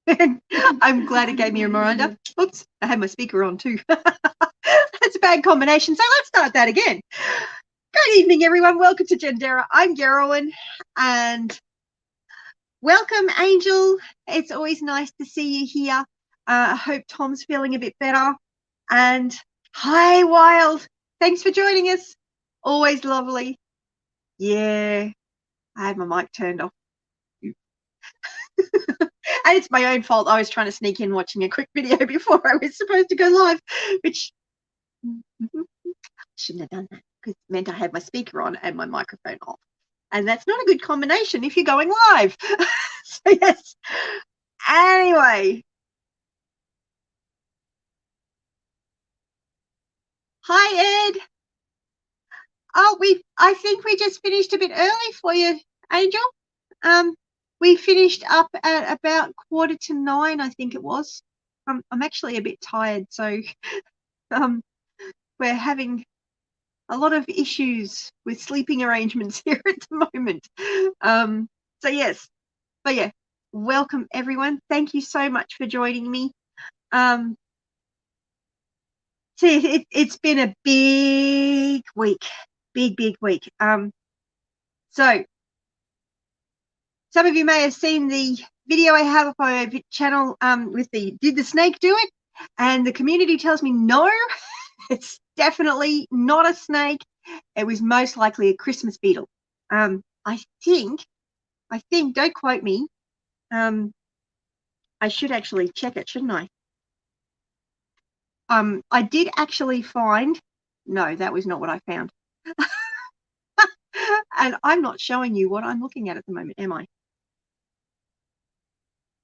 I'm glad it gave me a reminder. Oops, I had my speaker on too. That's a bad combination. So let's start that again. Good evening, everyone. Welcome to Janderra. I'm Geraldine, and welcome, Angel. It's always nice to see you here. I hope Tom's feeling a bit better. And hi, Wild. Thanks for joining us. Always lovely. Yeah, I had my mic turned off. And it's my own fault. I was trying to sneak in watching a quick video before I was supposed to go live, which shouldn't have done that because it meant I had my speaker on and my microphone off. And that's not a good combination if you're going live. So yes. Anyway. Hi, Ed. Oh, I think we just finished a bit early for you, Angel. We finished up at about 9:15, I think it was. I'm actually a bit tired, so we're having a lot of issues with sleeping arrangements here at the moment. So yes, but yeah, welcome everyone. Thank you so much for joining me. So it's been a big week, big week. So some of you may have seen the video I have up on my channel with the Did the Snake Do It? And the community tells me no, it's definitely not a snake. It was most likely a Christmas beetle. I think, don't quote me. I should actually check it, shouldn't I? I did actually find, no, that was not what I found. And I'm not showing you what I'm looking at the moment, am I?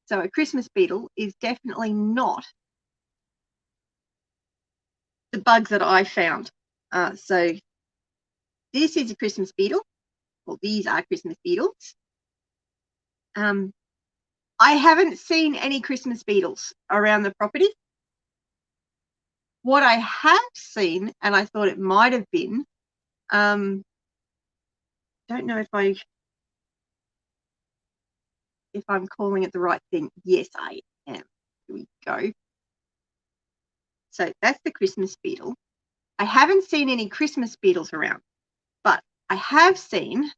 So a Christmas beetle is definitely not the bugs that I found. So this is a Christmas beetle. Well, these are Christmas beetles. I haven't seen any Christmas beetles around the property. What I have seen, and I thought it might have been, don't know if I'm calling it the right thing. Yes, I am. Here we go. So that's the Christmas beetle. I haven't seen any Christmas beetles around, but I have seen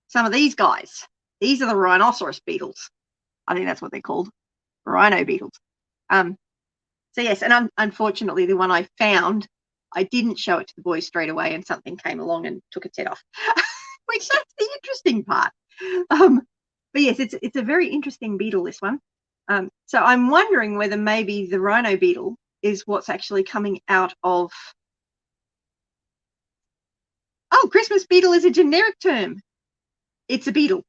some of these guys. These are the Rhinoceros Beetles. I think that's what they're called, Rhino Beetles. So yes, and unfortunately, the one I found, I didn't show it to the boys straight away, and something came along and took its head off, which that's the interesting part. But yes, it's a very interesting beetle, this one. So I'm wondering whether maybe the Rhino Beetle is what's actually coming out of. Oh, Christmas beetle is a generic term. It's a beetle.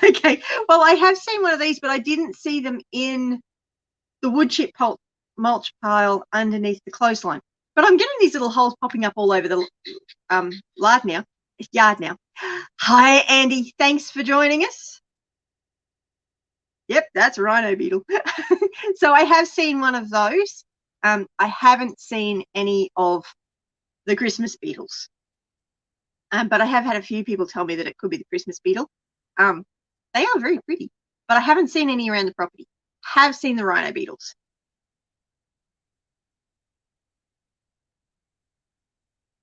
Okay, well, I have seen one of these, but I didn't see them in the wood chip mulch pile underneath the clothesline. But I'm getting these little holes popping up all over the yard now. Hi, Andy. Thanks for joining us. Yep, that's a Rhino Beetle. So I have seen one of those. I haven't seen any of the Christmas beetles. But I have had a few people tell me that it could be the Christmas beetle. They are very pretty, but I haven't seen any around the property. Have seen the Rhino Beetles.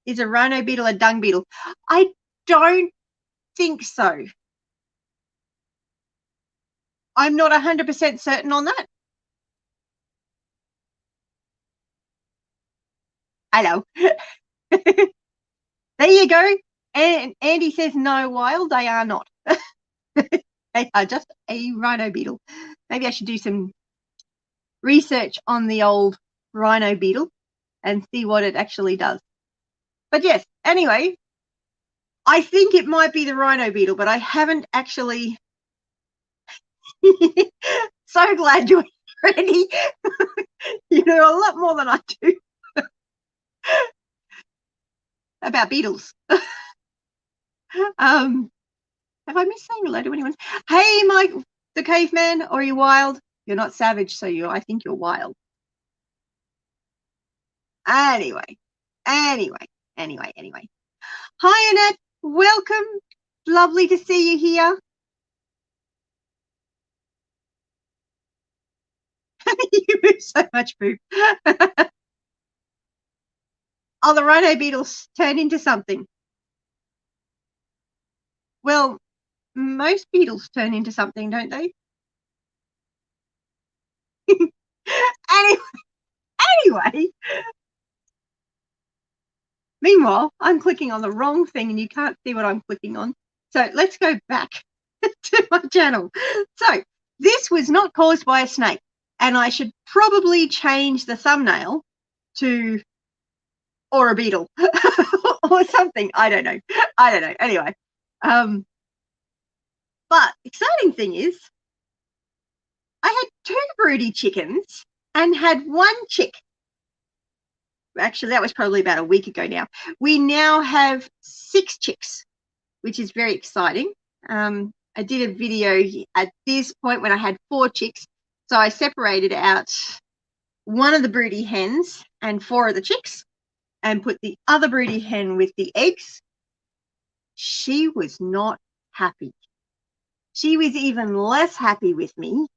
Is a Rhino Beetle a dung beetle? I don't think so. I'm not 100% certain on that. Hello. There you go. And Andy says no, Wild. They are not. They are just a Rhino Beetle. Maybe I should do some research on the old Rhino Beetle and see what it actually does. But yes, anyway, I think it might be the Rhino Beetle, but I haven't actually. So glad you're ready. You know a lot more than I do about beetles. Have I missed saying hello to anyone? Hey, Mike, the caveman, or are you wild? You're not savage, so I think you're wild. Anyway. Hi, Annette. Welcome. Lovely to see you here. You move so much poop. Oh, the Rhino Beetles turn into something. Well, most beetles turn into something, don't they? Anyway, meanwhile, I'm clicking on the wrong thing and you can't see what I'm clicking on. So let's go back to my channel. So this was not caused by a snake, and I should probably change the thumbnail to or a beetle or something. I don't know. Anyway, but exciting thing is I had 2 broody chickens and had 1 chick. Actually, that was probably about a week ago now. We now have 6 chicks, which is very exciting. I did a video at this point when I had 4 chicks. So I separated out 1 of the broody hens and 4 of the chicks and put the other broody hen with the eggs. She was not happy. She was even less happy with me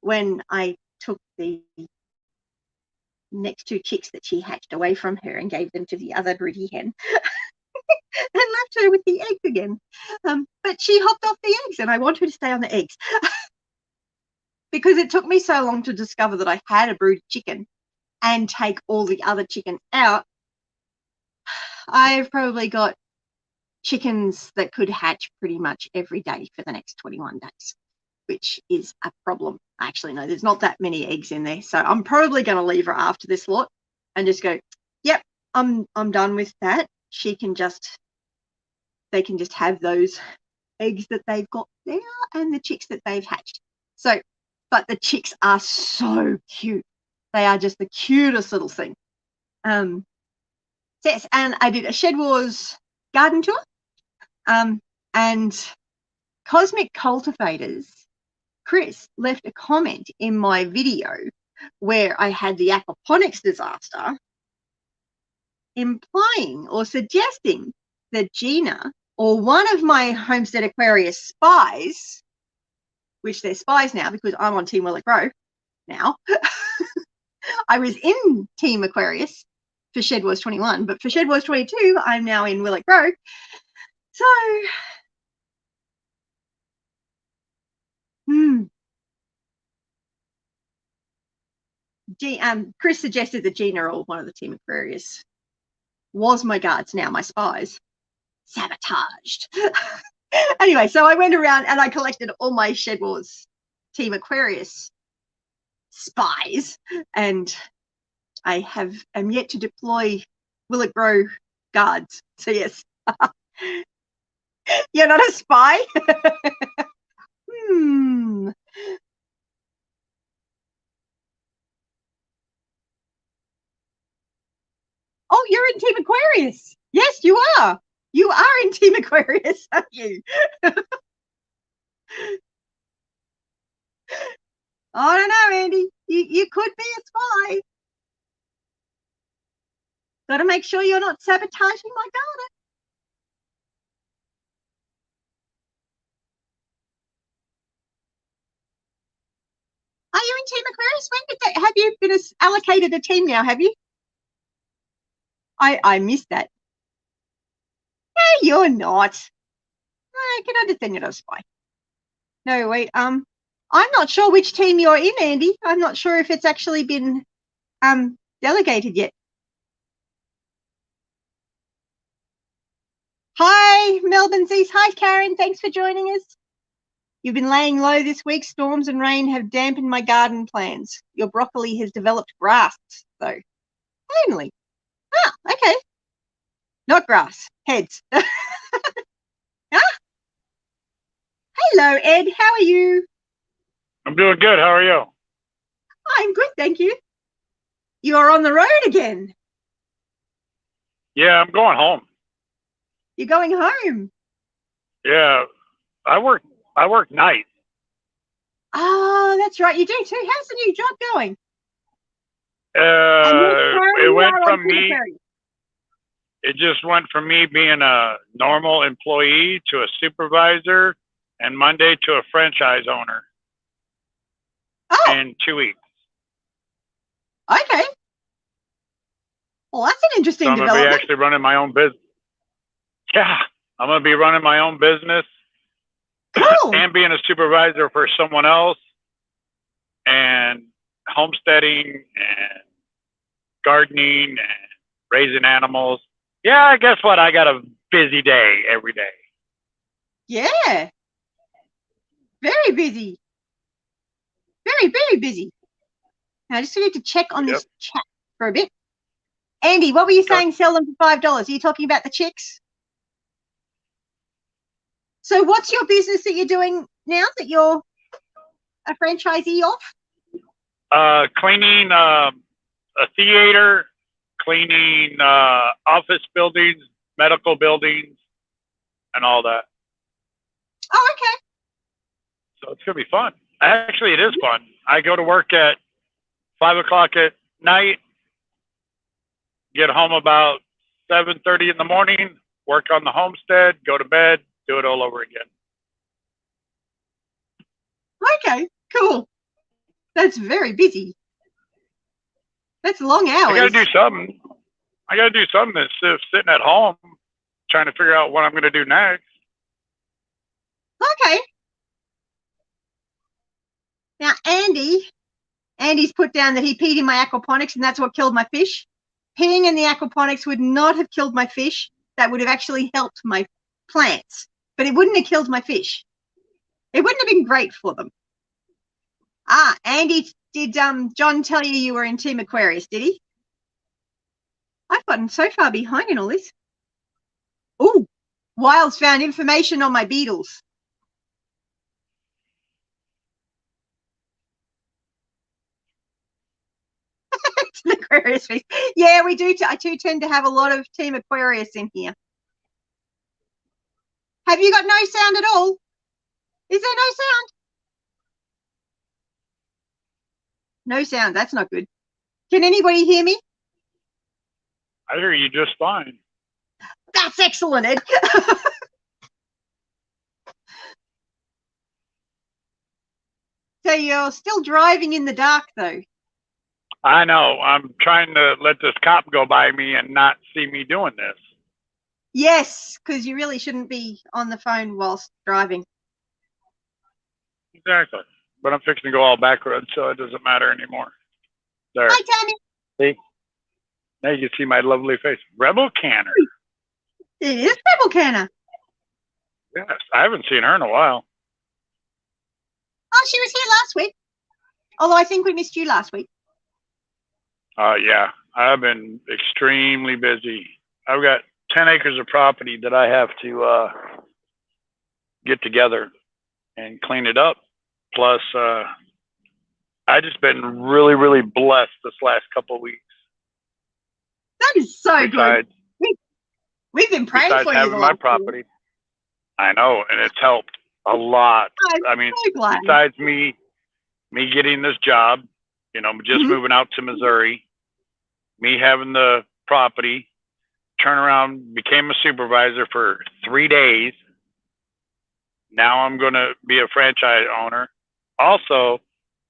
when I took the next 2 chicks that she hatched away from her and gave them to the other broody hen and left her with the eggs again. But she hopped off the eggs and I want her to stay on the eggs. Because it took me so long to discover that I had a brood chicken and take all the other chickens out. I've probably got chickens that could hatch pretty much every day for the next 21 days, which is a problem. Actually, no, there's not that many eggs in there. So I'm probably going to leave her after this lot and just go, yep, I'm done with that. They can just have those eggs that they've got there and the chicks that they've hatched. So, but the chicks are so cute. They are just the cutest little thing. Yes, and I did a Shed Wars garden tour. And Cosmic Cultivators, Chris left a comment in my video where I had the aquaponics disaster, implying or suggesting that Gina or one of my Homestead Aquarius spies, which they're spies now because I'm on Team Will It Grow now. I was in Team Aquarius for SHEDWARS21, but for SHEDWARS22, I'm now in Will It Grow. So, Chris suggested that Gina or one of the Team Aquarius was my guards, now my spies, sabotaged. Anyway, so I went around and I collected all my Shed Wars Team Aquarius spies, and I am yet to deploy Will It Grow guards. So yes, you're not a spy. Oh, you're in Team Aquarius. Yes, you are. You are in Team Aquarius, aren't you? I don't know, Andy. You could be a spy. Got to make sure you're not sabotaging my garden. Are you in Team Aquarius? When did that? Have you been allocated a team now? Have you? I missed that. No, you're not. I can understand you're not a spy. No, wait. I'm not sure which team you're in, Andy. I'm not sure if it's actually been delegated yet. Hi, Melbourne Zeus. Hi, Karen. Thanks for joining us. You've been laying low this week. Storms and rain have dampened my garden plans. Your broccoli has developed grass, though. Finally. Ah, okay. Not grass, heads. Huh? Hello, Ed. How are you? I'm doing good. How are you? I'm good, thank you. You are on the road again. Yeah, I'm going home. You're going home? Yeah, I work night. Oh, that's right. You do too. How's the new job going? It went from me. It just went from me being a normal employee to a supervisor, and Monday to a franchise owner. Oh. In 2 weeks. Okay. Well, that's an So interesting I'm going to be development. actually running my own business. Yeah, I'm going to be running my own business Cool. and being a supervisor for someone else and homesteading and gardening and raising animals. Yeah, guess what? I got a busy day every day. Yeah. Very busy. Very, very busy. Now, I just need to check on this chat for a bit. Andy, what were you saying? Sell them for $5. Are you talking about the chicks? So what's your business that you're doing now that you're a franchisee of? Cleaning a theater, cleaning office buildings, medical buildings, and all that. Oh, okay. So it's going to be fun. Actually, it is fun. I go to work at 5 o'clock at night, get home about 7:30 in the morning, work on the homestead, go to bed, do it all over again. Okay, cool. That's very busy. That's long hours. I got to do something. I got to do something instead of sitting at home trying to figure out what I'm going to do next. Okay. Now, Andy's put down that he peed in my aquaponics and that's what killed my fish. Peeing in the aquaponics would not have killed my fish. That would have actually helped my plants, but it wouldn't have killed my fish. It wouldn't have been great for them. Andy, did John tell you were in Team Aquarius, did he? I've gotten so far behind in all this. Oh, Wilds found information on my beetles. Aquarius fish. Yeah, we do. I do tend to have a lot of Team Aquarius in here. Have you got no sound at all? Is there no sound? No sound. That's not good. Can anybody hear me? I hear you just fine. That's excellent, Ed. So you're still driving in the dark, though. I know. I'm trying to let this cop go by me and not see me doing this. Yes, because you really shouldn't be on the phone whilst driving. Exactly. But I'm fixing to go all backwards, so it doesn't matter anymore. There. Hi, Tammy. See? Now you can see my lovely face. Rebel Canner. It is Rebel Canner. Yes, I haven't seen her in a while. Oh, she was here last week. Although I think we missed you last week. Yeah, I've been extremely busy. I've got 10 acres of property that I have to get together and clean it up. Plus, I just been really, really blessed this last couple of weeks. That is so good. We've been praying for you. Besides having my property. I know, and it's helped a lot. I mean, so glad. besides me getting this job, you know, just moving out to Missouri, me having the property, turn around, became a supervisor for 3 days. Now I'm going to be a franchise owner. Also,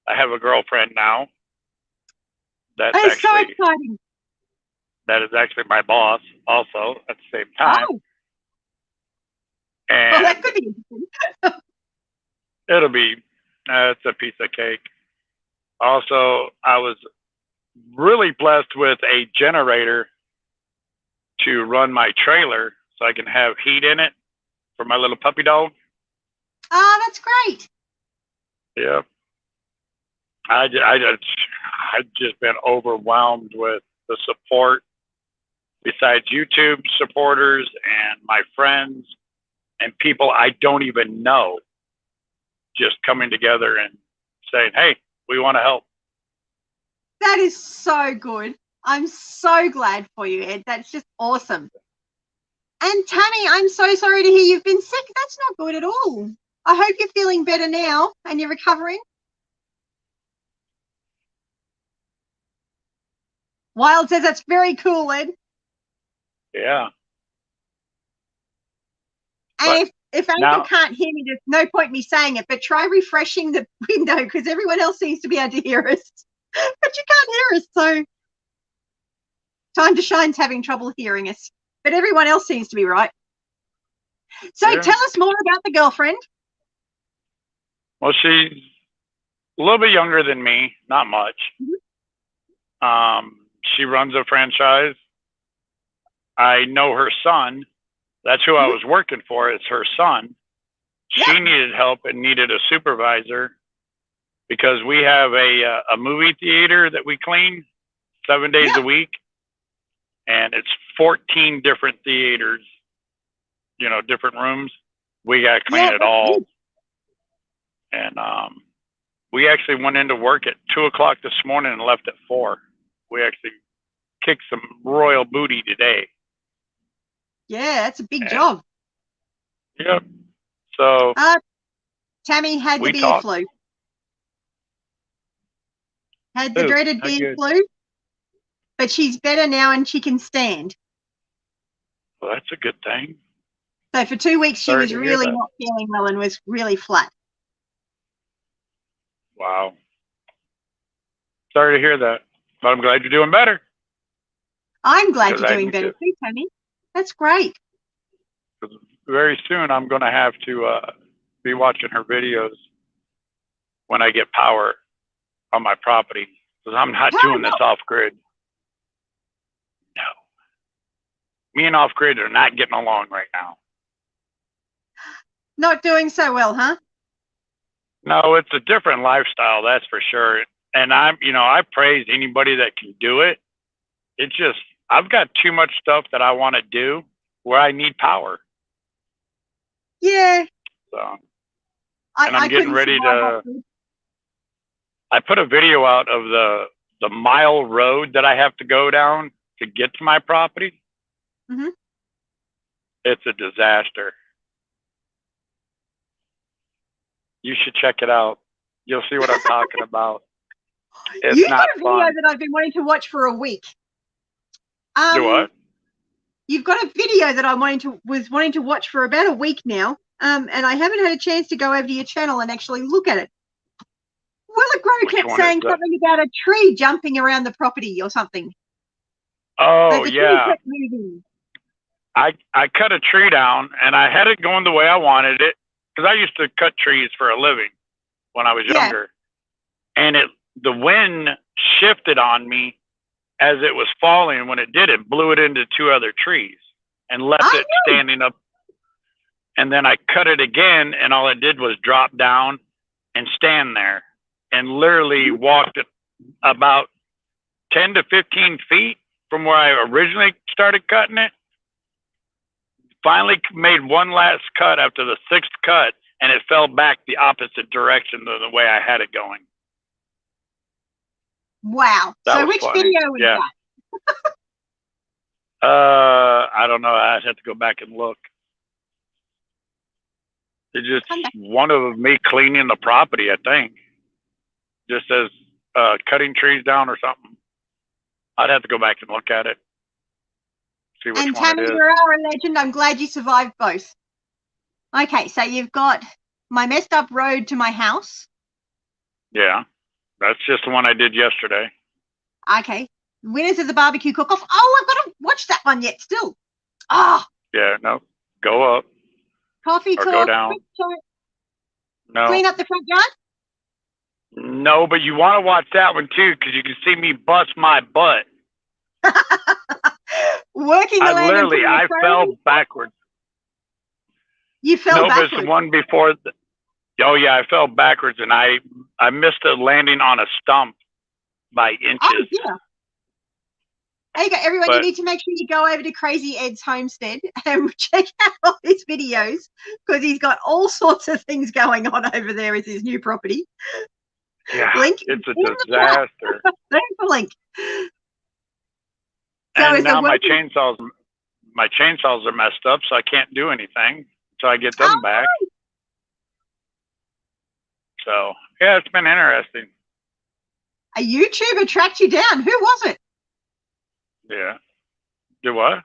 I have a girlfriend now. That's so actually exciting. That is actually my boss also at the same time. Oh. And that could be interesting. it'll be, it's a piece of cake. Also, I was really blessed with a generator to run my trailer so I can have heat in it for my little puppy dog. Oh, that's great. Yeah. I've just been overwhelmed with the support besides YouTube supporters and my friends and people I don't even know just coming together and saying, hey, we want to help. That is so good. I'm so glad for you, Ed. That's just awesome. And Tammy, I'm so sorry to hear you've been sick. That's not good at all. I hope you're feeling better now and you're recovering. Wild says that's very cool, Ed. Yeah. And if anyone can't hear me, there's no point me saying it, but try refreshing the window because everyone else seems to be able to hear us. But you can't hear us, so Time to Shine's having trouble hearing us. But everyone else seems to be right. So Yeah. tell us more about the girlfriend. Well, she's a little bit younger than me, not much. She runs a franchise. I know her son. That's who I was working for. It's her son. She needed help and needed a supervisor because we have a movie theater that we clean 7 days a week. And it's 14 different theaters, you know, different rooms. We got to clean it all. And we actually went into work at 2 o'clock this morning and left at 4. We actually kicked some royal booty today. Yeah, that's a big job. Yep. So Tammy had the beer flu. Had the dreaded beer flu, but she's better now and she can stand. Well, that's a good thing. So for 2 weeks, she was really not feeling well and was really flat. Wow. Sorry to hear that, but I'm glad you're doing better. I'm glad you're doing better too, Tammy. That's great. Very soon, I'm going to have to be watching her videos when I get power on my property because I'm not doing this off grid. No. Me and off grid are not getting along right now. Not doing so well, huh? No, it's a different lifestyle, that's for sure. And I praise anybody that can do it. It's just, I've got too much stuff that I want to do where I need power. Yeah. So, and I'm getting ready to, I put a video out of the mile road that I have to go down to get to my property. Mm-hmm. It's a disaster. You should check it out. You'll see what I'm talking about. It's You've not got a video fun. that I've been wanting to watch for a week. Do what? You've got a video that I was wanting to watch for about a week now, and I haven't had a chance to go over to your channel and actually look at it. Willa Grow kept saying something about a tree jumping around the property or something. Oh, the yeah. Tree kept moving. I cut a tree down, and I had it going the way I wanted it, because I used to cut trees for a living when I was younger. And the wind shifted on me as it was falling. When it did, it blew it into 2 other trees and left it standing up. And then I cut it again, and all it did was drop down and stand there and literally walked about 10 to 15 feet from where I originally started cutting it. Finally made one last cut after the 6th cut, and it fell back the opposite direction than the way I had it going. Wow. So which video was that? I don't know. I'd have to go back and look. It's just one of me cleaning the property, I think. Just as cutting trees down or something. I'd have to go back and look at it. See which and one Tammy, it is. you are a legend. I'm glad you survived both. Okay, so you've got my messed up road to my house. Yeah, that's just the one I did yesterday. Okay. Winners of the barbecue cook-off. Oh, I've got to watch that one yet still. Ah. Yeah, no. Go up. Coffee or talk. go down. No. Clean up the front yard? No, but you want to watch that one too, because you can see me bust my butt. Working the land. Literally, I fell backwards. You fell backwards? No, but the one before. Oh, yeah, I fell backwards, and I missed a landing on a stump by inches. Oh, yeah. There you go, everyone. You need to make sure you go over to Crazy Ed's Homestead and check out all his videos, because he's got all sorts of things going on over there with his new property. Yeah, link it's a disaster. There's the link. So and now my chainsaws are messed up, so I can't do anything until I get them back. Right. So yeah, it's been interesting. A YouTuber tracked you down. Who was it? Yeah. Do what?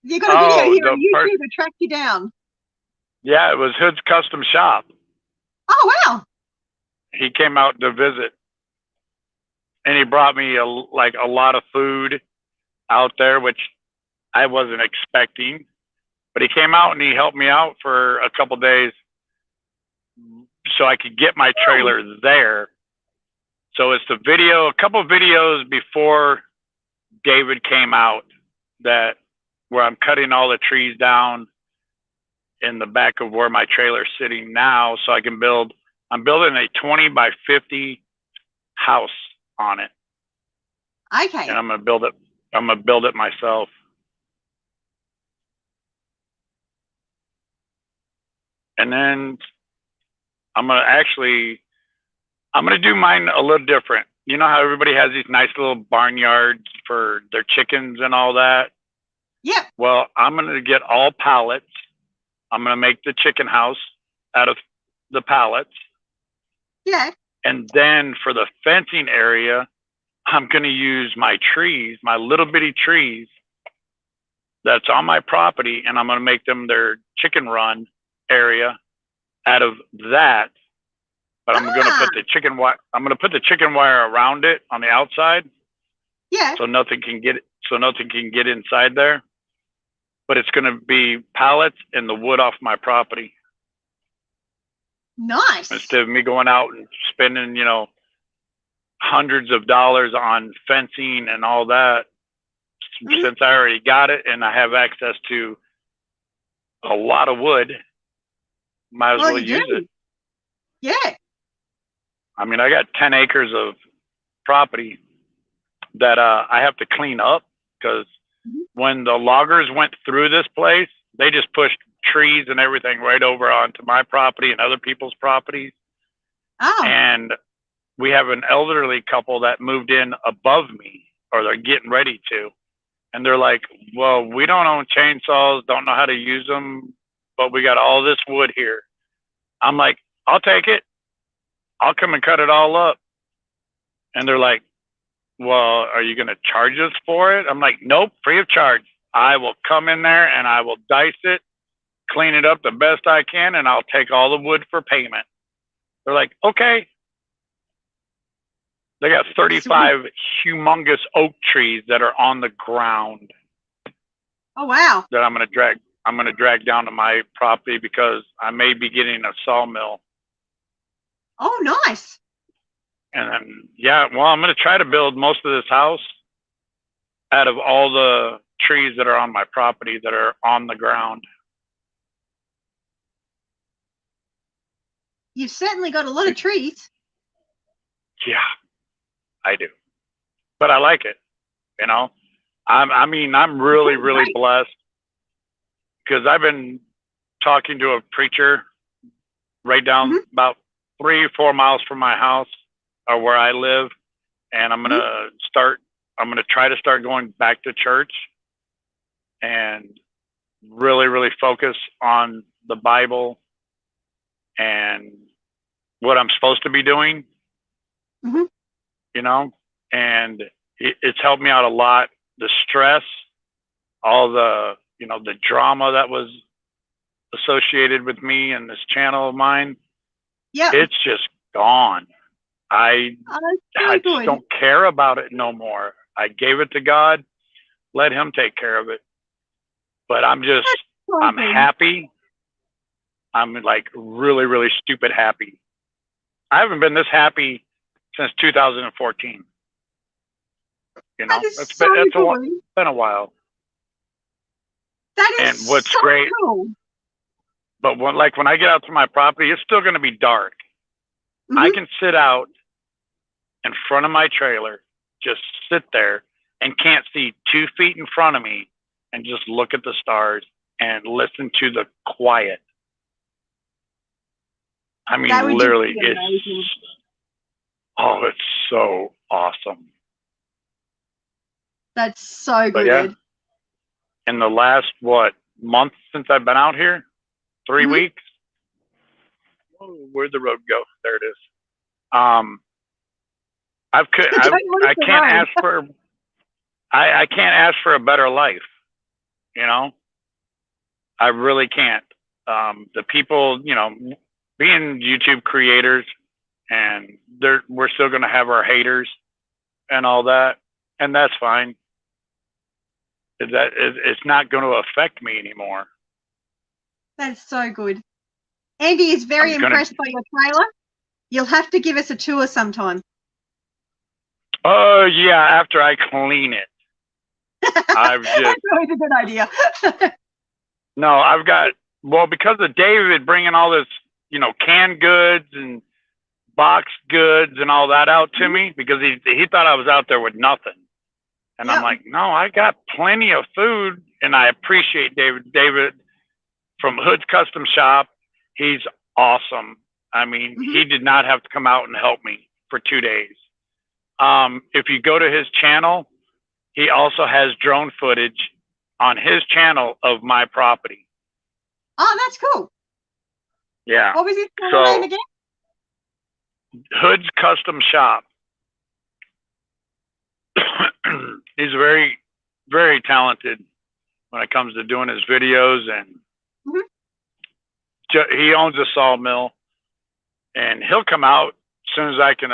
You got a video here. A YouTuber tracked you down. Yeah, it was Hood's Custom Shop. Oh wow. He came out to visit. and he brought me a lot of food out there, which I wasn't expecting. But he came out and he helped me out for a couple days so I could get my trailer there. So it's a couple of videos before David came out where I'm cutting all the trees down in the back of where my trailer's sitting now, so I can I'm building a 20 by 50 house on it. Okay. And I'm gonna build it myself. And then I'm gonna do mine a little different. You know how everybody has these nice little barnyards for their chickens and all that? Yep. Well, I'm gonna get all pallets. I'm gonna make the chicken house out of the pallets. Yeah. And then for the fencing area, I'm gonna use my trees, my little bitty trees that's on my property, and I'm gonna make them their chicken run area out of that. But I'm gonna put the chicken wire. I'm gonna put the chicken wire around it on the outside. Yeah. So nothing can get inside there. But it's gonna be pallets and the wood off my property. Nice. Instead of me going out and spending, hundreds of dollars on fencing and all that, since I already got it and I have access to a lot of wood, might as well use it. Yeah. I mean, I got 10 acres of property that I have to clean up because when the loggers went through this place, they just pushed trees and everything right over onto my property and other people's properties. Oh. And we have an elderly couple that moved in above me, or they're getting ready to. And they're like, well, we don't own chainsaws, don't know how to use them, but we got all this wood here. I'm like, I'll take it. I'll come and cut it all up. And they're like, well, are you going to charge us for it? I'm like, nope, free of charge. I will come in there and I will dice it, clean it up the best I can, and I'll take all the wood for payment. They're like, okay. They got 35 humongous oak trees that are on the ground. Oh, wow. That I'm going to drag down to my property because I may be getting a sawmill. Oh, nice. And then, yeah, well, I'm going to try to build most of this house out of all the trees that are on my property that are on the ground. You've certainly got a lot of trees. Yeah, I do. But I like it, I'm really, really blessed because I've been talking to a preacher right down about 3 or 4 miles from my house or where I live. And I'm going to try to start going back to church and really, really focus on the Bible and what I'm supposed to be doing, and it's helped me out a lot. The stress, all the, the drama that was associated with me and this channel of mine, it's just gone. I just don't care about it no more. I gave it to God, let him take care of it. But I'm happy. I'm like really, really stupid happy. I haven't been this happy since 2014. It's been a while. That is and what's so great, cool. But when I get out to my property, it's still going to be dark. I can sit out in front of my trailer, just sit there and can't see 2 feet in front of me and just look at the stars and listen to the quiet. I mean, literally, it's so awesome. That's so good. Yeah, in the last, month since I've been out here, 3 weeks. Oh, where'd the road go? There it is. I can't ask for I can't ask for a better life. I really can't. The people, being YouTube creators, and we're still going to have our haters, and all that, and that's fine. It's not going to affect me anymore. That's so good. Andy is very impressed by your trailer. You'll have to give us a tour sometime. Oh, yeah, after I clean it. I've just... That's always a good idea. No, I've got... Well, because of David bringing all this, you know, canned goods and boxed goods and all that out to me, because he thought I was out there with nothing. And I'm like, no, I got plenty of food, and I appreciate David. David from Hood's Custom Shop, he's awesome. I mean, he did not have to come out and help me for 2 days. If you go to his channel, he also has drone footage on his channel of my property. Oh, that's cool. Yeah. What was his name again? Hood's Custom Shop. He's very, very talented when it comes to doing his videos, and he owns a sawmill, and he'll come out as soon as I can,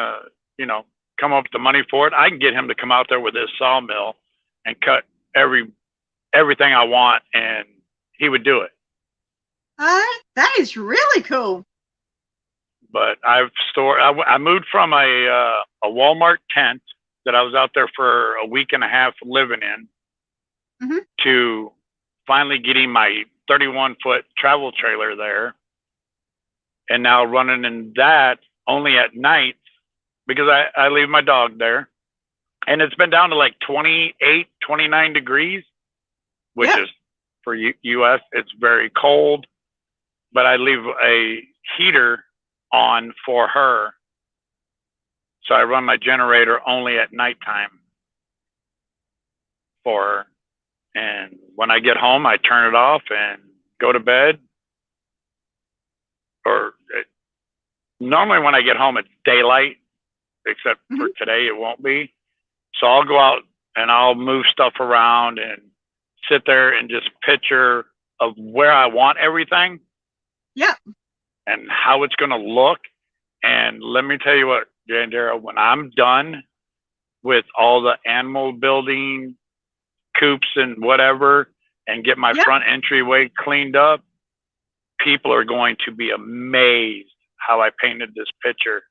you know, come up with the money for it. I can get him to come out there with his sawmill and cut everything I want, and he would do it. That is really cool. But I moved from a Walmart tent that I was out there for a week and a half living in to finally getting my 31-foot travel trailer there, and now running in that only at night because I leave my dog there, and it's been down to like 28, 29 degrees, which is for US, it's very cold, but I leave a heater on for her. So I run my generator only at nighttime for her. And when I get home, I turn it off and go to bed. Normally when I get home, it's daylight, except for today, it won't be. So I'll go out and I'll move stuff around and sit there and just picture of where I want everything. Yeah. And how it's going to look. And let me tell you what, Janderra, when I'm done with all the animal building, coops and whatever, and get my front entryway cleaned up, people are going to be amazed how I painted this picture.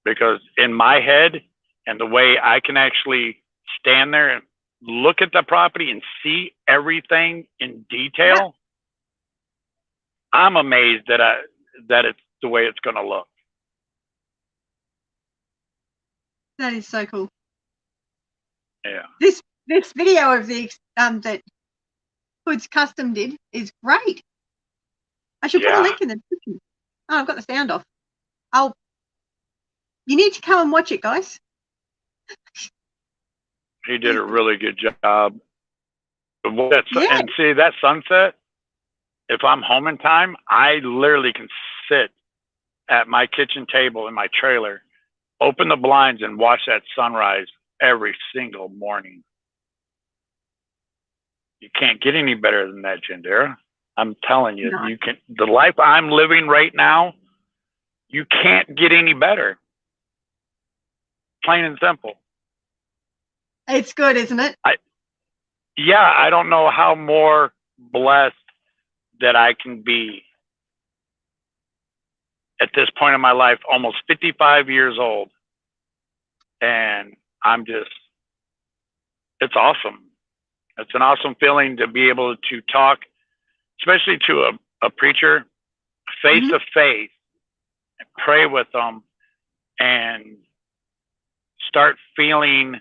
Because in my head, and the way I can actually stand there and look at the property and see everything in detail, I'm amazed that it's the way it's going to look. That is so cool. Yeah. This video of the that Hood's Custom did is great. I should put a link in the description. Oh, I've got the sound off. You need to come and watch it, guys. He did a really good job. And see that sunset, if I'm home in time, I literally can sit at my kitchen table in my trailer, open the blinds, and watch that sunrise every single morning. You can't get any better than that, Janderra. I'm telling you, you can. The life I'm living right now, you can't get any better. Plain and simple. It's good, isn't it? I don't know how more blessed that I can be at this point in my life, almost 55 years old. And I'm just, it's awesome. It's an awesome feeling to be able to talk, especially to a preacher, face to face, and pray with them and start feeling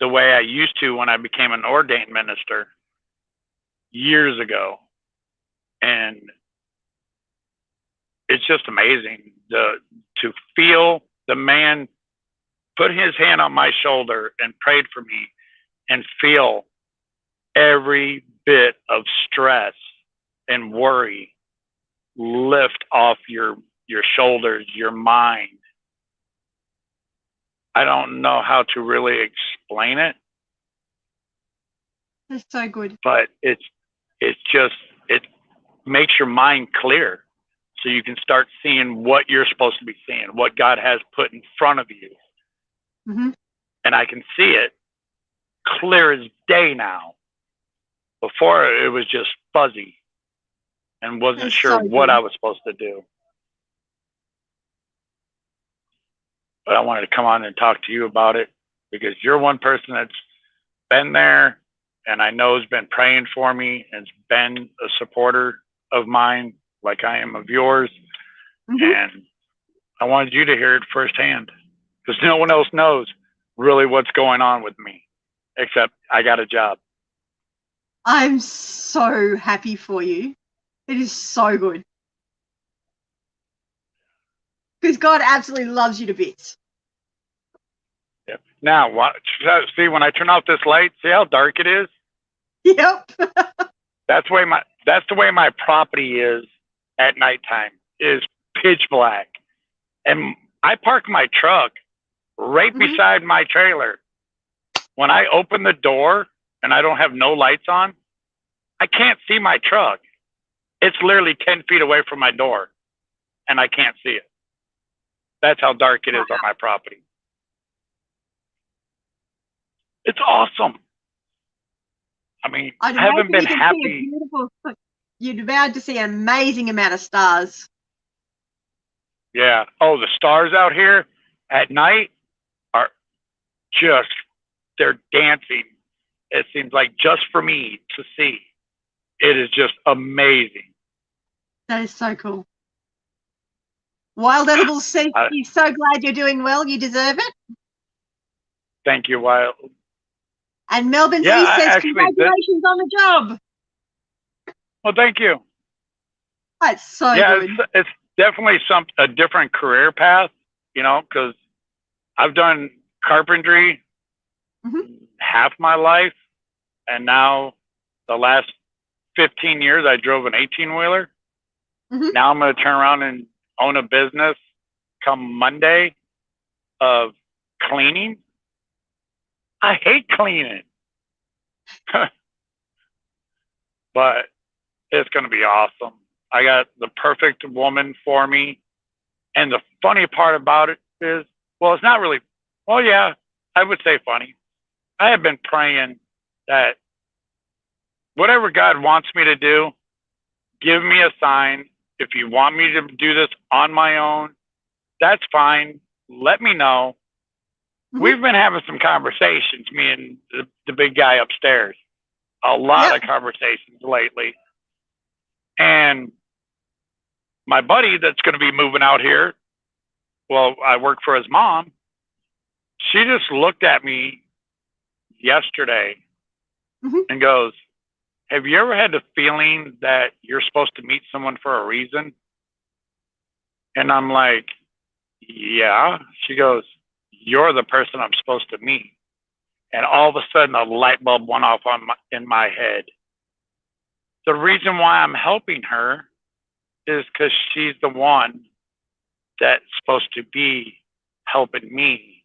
the way I used to when I became an ordained minister years ago. And it's just amazing to feel the man put his hand on my shoulder and prayed for me and feel every bit of stress and worry lift off your shoulders, your mind. I don't know how to really explain it. It's so good. But it makes your mind clear so you can start seeing what you're supposed to be seeing, what God has put in front of you. Mm-hmm. and I can see it clear as day now. Before it was just fuzzy and wasn't That's sure so what good. I was supposed to do. But I wanted to come on and talk to you about it because you're one person that's been there and I know has been praying for me and has been a supporter of mine like I am of yours. Mm-hmm. And I wanted you to hear it firsthand because no one else knows really what's going on with me except I got a job. I'm so happy for you. It is so good. Because God absolutely loves you to bits. Yep. Now, see, when I turn off this light, see how dark it is? Yep. That's the way my property is at nighttime, is pitch black. And I park my truck right beside my trailer. When I open the door and I don't have no lights on, I can't see my truck. It's literally 10 feet away from my door and I can't see it. That's how dark it is on my property. It's awesome. I mean, I haven't been happy. You'd about to see an amazing amount of stars. Yeah. Oh, the stars out here at night are just, they're dancing. It seems like just for me to see. It is just amazing. That is so cool. Wild Edibles says he's so glad you're doing well. You deserve it. Thank you, Wild. And Melbourne East says congratulations on the job. Well, thank you. That's so good. It's definitely a different career path, you know, because I've done carpentry half my life, and now the last 15 years I drove an 18-wheeler. Now I'm going to turn around and own a business come Monday of cleaning. I hate cleaning. But it's going to be awesome. I got the perfect woman for me. And the funny part about it is, well, it's not really, well, yeah, I would say funny. I have been praying that whatever God wants me to do, give me a sign. If you want me to do this on my own, that's fine. Let me know. We've been having some conversations, me and the big guy upstairs. A lot of conversations lately. And my buddy that's going to be moving out here, well, I work for his mom. She just looked at me yesterday and goes, have you ever had the feeling that you're supposed to meet someone for a reason? And I'm like, yeah. She goes, you're the person I'm supposed to meet. And all of a sudden, a light bulb went off in my head. The reason why I'm helping her is because she's the one that's supposed to be helping me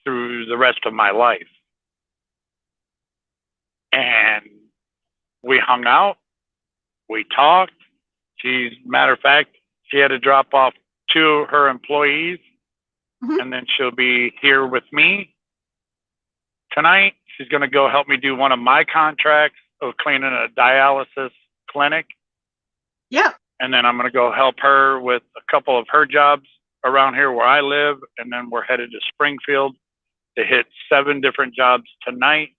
through the rest of my life. And we hung out. We talked. Matter of fact, she had to drop off 2 of her employees, and then she'll be here with me tonight. She's going to go help me do one of my contracts of cleaning a dialysis clinic. Yeah. And then I'm going to go help her with a couple of her jobs around here where I live. And then we're headed to Springfield to hit 7 different jobs tonight.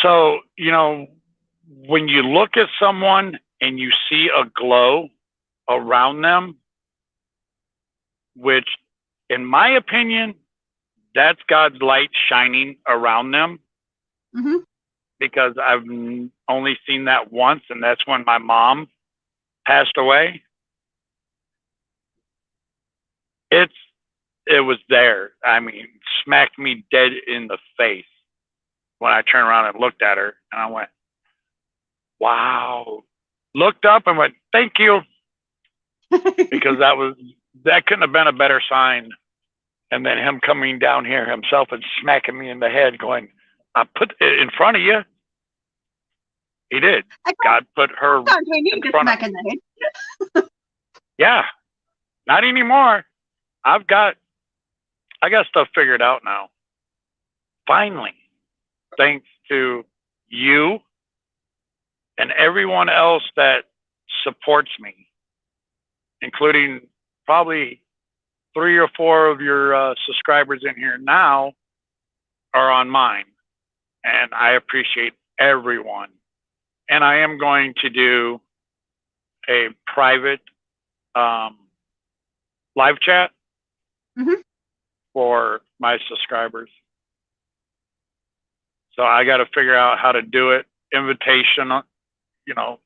So, you know, when you look at someone and you see a glow around them, which in my opinion, that's God's light shining around them. Because I've only seen that once, and that's when my mom passed away. It was there. I mean, smacked me dead in the face when I turned around and looked at her, and I went, wow. Looked up and went, thank you. Because that couldn't have been a better sign. And then him coming down here himself and smacking me in the head going, I put it in front of you. He did. God put her in front of me. Yeah. Not anymore. I've got I got stuff figured out now. Finally, thanks to you and everyone else that supports me, including probably 3 or 4 of your subscribers in here now are on mine. And I appreciate everyone. And I am going to do a private live chat for my subscribers. So I got to figure out how to do it. Invitation, you know,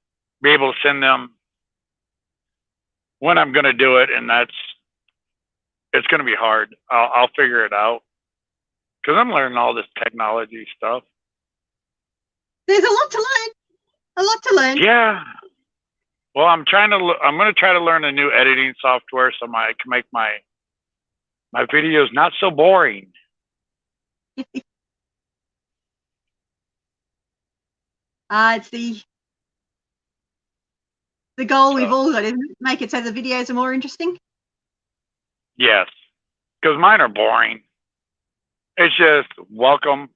be able to send them when I'm going to do it. And it's going to be hard. I'll figure it out because I'm learning all this technology stuff. There's a lot to learn. A lot to learn. Yeah. Well, I'm going to try to learn a new editing software so I can make my videos not so boring. It's the goal we've all got, isn't it? Make it so the videos are more interesting. Yes, because mine are boring. It's just welcome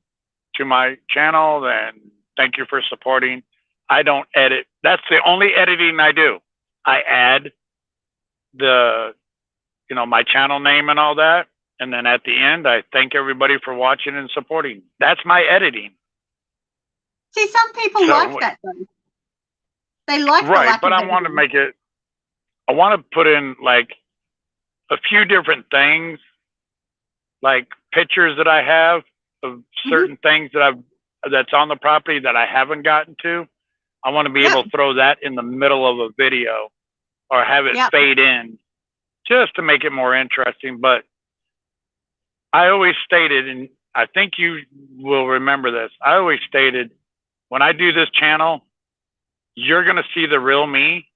to my channel and thank you for supporting. I don't edit. That's the only editing I do. I add the, my channel name and all that. And then at the end, I thank everybody for watching and supporting. That's my editing. See, some people like that though. They like the lack but of I want to make it. I want to put in like a few different things, like pictures that I have of certain things that's on the property that I haven't gotten to. I want to be able to throw that in the middle of a video or have it fade in just to make it more interesting. But I always stated, and I think you will remember this, I always stated, when I do this channel, you're going to see the real me.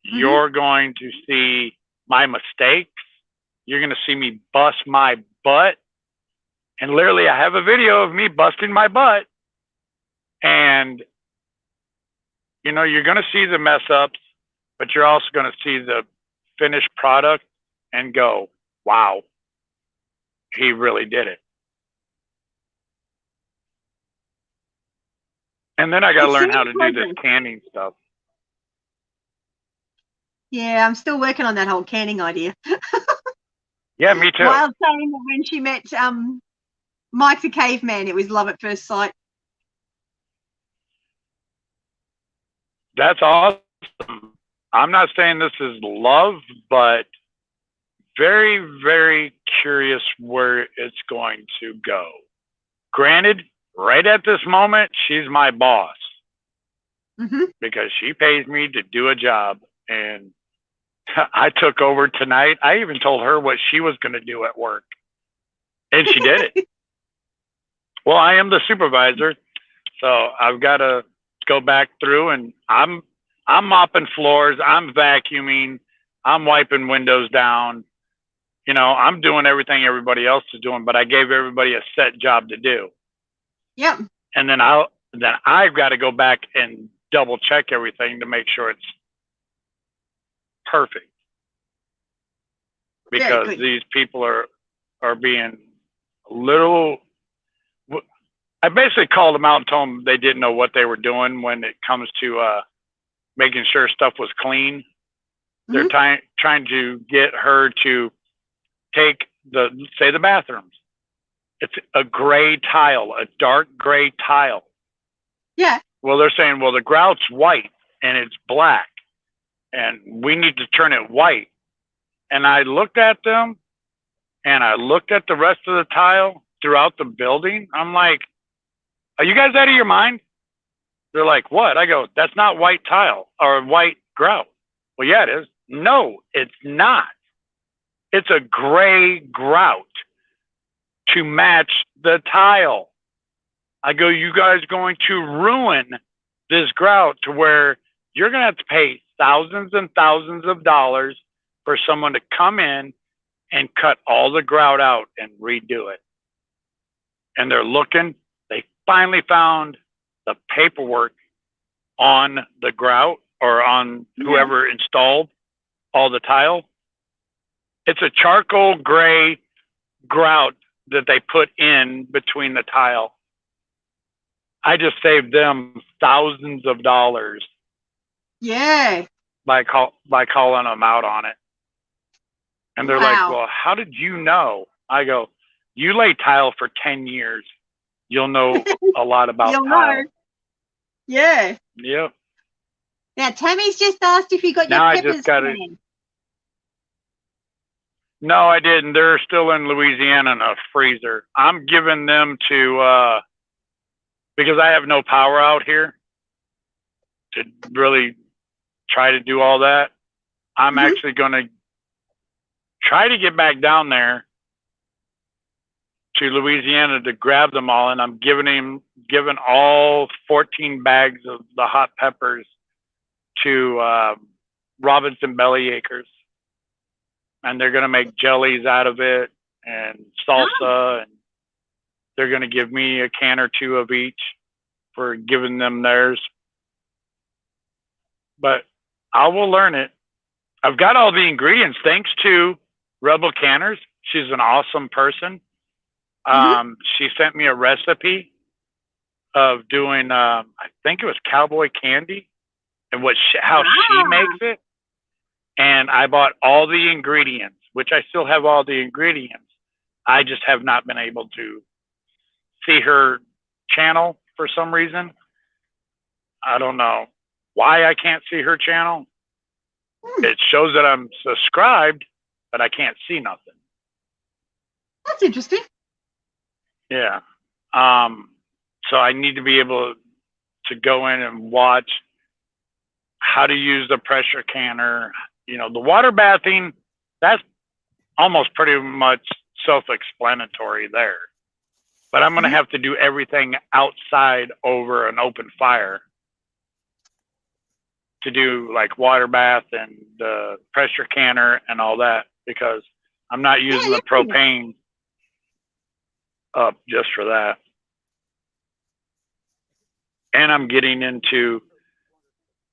You're going to see my mistakes. You're going to see me bust my butt. And literally, I have a video of me busting my butt. And, you're going to see the mess ups, but you're also going to see the finished product and go, wow, he really did it. And then I got to learn how to do this canning stuff. Yeah, I'm still working on that whole canning idea. Yeah, me too. Wild saying that when she met Mike the Caveman, it was love at first sight. That's awesome. I'm not saying this is love, but very, very curious where it's going to go. Granted, right at this moment, she's my boss because she pays me to do a job. And I took over tonight. I even told her what she was going to do at work. And she did it. Well, I am the supervisor, so I've got to go back through and I'm mopping floors, I'm vacuuming, I'm wiping windows down. I'm doing everything everybody else is doing, but I gave everybody a set job to do. Yep. And then I've got to go back and double check everything to make sure it's perfect. Because these people are being a little. I basically called them out and told them they didn't know what they were doing when it comes to making sure stuff was clean. They're trying to get her to take say the bathrooms. It's a gray tile, a dark gray tile. Yeah. Well, they're saying, well, the grout's white and it's black and we need to turn it white. And I looked at them and I looked at the rest of the tile throughout the building. I'm like, are you guys out of your mind? They're like, what? I go, that's not white tile or white grout. Well, yeah, it is. No, it's not. It's a gray grout to match the tile. I go, you guys going to ruin this grout to where you're going to have to pay thousands and thousands of dollars for someone to come in and cut all the grout out and redo it. And they're looking, they finally found the paperwork on the grout or on whoever installed all the tile. It's a charcoal gray grout that they put in between the tile. I just saved them thousands of dollars. Yeah. By calling them out on it. And they're like, well, how did you know? I go, you lay tile for 10 years. You'll know a lot about You'll tile. know. Yeah. Yep. Now, Tammy's just asked if you got Now your I peppers just got it. planted. No, I didn't. They're still in Louisiana in a freezer. I'm giving them to, because I have no power out here to really try to do all that. I'm actually going to try to get back down there to Louisiana to grab them all, and I'm giving all 14 bags of the hot peppers to Robinson Bellyacres, and they're going to make jellies out of it and salsa, and they're going to give me a can or two of each for giving them theirs. But I will learn it. I've got all the ingredients thanks to Rebel Canners. She's an awesome person. She sent me a recipe of doing, I think it was cowboy candy and how she makes it. And I bought all the ingredients, which I still have all the ingredients. I just have not been able to see her channel for some reason. I don't know why I can't see her channel. It shows that I'm subscribed, but I can't see nothing. That's interesting. Yeah. So I need to be able to go in and watch how to use the pressure canner. You know, the water bathing, that's almost pretty much self-explanatory there. But I'm going to have to do everything outside over an open fire to do like water bath and the pressure canner and all that, because I'm not using the propane up just for that. And I'm getting into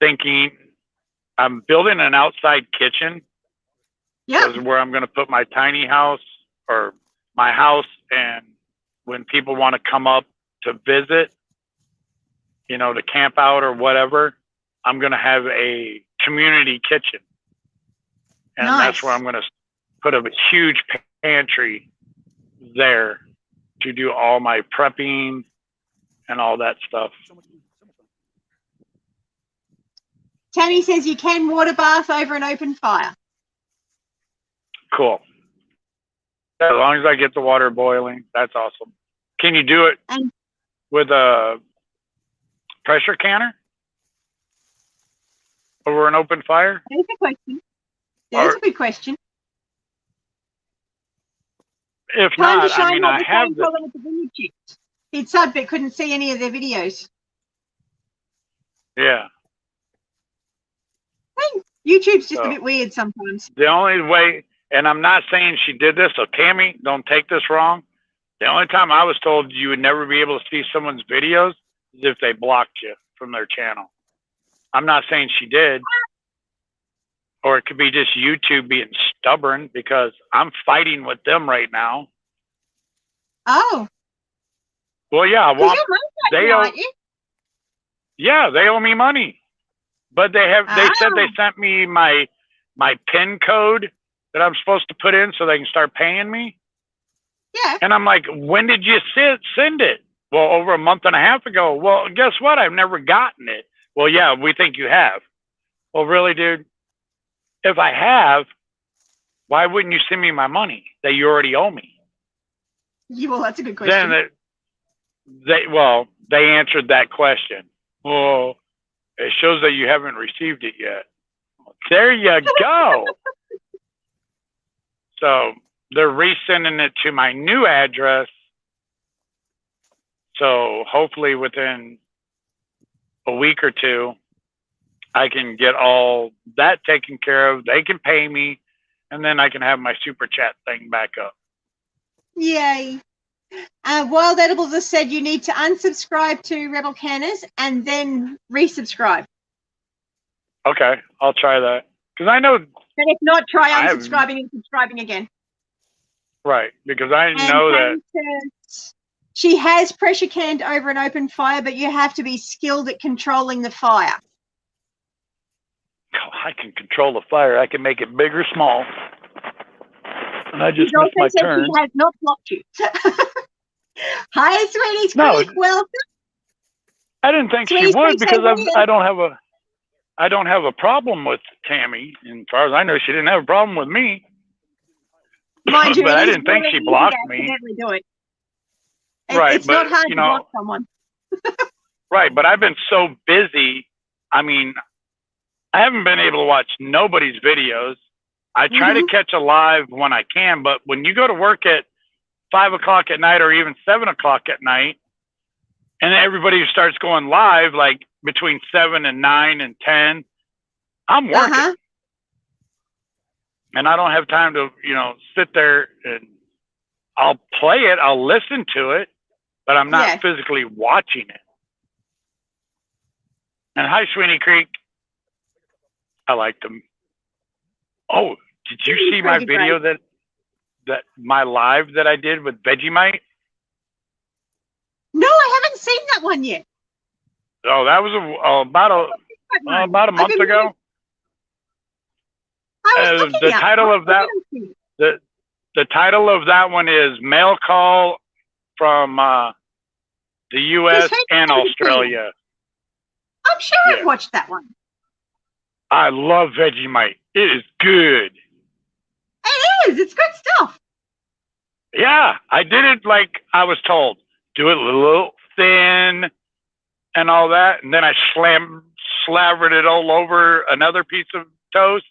thinking, I'm building an outside kitchen. Yeah. This is where I'm going to put my tiny house or my house. And when people want to come up to visit, you know, to camp out or whatever, I'm going to have a community kitchen. And that's where I'm going to put up a huge pantry there to do all my prepping and all that stuff. Tammy says you can water bath over an open fire. Cool. As long as I get the water boiling, that's awesome. Can you do it with a pressure canner over an open fire? That's a question. That's a good question. If not, I mean, I have the He'd subbed but couldn't see any of their videos. Yeah. YouTube's just a bit weird sometimes. The only way, and I'm not saying she did this, so Tammy, don't take this wrong. The only time I was told you would never be able to see someone's videos is if they blocked you from their channel. I'm not saying she did. Or it could be just YouTube being stubborn, because I'm fighting with them right now. Oh. Well, yeah. They owe me money. But they said they sent me my PIN code that I'm supposed to put in so they can start paying me. Yeah. And I'm like, when did you send it? Well, over a month and a half ago. Well, guess what? I've never gotten it. Well, yeah, we think you have. Well, really, dude? If I have, why wouldn't you send me my money that you already owe me? Yeah, well, that's a good question. Then they answered that question. Well, it shows that you haven't received it yet. There you go. So they're resending it to my new address. So hopefully within a week or two, I can get all that taken care of. They can pay me, and then I can have my super chat thing back up. Yay. Wild Edibles has said you need to unsubscribe to Rebel Canners and then resubscribe. Okay, I'll try that. Because I know. And if not, try unsubscribing and subscribing again. Right, because I And know that. She has pressure canned over an open fire, but you have to be skilled at controlling the fire. Oh, I can control the fire. I can make it big or small. And I just missed my turn. She has not blocked you. Hi, Sweeties No, Creek. Welcome. I didn't think she would because I don't have a problem with Tammy. And as far as I know, she didn't have a problem with me. Mind you, but I didn't think she blocked me. Do it. Right, it's not hard to block someone. Right, but I've been so busy. I mean, I haven't been able to watch nobody's videos. I try to catch a live when I can, but when you go to work at 5 o'clock at night or even 7 o'clock at night, and everybody starts going live like between 7 and 9 and 10, I'm working. And I don't have time to, sit there and I'll play it, I'll listen to it, but I'm not physically watching it. And hi, Sweeney Creek. I like them. Oh, did you see my video that my live that I did with Vegemite? No, I haven't seen that one yet. Oh, that was about a month ago. The title of that the title of that one is Mail Call from the U.S. and Australia. I'm sure I've watched that one. I love Vegemite. It is good. It is. It's good stuff. Yeah, I did it like I was told. Do it a little thin and all that, and then I slathered it all over another piece of toast.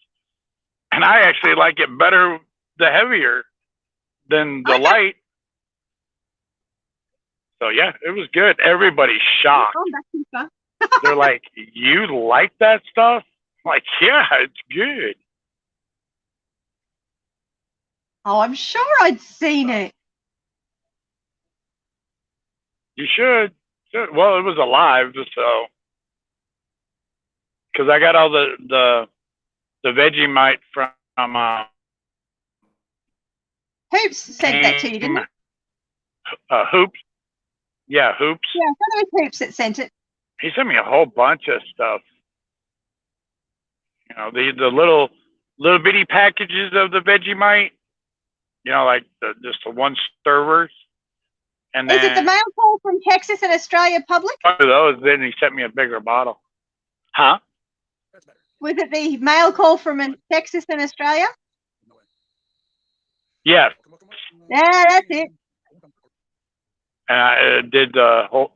And I actually like it better, the heavier than the light. So yeah, it was good. Everybody's shocked. They're like, "You like that stuff?" I'm like, yeah, it's good. Oh, I'm sure I'd seen it. You should. Well, it was alive, so because I got all the Vegemite from Hoops sent that to you, didn't it? Hoops. Yeah, Hoops. Yeah, I thought it was Hoops that sent it. He sent me a whole bunch of stuff. The little bitty packages of the Vegemite. Like just the one servers. And then, is it the mail call from Texas and Australia Public? One of those. Then he sent me a bigger bottle. Huh? Was it the mail call from Texas and Australia? Yes. Yeah, that's it. And I did the whole.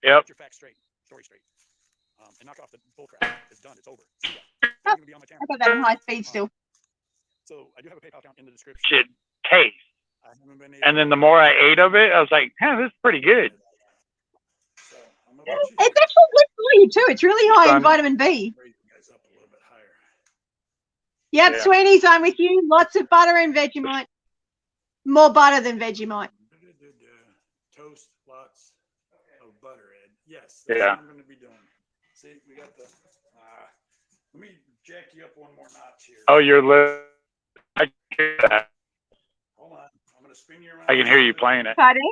Yep. Get your facts straight, story straight, and knock off the bullcrap. It's done. It's over. I got that in high speed still. So I do have a PayPal account in the description. Should taste. And then the more I ate of it, I was like, this is pretty good. It's actually good for you too. It's really high in vitamin B. Yep, Sweeney's, I'm with you. Lots of butter and Vegemite. More butter than Vegemite. Toast, lots of butter, Ed. Yes, that's what I'm going to be doing. See, we got the. Let me jack you up one more notch here. Oh, you're I can hear that. Hold on. I'm going to spin you around. I can hear you playing it. Pardon?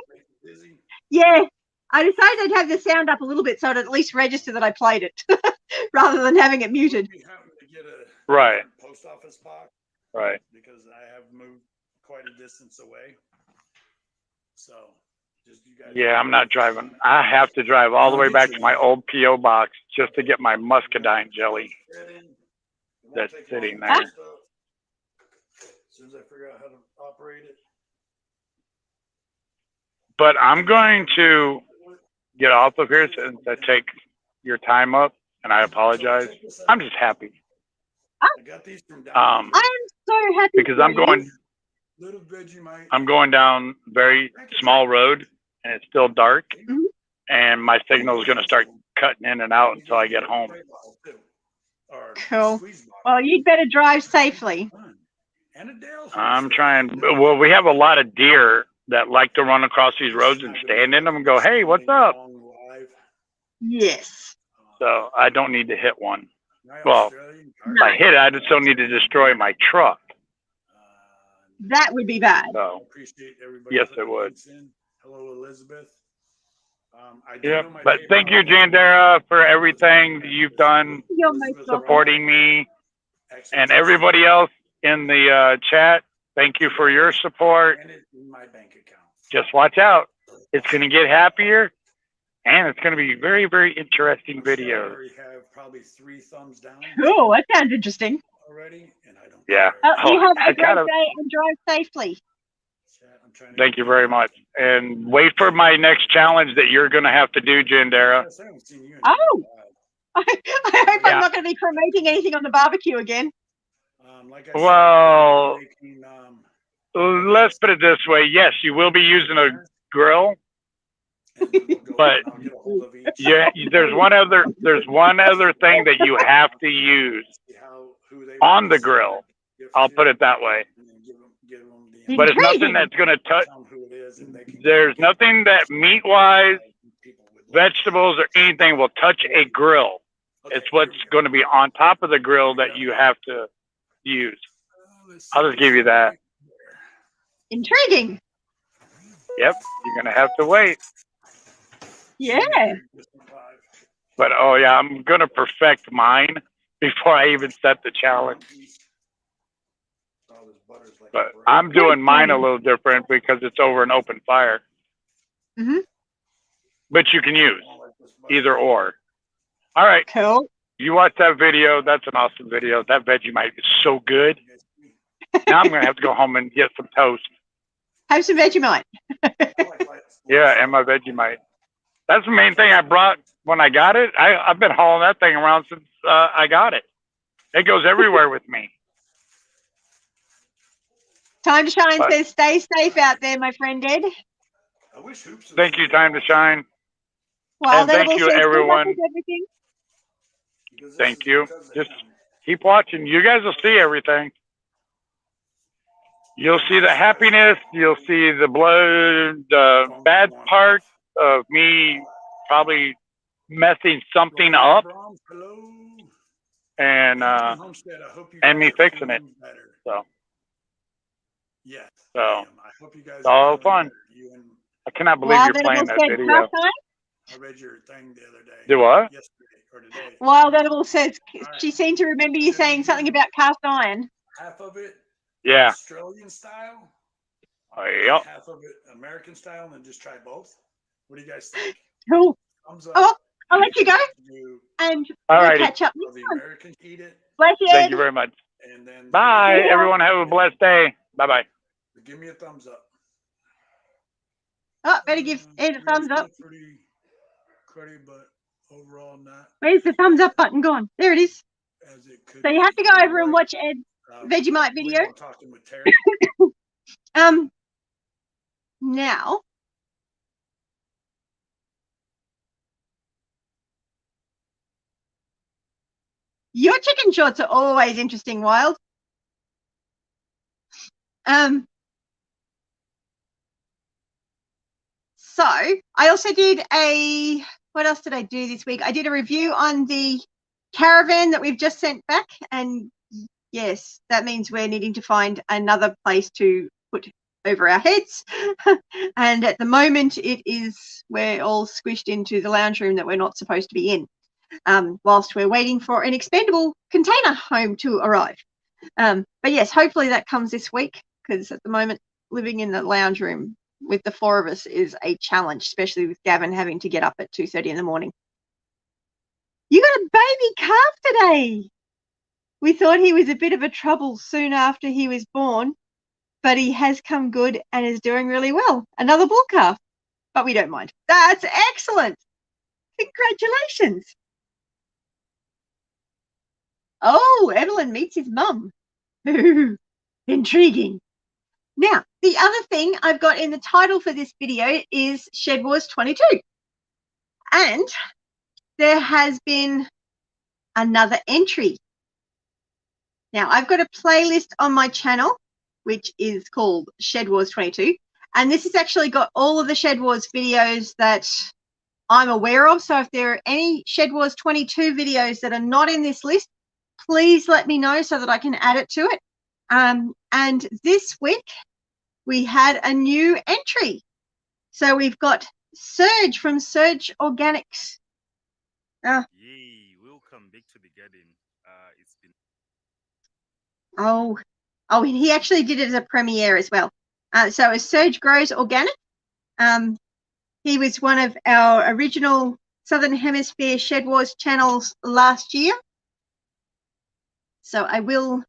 Yeah. I decided I'd have the sound up a little bit so it'd at least register that I played it rather than having it muted. Right. Post office box. Right. Because I have moved quite a distance away. So, just you guys. Yeah, I'm not driving. I have to drive all the way back to my old P.O. box just to get my muscadine jelly that's sitting there. As soon as I figure out how to operate it. But I'm going to get off of here since I take your time up, and I apologize. I'm just happy. I got these from down. I am so happy because I'm going down a very small road, and it's still dark, and my signal is going to start cutting in and out until I get home. Cool. Well, you'd better drive safely. I'm trying. Well, we have a lot of deer that like to run across these roads and stand in them and go, "Hey, what's up?" Yes. So I don't need to hit one. Well, if I hit it, I just don't need to destroy my truck. That would be bad. So Appreciate everybody. yes, it would. Hello, Elizabeth. Yep. But thank you, Janderra, for everything that you've done, You're most welcome. supporting me, and everybody else in the chat. Thank you for your support. In my bank account. Just watch out. It's going to get happier, and it's going to be very, very interesting videos. I already have probably 3 thumbs down. Cool. That sounds interesting. Already, and I don't. Yeah. You have a great day and drive safely. Thank you very much. And wait for my next challenge that you're going to have to do, Janderra. Oh. I hope I'm not going to be promoting anything on the barbecue again. Well, let's put it this way. Yes, you will be using a grill, but yeah, there's one other thing that you have to use on the grill. I'll put it that way. But it's nothing that's going to touch. There's nothing that meat-wise, vegetables, or anything will touch a grill. It's what's going to be on top of the grill that you have to use. I'll just give you that. Intriguing. Yep, you're going to have to wait. Yeah. But, oh, yeah, I'm going to perfect mine before I even set the challenge. But I'm doing mine a little different because it's over an open fire. Mm-hmm. But you can use either or. All right. Cool. You watch that video. That's an awesome video. That Vegemite is so good. Now I'm going to have to go home and get some toast. Have some Vegemite. Yeah, and my Vegemite. That's the main thing I brought when I got it. I've been hauling that thing around since I got it. It goes everywhere with me. Time to Shine says, stay safe out there, my friend Ed. Thank you, Time to Shine. Well, and thank you, everyone. Thank you. Just keep watching. You guys will see everything. You'll see the happiness. You'll see the blood, the bad part of me probably messing something up, and me fixing it. So. Yeah. So I hope you guys it's all fun. I cannot believe you're playing that video. I read your thing the other day. Do what? Yesterday or today. Wild Edible says she seemed to remember you saying something about cast iron. Half of it. Yeah. Australian style. Yep. Half of it American style, and then just try both. What do you guys think? Cool. Thumbs up. Oh, I'll let you go, and we'll catch up next time. Americans eat it. Bless you. Thank you very much. And then bye, everyone. Have a blessed day. Bye-bye. Give me a thumbs up. Oh, better give Ed a thumbs up. Pretty cruddy, but overall not. Where's the thumbs up button gone? There it is. As it could so you have to go over and watch Ed's Vegemite video. With Terry. Now. Your chicken shorts are always interesting, Wild. So I also did what else did I do this week? I did a review on the caravan that we've just sent back. And yes, that means we're needing to find another place to put over our heads. And at the moment we're all squished into the lounge room that we're not supposed to be in, whilst we're waiting for an expendable container home to arrive. But yes, hopefully that comes this week, because at the moment living in the lounge room with the 4 of us is a challenge, especially with Gavin having to get up at 2:30 in the morning. You got a baby calf today. We thought he was a bit of a trouble soon after he was born, but he has come good and is doing really well. Another bull calf, but we don't mind. That's excellent. Congratulations. Oh, Evelyn meets his mum. Intriguing. Now, the other thing I've got in the title for this video is SHEDWARS22. And there has been another entry. Now, I've got a playlist on my channel, which is called SHEDWARS22. And this has actually got all of the SHEDWARS videos that I'm aware of. So if there are any SHEDWARS22 videos that are not in this list, please let me know so that I can add it to it. And this week we had a new entry. So we've got Serge from Serge Organics. Yay, welcome back to the garden. It's been Oh, and he actually did it as a premiere as well. So as Serge Grows Organic, he was one of our original Southern Hemisphere Shed Wars channels last year. So I will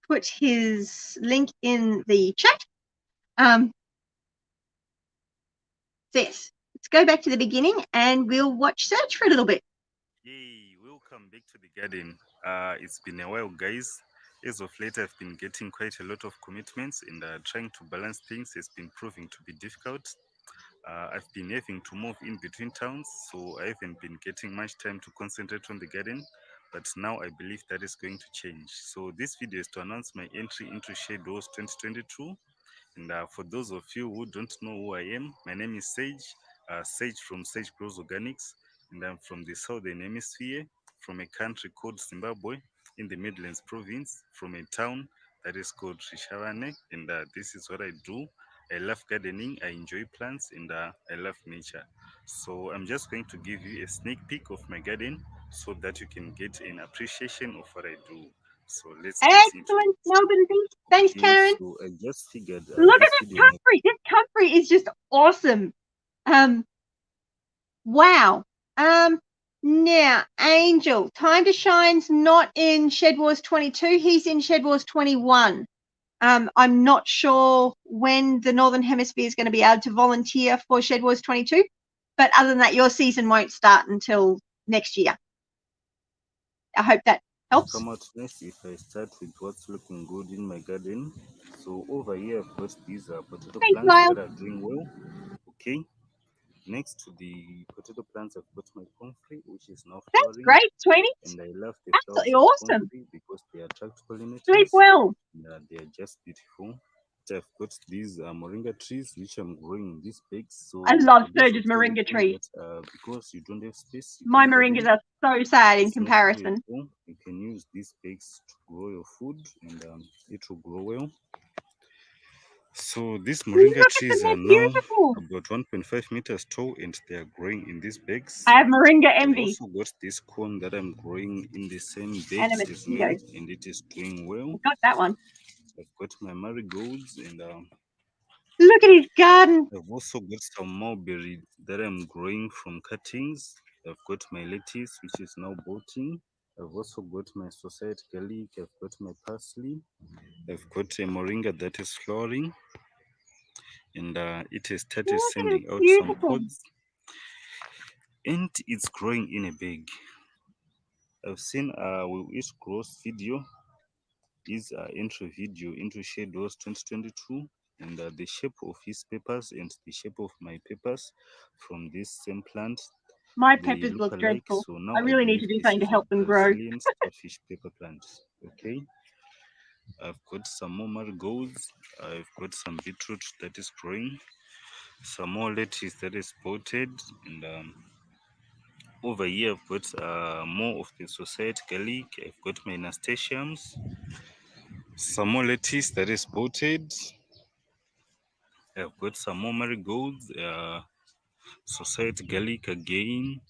put his link in the chat. So yes, let's go back to the beginning and we'll watch Serge for a little bit. Yay, welcome back to the garden. It's been a while, guys. As of late, I've been getting quite a lot of commitments, and trying to balance things has been proving to be difficult. I've been having to move in between towns, so I haven't been getting much time to concentrate on the garden. But now I believe that is going to change. So this video is to announce my entry into SHEDWARS22. And for those of you who don't know who I am, my name is Sage, Sage from Sage Grows Organics, and I'm from the Southern Hemisphere, from a country called Zimbabwe, in the Midlands province, from a town that is called Rishavane, and this is what I do. I love gardening, I enjoy plants, and I love nature. So I'm just going to give you a sneak peek of my garden so that you can get an appreciation of what I do. So let's get into it. Excellent, Melbourne. Thanks, Karen. So I just figured look at this this video comfrey. This comfrey is just awesome. Wow. Now, Angel, Time to Shine's not in SHEDWARS22. He's in SHEDWARS21. I'm not sure when the Northern Hemisphere is going to be able to volunteer for SHEDWARS22, but other than that, your season won't start until next year. I hope that helps. come out next if I start with what's looking good in my garden. So over here I've got these potato plants Lyle. that are doing well. Okay. Next to the potato plants, I've got my comfrey, which is now flowering. That's great, sweetie. And I love the Absolutely flowers awesome. of comfrey because they attract pollinators. Sleep well. And, they are just beautiful. I've got these moringa trees which I'm growing in these bags. So I love Serge's moringa tree. Because you don't have space, my moringas are so sad in comparison. You can use these bags to grow your food, and it will grow well. So these moringa trees are now about 1.5 meters tall, and they are growing in these bags. I have moringa envy. I've also got this corn that I'm growing in the same bags as well, and it is doing well. Got that one. I've got my marigolds, and look at his garden. I've also got some mulberry that I'm growing from cuttings. I've got my lettuce, which is now bolting. I've also got my society garlic. I've got my parsley. I've got a moringa that is flowering, and it has started sending out some pods, and it's growing in a bag. I've seen Will It Grows video, his entry video into SHEDWARS22, and the shape of his peppers and the shape of my peppers from this same plant. My peppers look dreadful. So now I really need to do something to help them grow. Brazilian starfish pepper plant. Okay. I've got some more marigolds. I've got some beetroot that is growing. Some more lettuce that is potted, and over here I've got more of the society garlic. I've got my nasturtiums. Some more lettuce that is potted. I've got some more marigolds, society garlic again,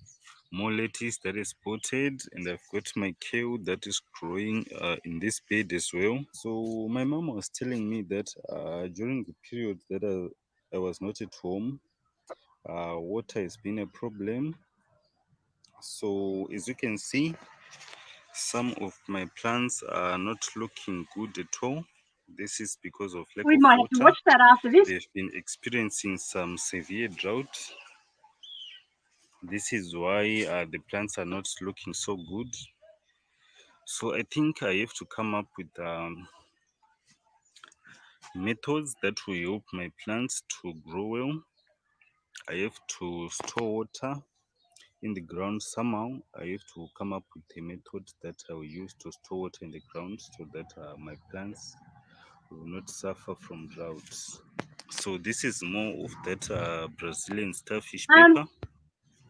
more lettuce that is potted, and I've got my kale that is growing in this bed as well. So my mom was telling me that during the period that I was not at home, water has been a problem. So as you can see, some of my plants are not looking good at all. This is because of lack of water. We might have to watch that after this. They've been experiencing some severe drought. This is why the plants are not looking so good. So I think I have to come up with methods that will help my plants to grow well. I have to store water in the ground somehow. I have to come up with a method that I will use to store water in the ground so that my plants will not suffer from droughts. So this is more of that Brazilian starfish pepper.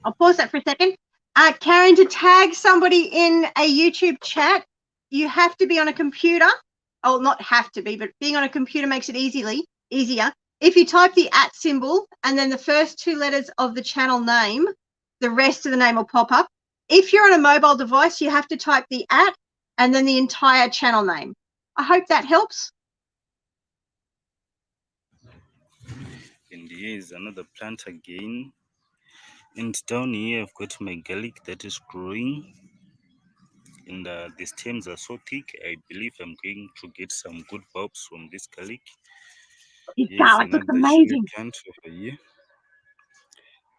I'll pause that for a second. Karen, to tag somebody in a YouTube chat, you have to be on a computer oh, not have to be, but being on a computer makes it easier. If you type the @ symbol and then the first 2 letters of the channel name, the rest of the name will pop up. If you're on a mobile device, you have to type the @ and then the entire channel name. I hope that helps. And here is another plant again. And down here I've got my garlic that is growing. And the stems are so thick, I believe I'm going to get some good bulbs from this garlic. This Here's garlic looks another chili amazing. plant over here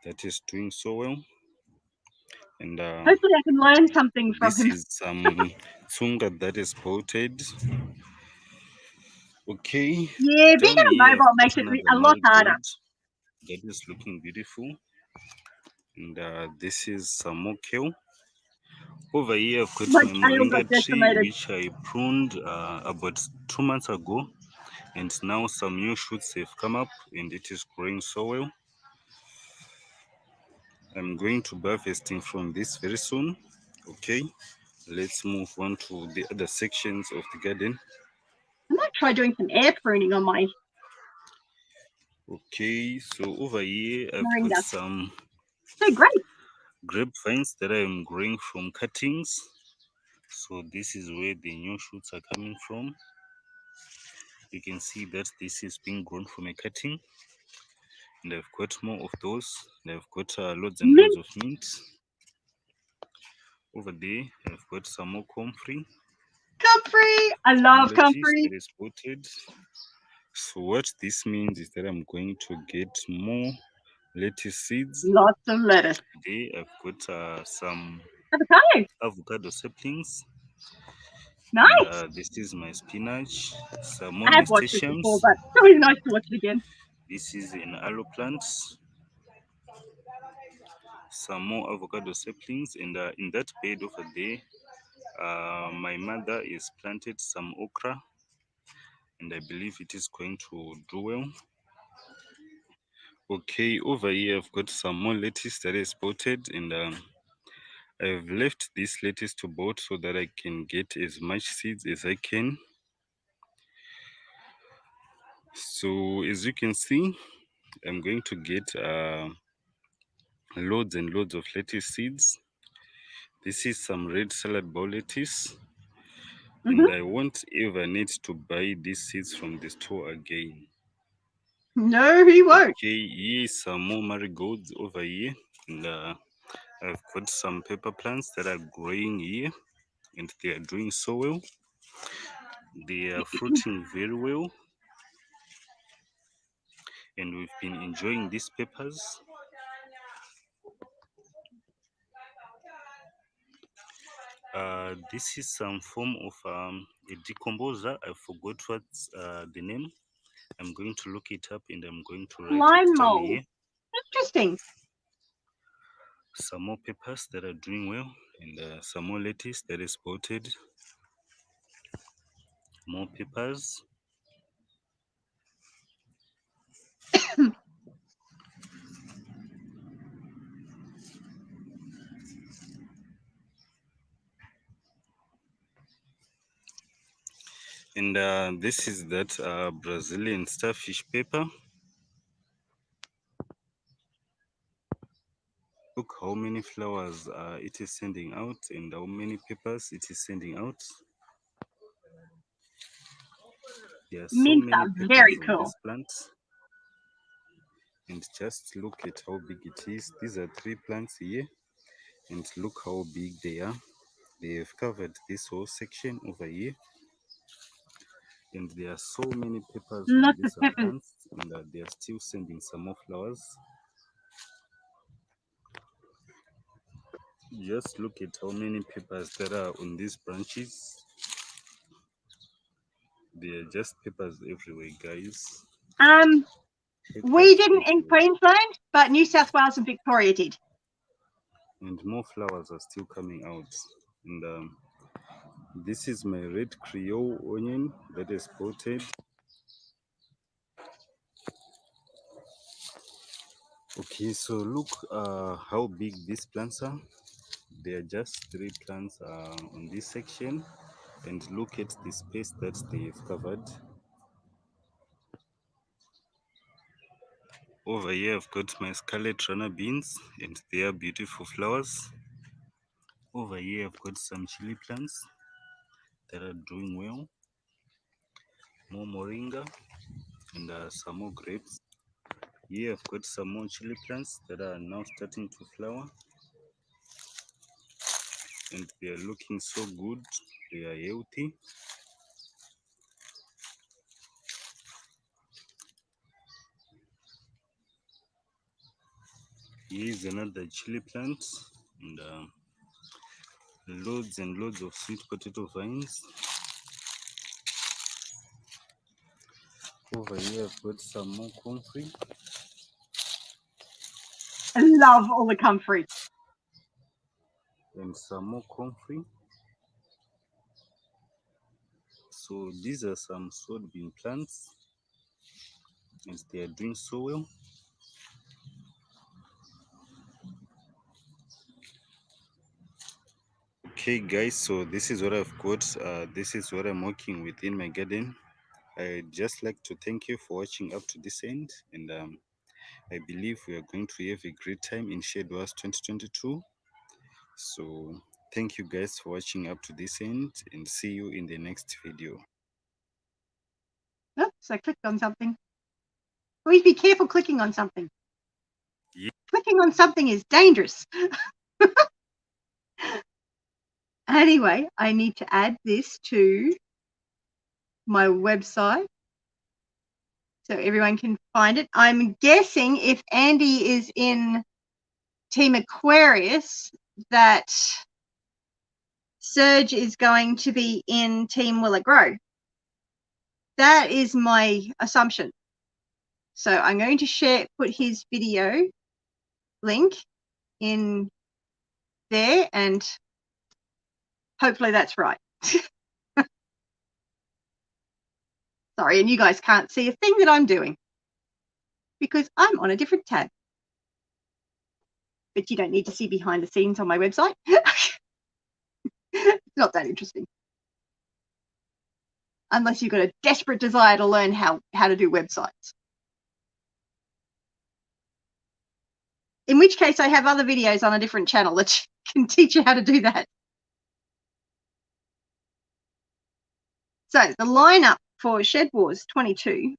that is doing so well. And Hopefully I can learn something from this him. is some tunga that is potted. Okay. Yeah, being Down on a here mobile I've makes got it another a lot harder. marigold that is looking beautiful. And this is some more kale. Over here I've got My my tail got moringa tree, decimated. which I pruned about 2 months ago. And now some new shoots have come up and it is growing so well. I'm going to be harvesting from this very soon. Okay, let's move on to the other sections of the garden. I might try doing some air pruning on my Okay, so over here I've moringa. got some So great. grapevines that I'm growing from cuttings. So this is where the new shoots are coming from. You can see that this is being grown from a cutting. And I've got more of those. And I've got loads and loads of mint. Over there, I've got some more comfrey. Comfrey. I love comfrey. That is potted. So what this means is that I'm going to get more lettuce seeds. Lots of lettuce. Today I've got some avocado saplings. Nice. And, this is my spinach. Some more I have watched it before, nasturtiums. but it's always nice to watch it again. This is an aloe plant. Some more avocado saplings, and in that bed over there, my mother is planted some okra, and I believe it is going to do well. Okay, over here I've got some more lettuce that is potted, and I've left this lettuce to boat so that I can get as much seeds as I can. So as you can see, I'm going to get loads and loads of lettuce seeds. This is some red salad bowl lettuce. And I won't ever need to buy these seeds from the store again. No, he won't. Okay, here's some more marigolds over here. And I've got some pepper plants that are growing here. And they are doing so well. They are fruiting very well. And we've been enjoying these peppers. This is some form of a decomposer. I forgot what's the name. I'm going to look it up and I'm going to write Lime it down mold. here. Interesting. Some more peppers that are doing well, and some more lettuce that is potted. More peppers. And this is that Brazilian starfish pepper. Look how many flowers it is sending out and how many peppers it is sending out. There are so Mints many are peppers very on cool. this plant. And just look at how big it is. These are 3 plants here. And look how big they are. They have covered this whole section over here. And there are so many peppers on Lots of these peppers. plants, and they are still sending some more flowers. Just look at how many peppers that are on these branches. There are just peppers everywhere, guys. We didn't in Queensland, but New South Wales and Victoria did. And more flowers are still coming out. And this is my red Creole onion that is potted. Okay, so look how big these plants are. There are just 3 plants on this section, and look at the space that they've covered. Over here I've got my Scarlet runner beans and their beautiful flowers. Over here I've got some chili plants that are doing well, more moringa, and some more grapes. Here I've got some more chili plants that are now starting to flower, and they are looking so good. They are healthy. Here is another chili plant, and loads and loads of sweet potato vines. Over here I've got some more comfrey. I love all the comfrey. And some more comfrey. So these are some sword bean plants, and they are doing so well. Okay guys, so this is what I've got. This is what I'm working with in my garden. I'd just like to thank you for watching up to this end, and I believe we are going to have a great time in SHEDWARS22. So thank you guys for watching up to this end, and see you in the next video. Oops, I clicked on something. Please be careful clicking on something. Yeah. Clicking on something is dangerous. Anyway, I need to add this to my website so everyone can find it. I'm guessing if Andy is in Team Aquarius, that Serge is going to be in Team Will It Grow. That is my assumption. So I'm going to put his video link in there, and hopefully that's right. Sorry, and you guys can't see a thing that I'm doing because I'm on a different tab. But you don't need to see behind the scenes on my website. It's not that interesting. Unless you've got a desperate desire to learn how to do websites. In which case I have other videos on a different channel that can teach you how to do that. So the lineup for SHEDWARS22 .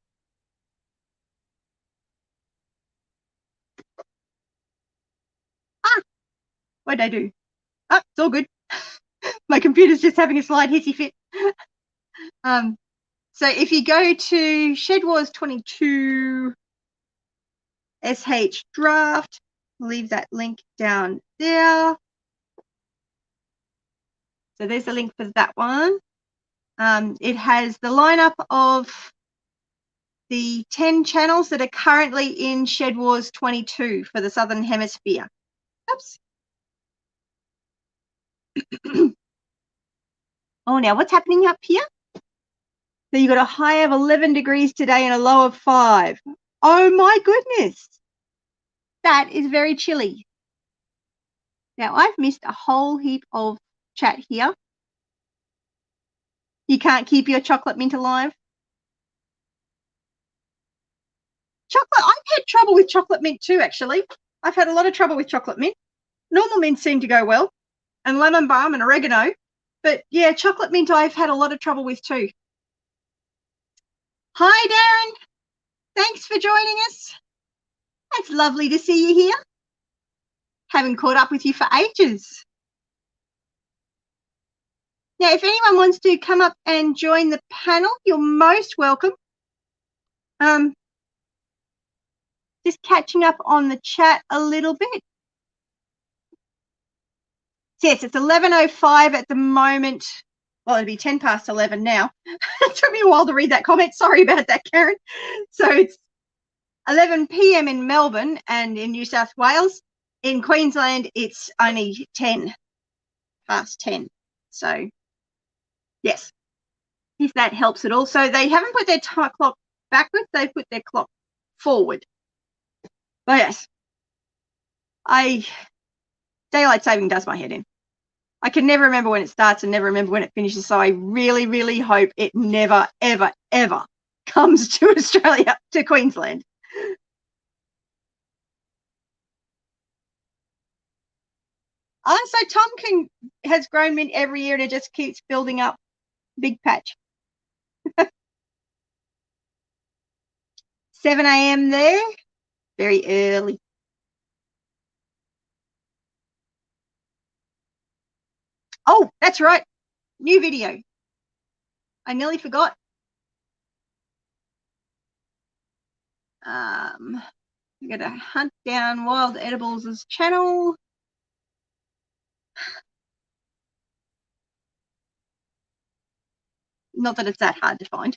What did I do? Oh, it's all good. My computer's just having a slight hissy fit. So if you go to SHEDWARS22 SH draft, leave that link down there. So there's the link for that one. It has the lineup of the 10 channels that are currently in SHEDWARS22 for the Southern Hemisphere. Oops. Oh, now what's happening up here? So you've got a high of 11 degrees today and a low of 5. Oh my goodness. That is very chilly. Now I've missed a whole heap of chat here. You can't keep your chocolate mint alive. Chocolate, I've had trouble with chocolate mint too, actually. I've had a lot of trouble with chocolate mint. Normal mint seem to go well, and lemon balm and oregano. But yeah, chocolate mint I've had a lot of trouble with too. Hi, Darren. Thanks for joining us. It's lovely to see you here. Haven't caught up with you for ages. Now, if anyone wants to come up and join the panel, you're most welcome. Just catching up on the chat a little bit. Yes, it's 11:05 at the moment. Well, it'll be 10 past 11 now. It took me a while to read that comment. Sorry about that, Karen. So it's 11 p.m. in Melbourne and in New South Wales. In Queensland, it's only 10 past 10. So, yes, if that helps at all. So they haven't put their clock backwards. They've put their clock forward. But yes, daylight saving does my head in. I can never remember when it starts and never remember when it finishes. So I really, really hope it never, ever, ever comes to Australia, to Queensland. So Tom has grown mint every year and it just keeps building up. Big patch. 7 a.m. there. Very early. Oh, that's right. New video. I nearly forgot. I'm going to hunt down Wild Edibles' channel. Not that it's that hard to find.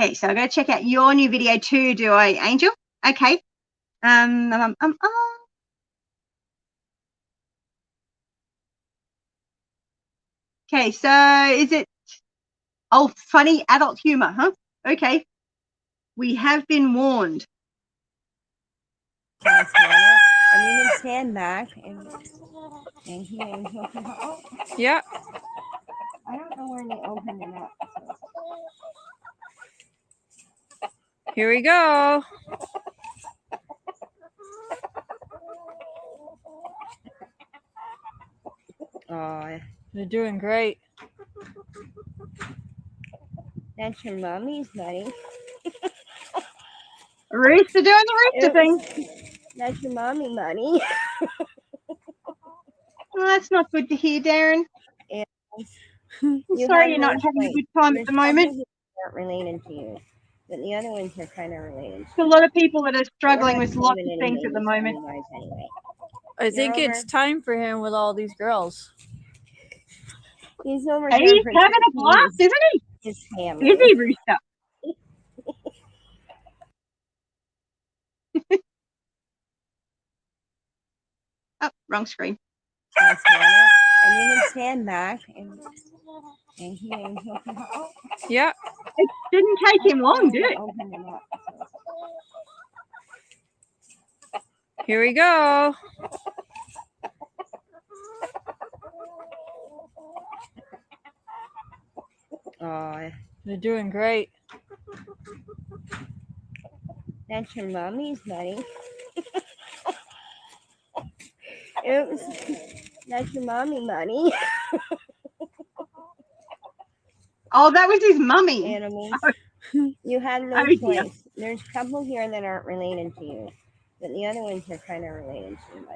Okay, so I'm going to check out your new video too, do I, Angel? Okay. Okay, so is it, oh, funny adult humor, huh? Okay. We have been warned. And you can stand back and he oh. Yeah. I don't know where they opened it up. So. Here we go. Oh, They're doing great. that's your mommy's buddy. Rooster doing the rooster thing. That's your mommy money. Well, that's not good to hear, Darren. And I'm sorry you're not having a good time at the moment. Aren't related to you, but the other ones are kind of related. There's a lot of people that are struggling with lots of things at the moment. Anyway. I think it's time for him with all these girls. He's over Hey, here. he's having a blast, isn't he? His family. Busy Rooster. Oh, wrong screen. And you can stand back and he oh. Yeah. It didn't take him long, did it? Here we go. Oh, they're doing great. That's your mommy's buddy. Oops. That's your mommy money. Oh, that was his mummy. Animals. You had no choice. There's a couple here that aren't related to you, but the other ones are kind of related to you.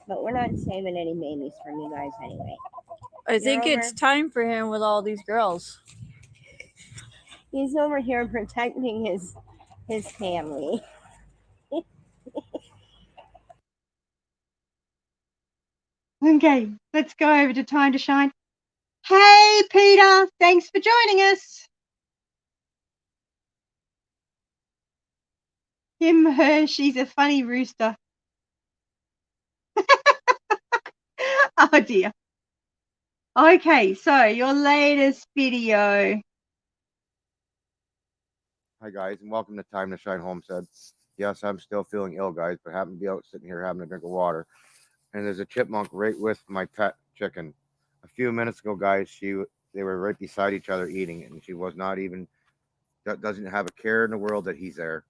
But we're not saving any babies from you guys anyway. I think it's time for him with all these girls. He's over here protecting his family. Okay, let's go over to Time to Shine. Hey, Peter, thanks for joining us. Him, her, she's a funny rooster. Oh, dear. Okay, so your latest video. Hi, guys, and welcome to Time to Shine Homestead. Yes, I'm still feeling ill, guys, but happen to be out sitting here having a drink of water. And there's a chipmunk right with my pet chicken. A few minutes ago, guys, they were right beside each other eating it, and she was not even, doesn't have a care in the world that he's there.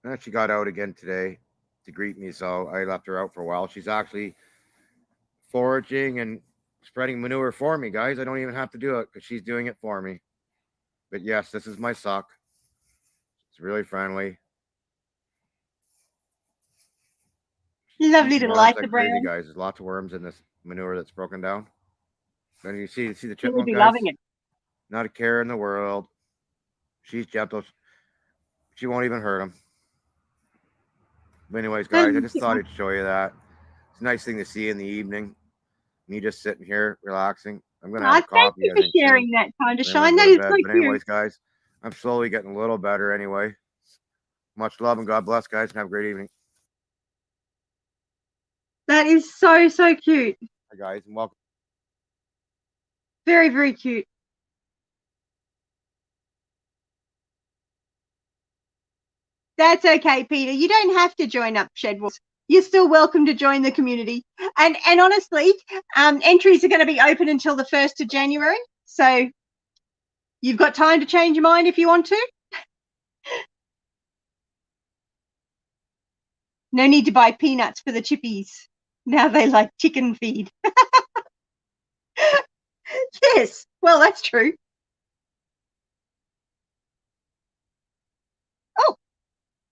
And she got out again today to greet me, so I left her out for a while. She's actually foraging and spreading manure for me, guys. I don't even have to do it because she's doing it for me. But yes, this is my sock. It's really friendly. Lovely to light the brown. Guys, there's lots of worms in this manure that's broken down. Then you see the She chipmunk, will be guys? loving it. Not a care in the world. She's gentle. She won't even hurt him. But anyways, guys, I just thought I'd show you that. It's a nice thing to see in the evening. Me just sitting here relaxing. I'm gonna have coffee. Thank you for sharing that, Time to Shine. That is so cute. But anyways, guys, I'm slowly getting a little better anyway. Much love and God bless, guys, and have a great evening. That is so, so cute. Hi, guys, and welcome. Very, very cute. That's okay, Peter. You don't have to join up SHEDWARS. You're still welcome to join the community. And honestly, entries are going to be open until the 1st of January. So you've got time to change your mind if you want to. No need to buy peanuts for the chippies. Now they like chicken feed. Yes, well, that's true. Oh,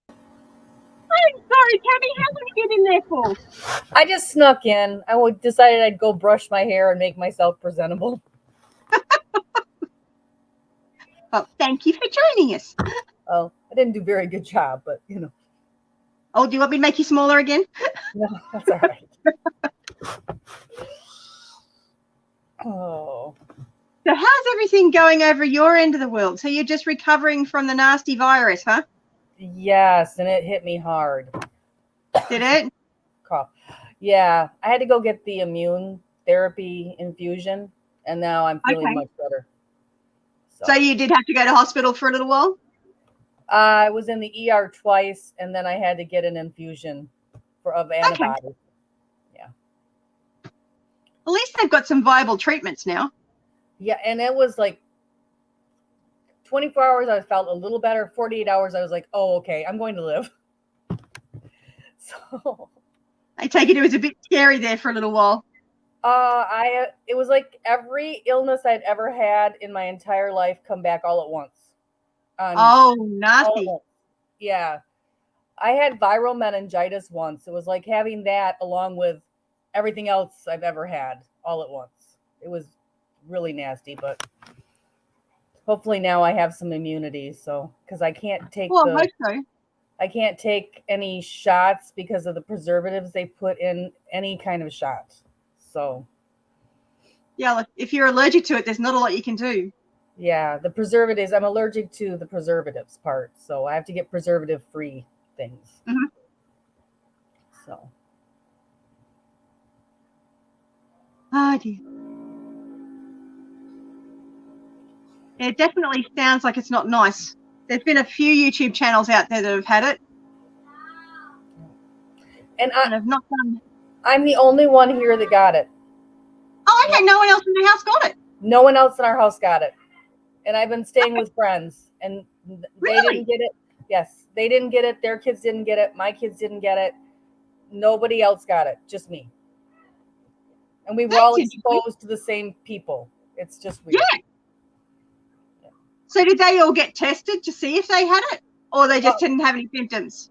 I'm sorry, Tammy. How long have you been there for? I just snuck in. I decided I'd go brush my hair and make myself presentable. Well, thank you for joining us. Oh, I didn't do a very good job, but you know. Oh, do you want me to make you smaller again? No, that's all right. Oh. So how's everything going over your end of the world? So you're just recovering from the nasty virus, huh? Yes, and it hit me hard. Did it? Cough. Yeah, I had to go get the immune therapy infusion, and now I'm feeling much better. So you did have to go to hospital for a little while? I was in the ER twice, and then I had to get an infusion of antibodies. Okay. Yeah. At least they've got some viable treatments now. Yeah, and it was like 24 hours I felt a little better. 48 hours I was like, oh, okay, I'm going to live. So I take it was a bit scary there for a little while. It was like every illness I'd ever had in my entire life come back all at once. Oh, nasty. Yeah. I had viral meningitis once. It was like having that along with everything else I've ever had all at once. It was really nasty, but hopefully now I have some immunity. So, because I can't take I can't take any shots because of the preservatives they put in any kind of shot. So, yeah, if you're allergic to it, there's not a lot you can do. Yeah, the preservatives. I'm allergic to the preservatives part, so I have to get preservative-free things. Mm-hmm. So. Oh, dear. It definitely sounds like it's not nice. There's been a few YouTube channels out there that have had it. And I've not done. I'm the only one here that got it. Oh, okay. No one else in the house got it. No one else in our house got it. And I've been staying with friends, and they didn't get it. Yes, they didn't get it. Their kids didn't get it. My kids didn't get it. Nobody else got it. Just me. And we were all exposed to the same people. It's just weird. Yeah. So did they all get tested to see if they had it, or they just didn't have any symptoms?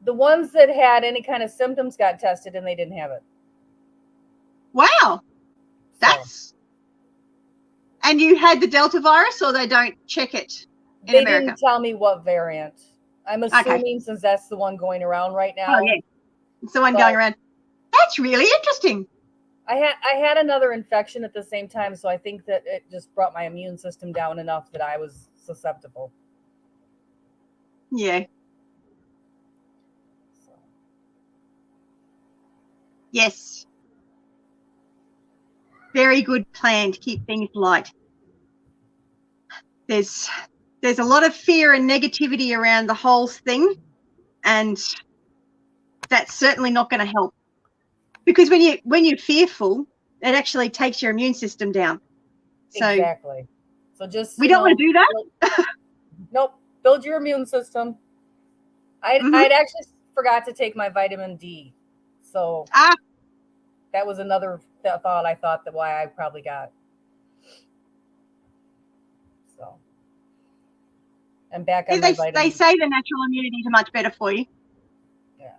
The ones that had any kind of symptoms got tested, and they didn't have it. Wow, that's. And you had the Delta virus, or they don't check it in America? They didn't tell me what variant. I'm assuming since that's the one going around right now. Oh, yeah. It's the one going around. That's really interesting. I had another infection at the same time, so I think that it just brought my immune system down enough that I was susceptible. Yeah. So. Yes. Very good plan to keep things light. There's a lot of fear and negativity around the whole thing, and that's certainly not going to help. Because when you're fearful, it actually takes your immune system down. So exactly. So just we don't want to do that. Nope. Build your immune system. I'd actually forgot to take my vitamin D, so that was another thought I thought that why I probably got. So I'm back on my vitamin. They say the natural immunity is much better for you. Yeah.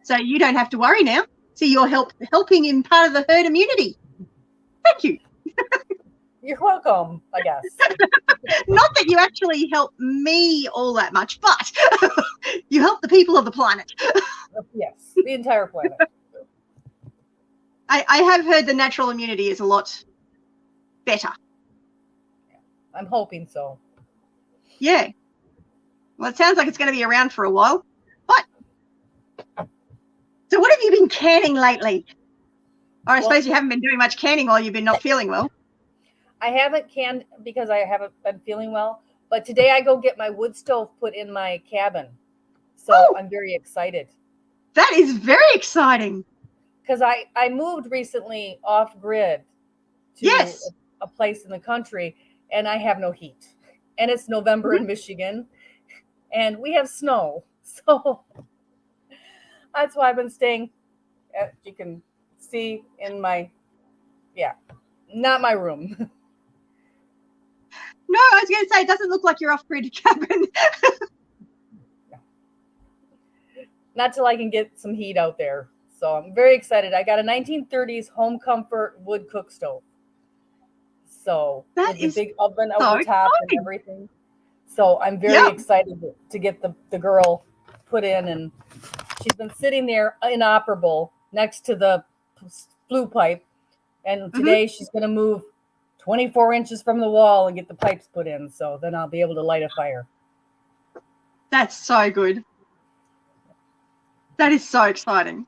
So you don't have to worry now. So you're helping in part of the herd immunity. Thank you. You're welcome, I guess. Not that you actually help me all that much, but you help the people of the planet. Yes, the entire planet. I have heard the natural immunity is a lot better. I'm hoping so. Yeah. Well, it sounds like it's going to be around for a while. So what have you been canning lately? Or I suppose you haven't been doing much canning while you've been not feeling well. I haven't canned because I haven't been feeling well. But today I go get my wood stove put in my cabin. So I'm very excited. That is very exciting. Because I moved recently off grid to a place in the country, and I have no heat. And it's November in Michigan, and we have snow. So that's why I've been staying, as you can see, in my, not my room. No, I was going to say, it doesn't look like you're off-grid cabin. Not till I can get some heat out there. So I'm very excited. I got a 1930s home comfort wood cook stove. So with a big oven over the top and everything. So I'm very excited to get the girl put in, and she's been sitting there inoperable next to the flue pipe. And today she's going to move 24 inches from the wall and get the pipes put in. So then I'll be able to light a fire. That's so good. That is so exciting.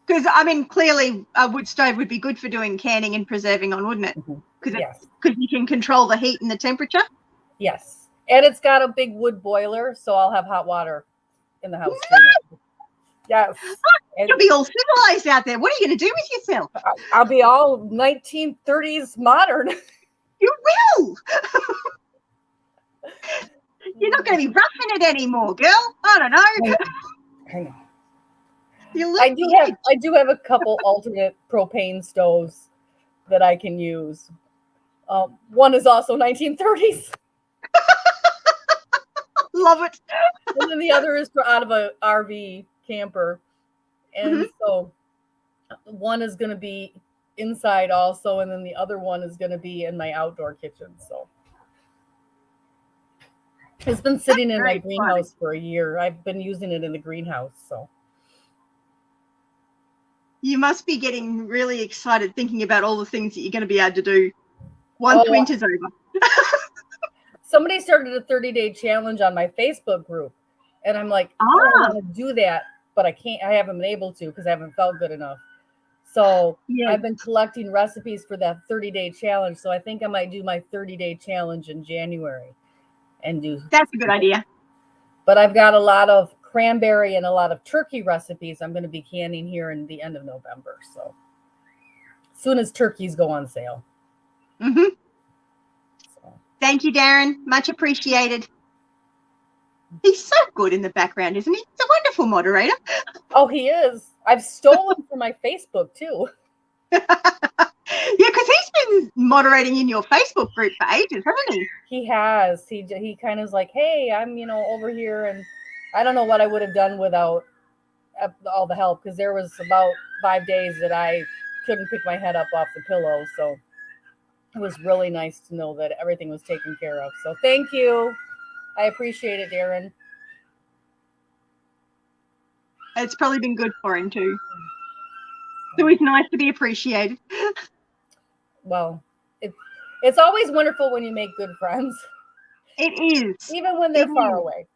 Because, I mean, clearly a wood stove would be good for doing canning and preserving on, wouldn't it? Because you can control the heat and the temperature. Yes. And it's got a big wood boiler, so I'll have hot water in the house. Yes. You'll be all civilized out there. What are you going to do with yourself? I'll be all 1930s modern. You will. You're not going to be roughing it anymore, girl. I don't know. Hang on. I do have a couple alternate propane stoves that I can use. One is also 1930s. Love it. And then the other is out of a RV camper. And so one is going to be inside also, and then the other one is going to be in my outdoor kitchen. So it's been sitting in my greenhouse for a year. I've been using it in the greenhouse. So you must be getting really excited thinking about all the things that you're going to be able to do once winter's over. Somebody started a 30-day challenge on my Facebook group, and I'm like, I want to do that, but I haven't been able to because I haven't felt good enough. So I've been collecting recipes for that 30-day challenge. So I think I might do my 30-day challenge in January and do. That's a good idea. But I've got a lot of cranberry and a lot of turkey recipes I'm going to be canning here in the end of November. So as soon as turkeys go on sale. Thank you, Darren. Much appreciated. He's so good in the background, isn't he? He's a wonderful moderator. Oh, he is. I've stolen from my Facebook, too. Yeah, because he's been moderating in your Facebook group for ages, hasn't he? He has. He kind of is like, hey, I'm, over here. And I don't know what I would have done without all the help, because there was about 5 days that I couldn't pick my head up off the pillow. So it was really nice to know that everything was taken care of. So thank you. I appreciate it, Darren. It's probably been good for him too. So it's nice to be appreciated. Well, it's always wonderful when you make good friends. It is. Even when they're far away.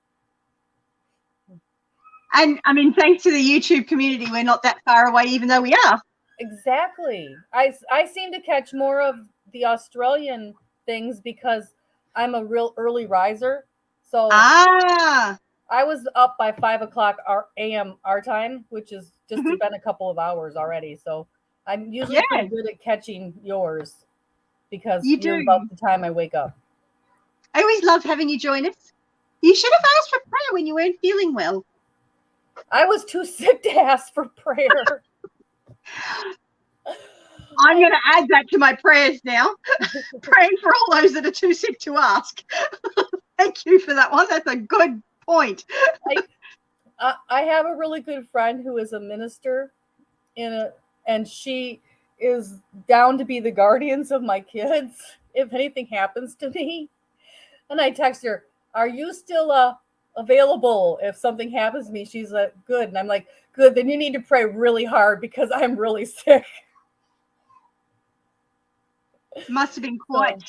And I mean, thanks to the YouTube community, we're not that far away, even though we are. Exactly. I seem to catch more of the Australian things because I'm a real early riser. So I was up by 5 o'clock a.m. our time, which is just been a couple of hours already. So I'm usually pretty good at catching yours because you're about the time I wake up. I always love having you join us. You should have asked for prayer when you weren't feeling well. I was too sick to ask for prayer. I'm going to add that to my prayers now. Praying for all those that are too sick to ask. Thank you for that one. That's a good point. I have a really good friend who is a minister and she is down to be the guardians of my kids if anything happens to me. And I text her, are you still available if something happens to me? She's like, good. And I'm like, good, then you need to pray really hard because I'm really sick. Must have been quite a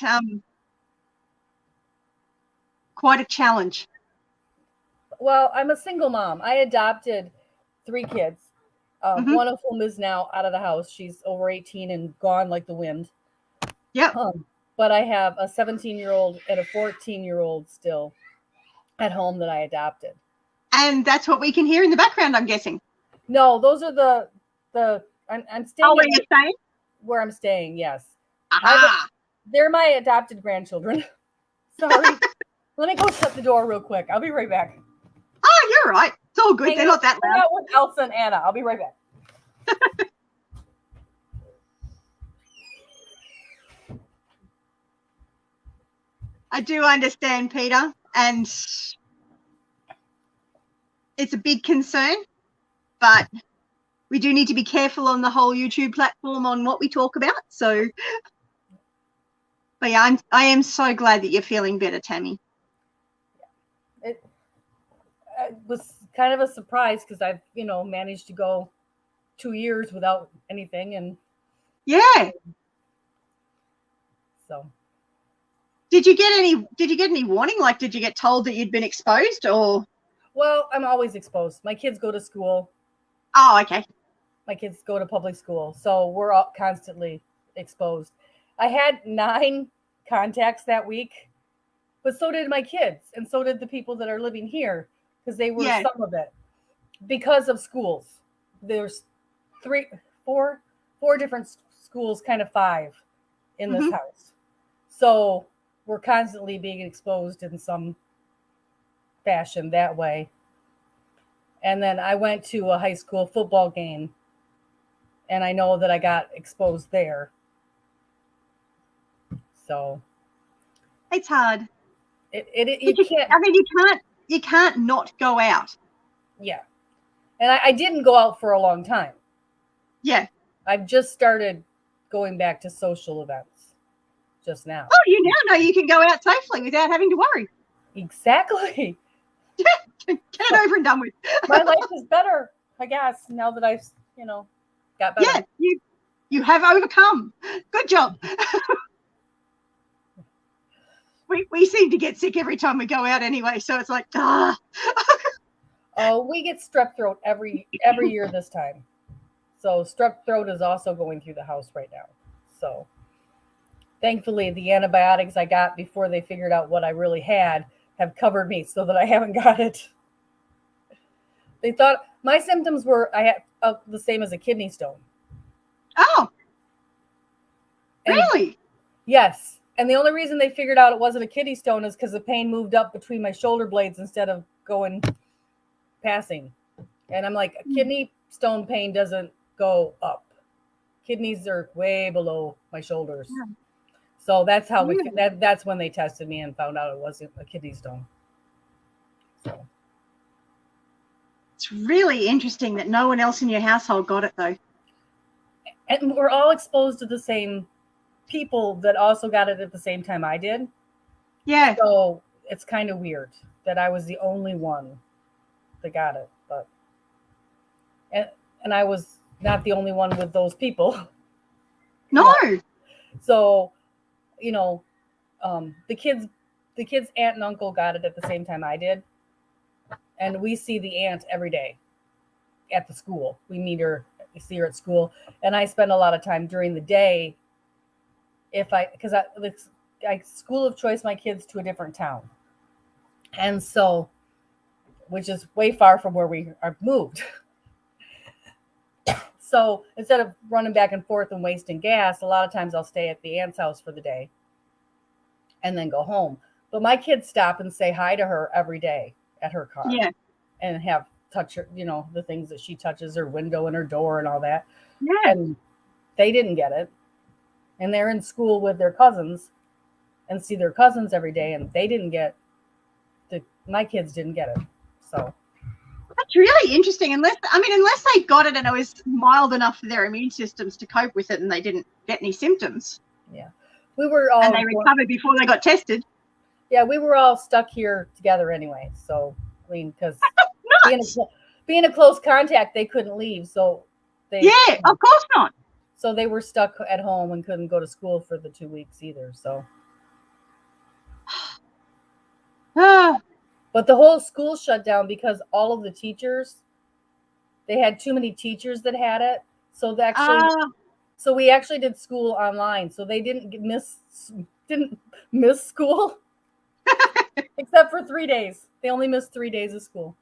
challenge. Well, I'm a single mom. I adopted 3 kids. One of whom is now out of the house. She's over 18 and gone like the wind. Yep. But I have a 17-year-old and a 14-year-old still at home that I adopted. And that's what we can hear in the background, I'm guessing. No, those are the I'm staying. Oh, where you're staying? Where I'm staying, yes. Aha. They're my adopted grandchildren. Sorry. Let me go shut the door real quick. I'll be right back. Oh, you're right. It's all good. They're not that loud. Out with Elsa and Anna. I'll be right back. I do understand, Peter, and it's a big concern, but we do need to be careful on the whole YouTube platform on what we talk about. So, but yeah, I am so glad that you're feeling better, Tammy. It was kind of a surprise because I've, managed to go 2 years without anything, and yeah. So, did you get any warning? Like, did you get told that you'd been exposed, or? Well, I'm always exposed. My kids go to school. Oh, okay. My kids go to public school, so we're all constantly exposed. I had 9 contacts that week, but so did my kids, and so did the people that are living here, because they were some of it because of schools. There's 4 different schools, kind of 5 in this house. So we're constantly being exposed in some fashion that way. And then I went to a high school football game, and I know that I got exposed there. So it's hard. You can't not go out. Yeah. And I didn't go out for a long time. Yeah. I've just started going back to social events just now. Oh, you now know you can go out safely without having to worry. Exactly. Get it over and done with. My life is better, I guess, now that I've, got better. Yeah, you have overcome. Good job. we seem to get sick every time we go out anyway, so it's like, Oh, we get strep throat every year this time. So strep throat is also going through the house right now. So thankfully, the antibiotics I got before they figured out what I really had have covered me so that I haven't got it. They thought my symptoms were the same as a kidney stone. Oh, really? Yes. And the only reason they figured out it wasn't a kidney stone is because the pain moved up between my shoulder blades instead of passing. And I'm like, kidney stone pain doesn't go up. Kidneys are way below my shoulders. Yeah. So that's how that's when they tested me and found out it wasn't a kidney stone. So it's really interesting that no one else in your household got it though. And we're all exposed to the same people that also got it at the same time I did. Yeah. So it's kind of weird that I was the only one that got it, but and I was not the only one with those people. No. So, the kids' aunt and uncle got it at the same time I did. And we see the aunt every day at the school. We see her at school. And I spend a lot of time during the day because I school of choice my kids to a different town. And so, which is way far from where we are moved. So instead of running back and forth and wasting gas, a lot of times I'll stay at the aunt's house for the day and then go home. But my kids stop and say hi to her every day at her car. Yeah. And have touch her, the things that she touches, her window and her door and all that. Yeah. And they didn't get it. And they're in school with their cousins and see their cousins every day, and they didn't get my kids didn't get it. So that's really interesting. Unless they got it and it was mild enough for their immune systems to cope with it and they didn't get any symptoms. Yeah. We were all, and they recovered before they got tested. Yeah, we were all stuck here together anyway. So, because being a close contact, they couldn't leave. So of course not. So they were stuck at home and couldn't go to school for the 2 weeks either. So, but But the whole school shut down because all of the teachers, they had too many teachers that had it. So so we actually did school online. So they didn't miss school except for 3 days. They only missed 3 days of school.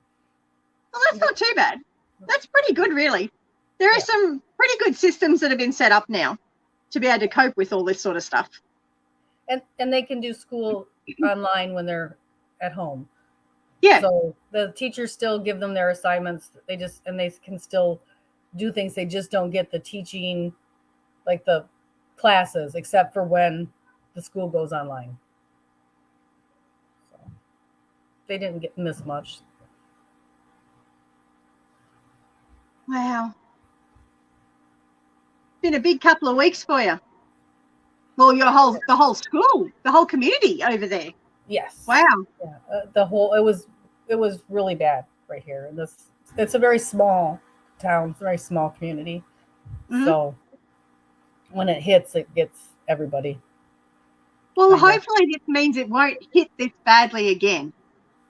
Well, that's not too bad. That's pretty good, really. There are some pretty good systems that have been set up now to be able to cope with all this sort of stuff. And they can do school online when they're at home. Yeah. So the teachers still give them their assignments. They can still do things. They just don't get the teaching, like the classes, except for when the school goes online. So they didn't miss much. Wow. Been a big couple of weeks for you. Well, the whole school, the whole community over there. Yes. Wow. Yeah. It was really bad right here. It's a very small town, it's a very small community. Mm-hmm. So when it hits, it gets everybody. Well, hopefully this means it won't hit this badly again.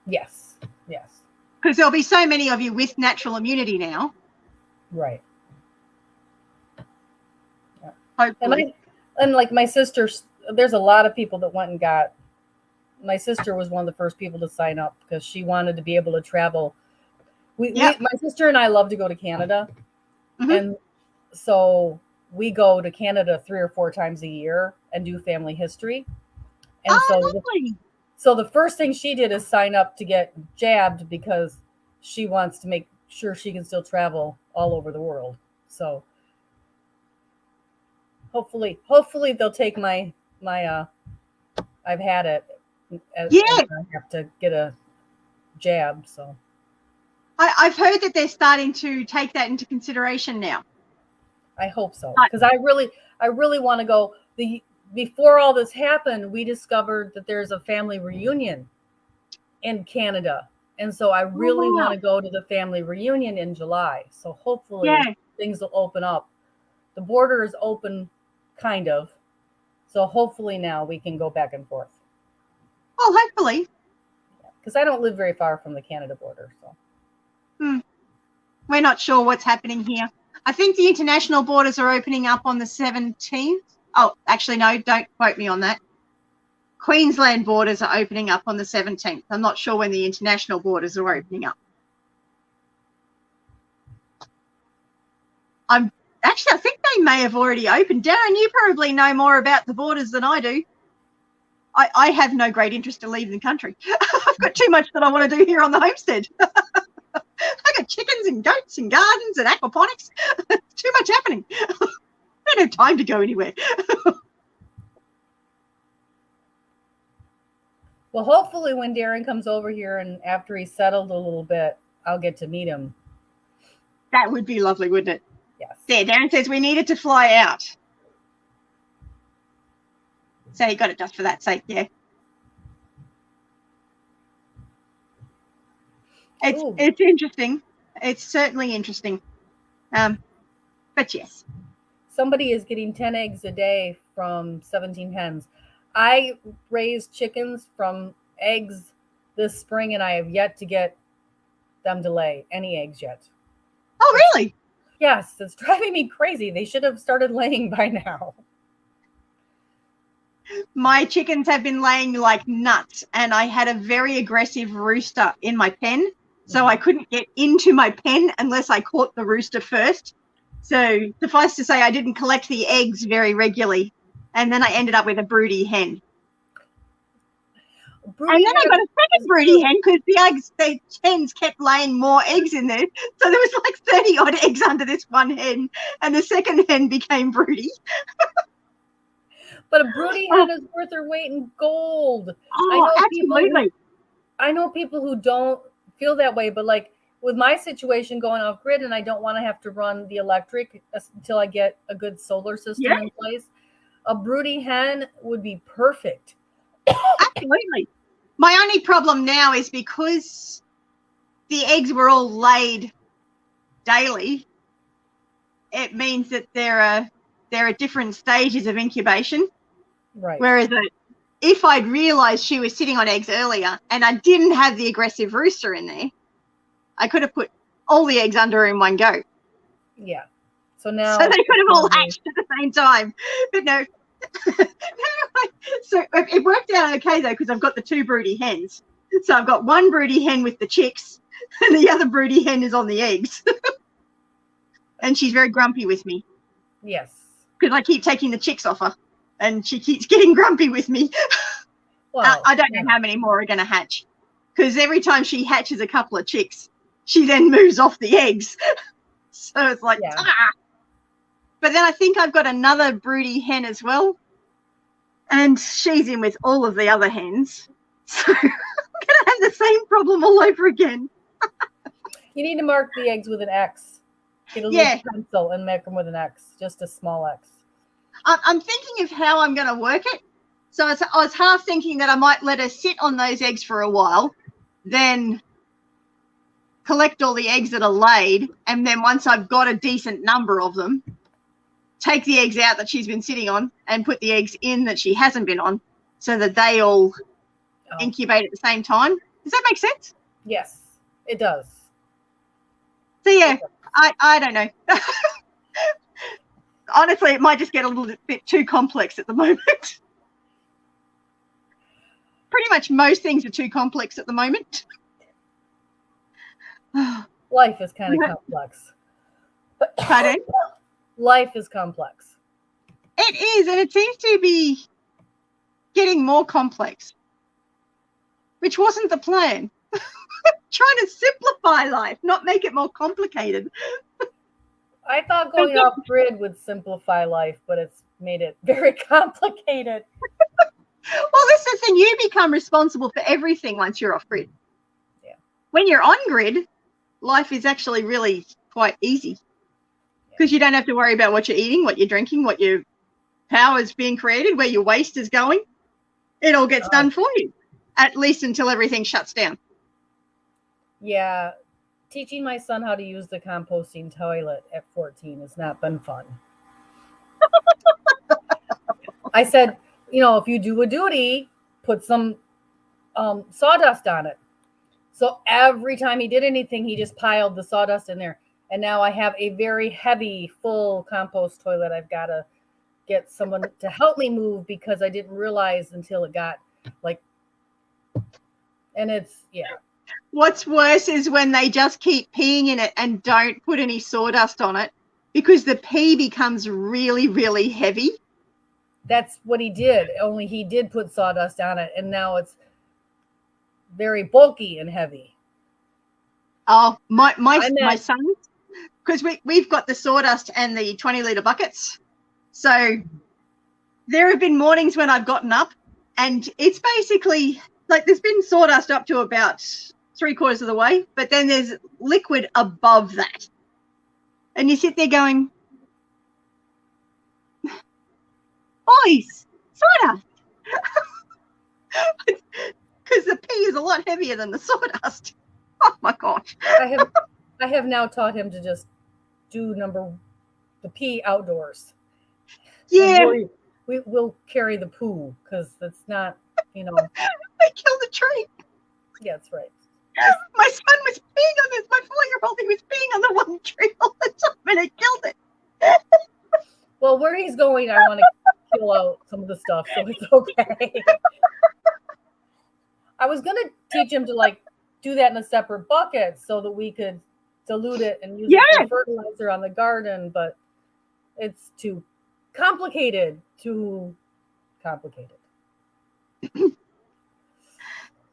Yes. Because there'll be so many of you with natural immunity now. Right. Yeah. Hopefully. And like my sister, there's a lot of people that went and got. My sister was one of the first people to sign up because she wanted to be able to travel. My sister and I love to go to Canada. Mm-hmm. And so we go to Canada 3 or 4 times a year and do family history. And so the first thing she did is sign up to get jabbed because she wants to make sure she can still travel all over the world. So hopefully they'll take my I've had it. I have to get a jab. So I've heard that they're starting to take that into consideration now. I hope so, because I really want to go. Before all this happened, we discovered that there's a family reunion in Canada, and so I really want to go to the family reunion in July. So hopefully things will open up. The border is open, kind of. So hopefully now we can go back and forth. Well, hopefully. Because I don't live very far from the Canada border. So. We're not sure what's happening here. I think the international borders are opening up on the 17th. Oh, actually, no, don't quote me on that. Queensland borders are opening up on the 17th. I'm not sure when the international borders are opening up. I think they may have already opened. Darren, you probably know more about the borders than I do. I have no great interest to leave the country. I've got too much that I want to do here on the homestead. I got chickens and goats and gardens and aquaponics. Too much happening. I don't have time to go anywhere. Well, hopefully when Darren comes over here and after he's settled a little bit, I'll get to meet him. That would be lovely, wouldn't it? Yes. There, Darren says we needed to fly out. So you got it just for that sake, yeah. It's interesting. It's certainly interesting. But yes. Somebody is getting 10 eggs a day from 17 hens. I raised chickens from eggs this spring, and I have yet to get them to lay any eggs yet. Oh, really? Yes, it's driving me crazy. They should have started laying by now. My chickens have been laying like nuts, and I had a very aggressive rooster in my pen, so I couldn't get into my pen unless I caught the rooster first. So suffice to say, I didn't collect the eggs very regularly, and then I ended up with a broody hen. And then I got a second broody hen because the hens kept laying more eggs in there. So there was like 30 odd eggs under this one hen, and the second hen became broody. But a broody hen is worth her weight in gold. Oh, absolutely. I know people who don't feel that way, but like with my situation going off grid and I don't want to have to run the electric until I get a good solar system in place, a broody hen would be perfect. Absolutely. My only problem now is because the eggs were all laid daily, it means that there are different stages of incubation. Right. Whereas if I'd realised she was sitting on eggs earlier and I didn't have the aggressive rooster in there, I could have put all the eggs under her in one go. Yeah. So now. So they could have all hatched at the same time. But no. So it worked out okay, though, because I've got the 2 broody hens. So I've got one broody hen with the chicks and the other broody hen is on the eggs. And she's very grumpy with me. Yes. Because I keep taking the chicks off her and she keeps getting grumpy with me. Well, I don't know how many more are going to hatch. Because every time she hatches a couple of chicks, she then moves off the eggs. So it's like, yeah. But then I think I've got another broody hen as well. And she's in with all of the other hens. So I'm going to have the same problem all over again. You need to mark the eggs with an X. Get a little pencil and make them with an X, just a small X. I'm thinking of how I'm going to work it. So I was half thinking that I might let her sit on those eggs for a while, then collect all the eggs that are laid, and then once I've got a decent number of them, take the eggs out that she's been sitting on and put the eggs in that she hasn't been on so that they all incubate at the same time. Does that make sense? Yes, it does. So, yeah, I don't know. Honestly, it might just get a little bit too complex at the moment. Pretty much most things are too complex at the moment. Life is kind of complex. Pardon? Life is complex. It is, and it seems to be getting more complex, which wasn't the plan. Trying to simplify life, not make it more complicated. I thought going off grid would simplify life, but it's made it very complicated. Well, this is the thing. You become responsible for everything once you're off grid. Yeah. When you're on grid, life is actually really quite easy because you don't have to worry about what you're eating, what you're drinking, what your power is being created, where your waste is going. It all gets done for you, at least until everything shuts down. Yeah. Teaching my son how to use the composting toilet at 14 has not been fun. I said, you know, if you do a duty, put some sawdust on it. So every time he did anything, he just piled the sawdust in there. And now I have a very heavy, full compost toilet. I've got to get someone to help me move because I didn't realize until it got like, and it's, yeah. What's worse is when they just keep peeing in it and don't put any sawdust on it because the pee becomes really, really heavy. That's what he did, only he did put sawdust on it, and now it's very bulky and heavy. Oh, my son, because we've got the sawdust and the 20-litre buckets. So there have been mornings when I've gotten up and it's basically like there's been sawdust up to about 3/4 of the way, but then there's liquid above that. And you sit there going, boys, sawdust. Because the pee is a lot heavier than the sawdust. Oh my gosh. I have now taught him to just do the pee outdoors. Yeah. We'll carry the poo because it's not, you know. They killed a tree. Yeah, that's right. My son was peeing on this. My 4-year-old, he was peeing on the one tree all the time and it killed it. Well, where he's going, I want to kill out some of the stuff, so it's okay. I was going to teach him to like do that in a separate bucket so that we could dilute it and use it for fertilizer on the garden, but it's too complicated.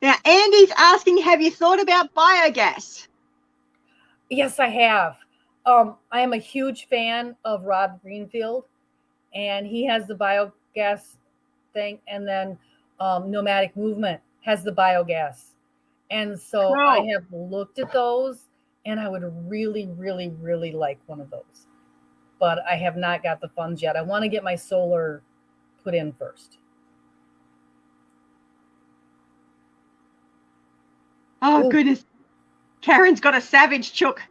Now, Andy's asking, have you thought about biogas? Yes, I have. I am a huge fan of Rob Greenfield, and he has the biogas thing, and then Nomadic Movement has the biogas. And so I have looked at those, and I would really, really, really like one of those. But I have not got the funds yet. I want to get my solar put in first. Oh, goodness. Karen's got a savage chook.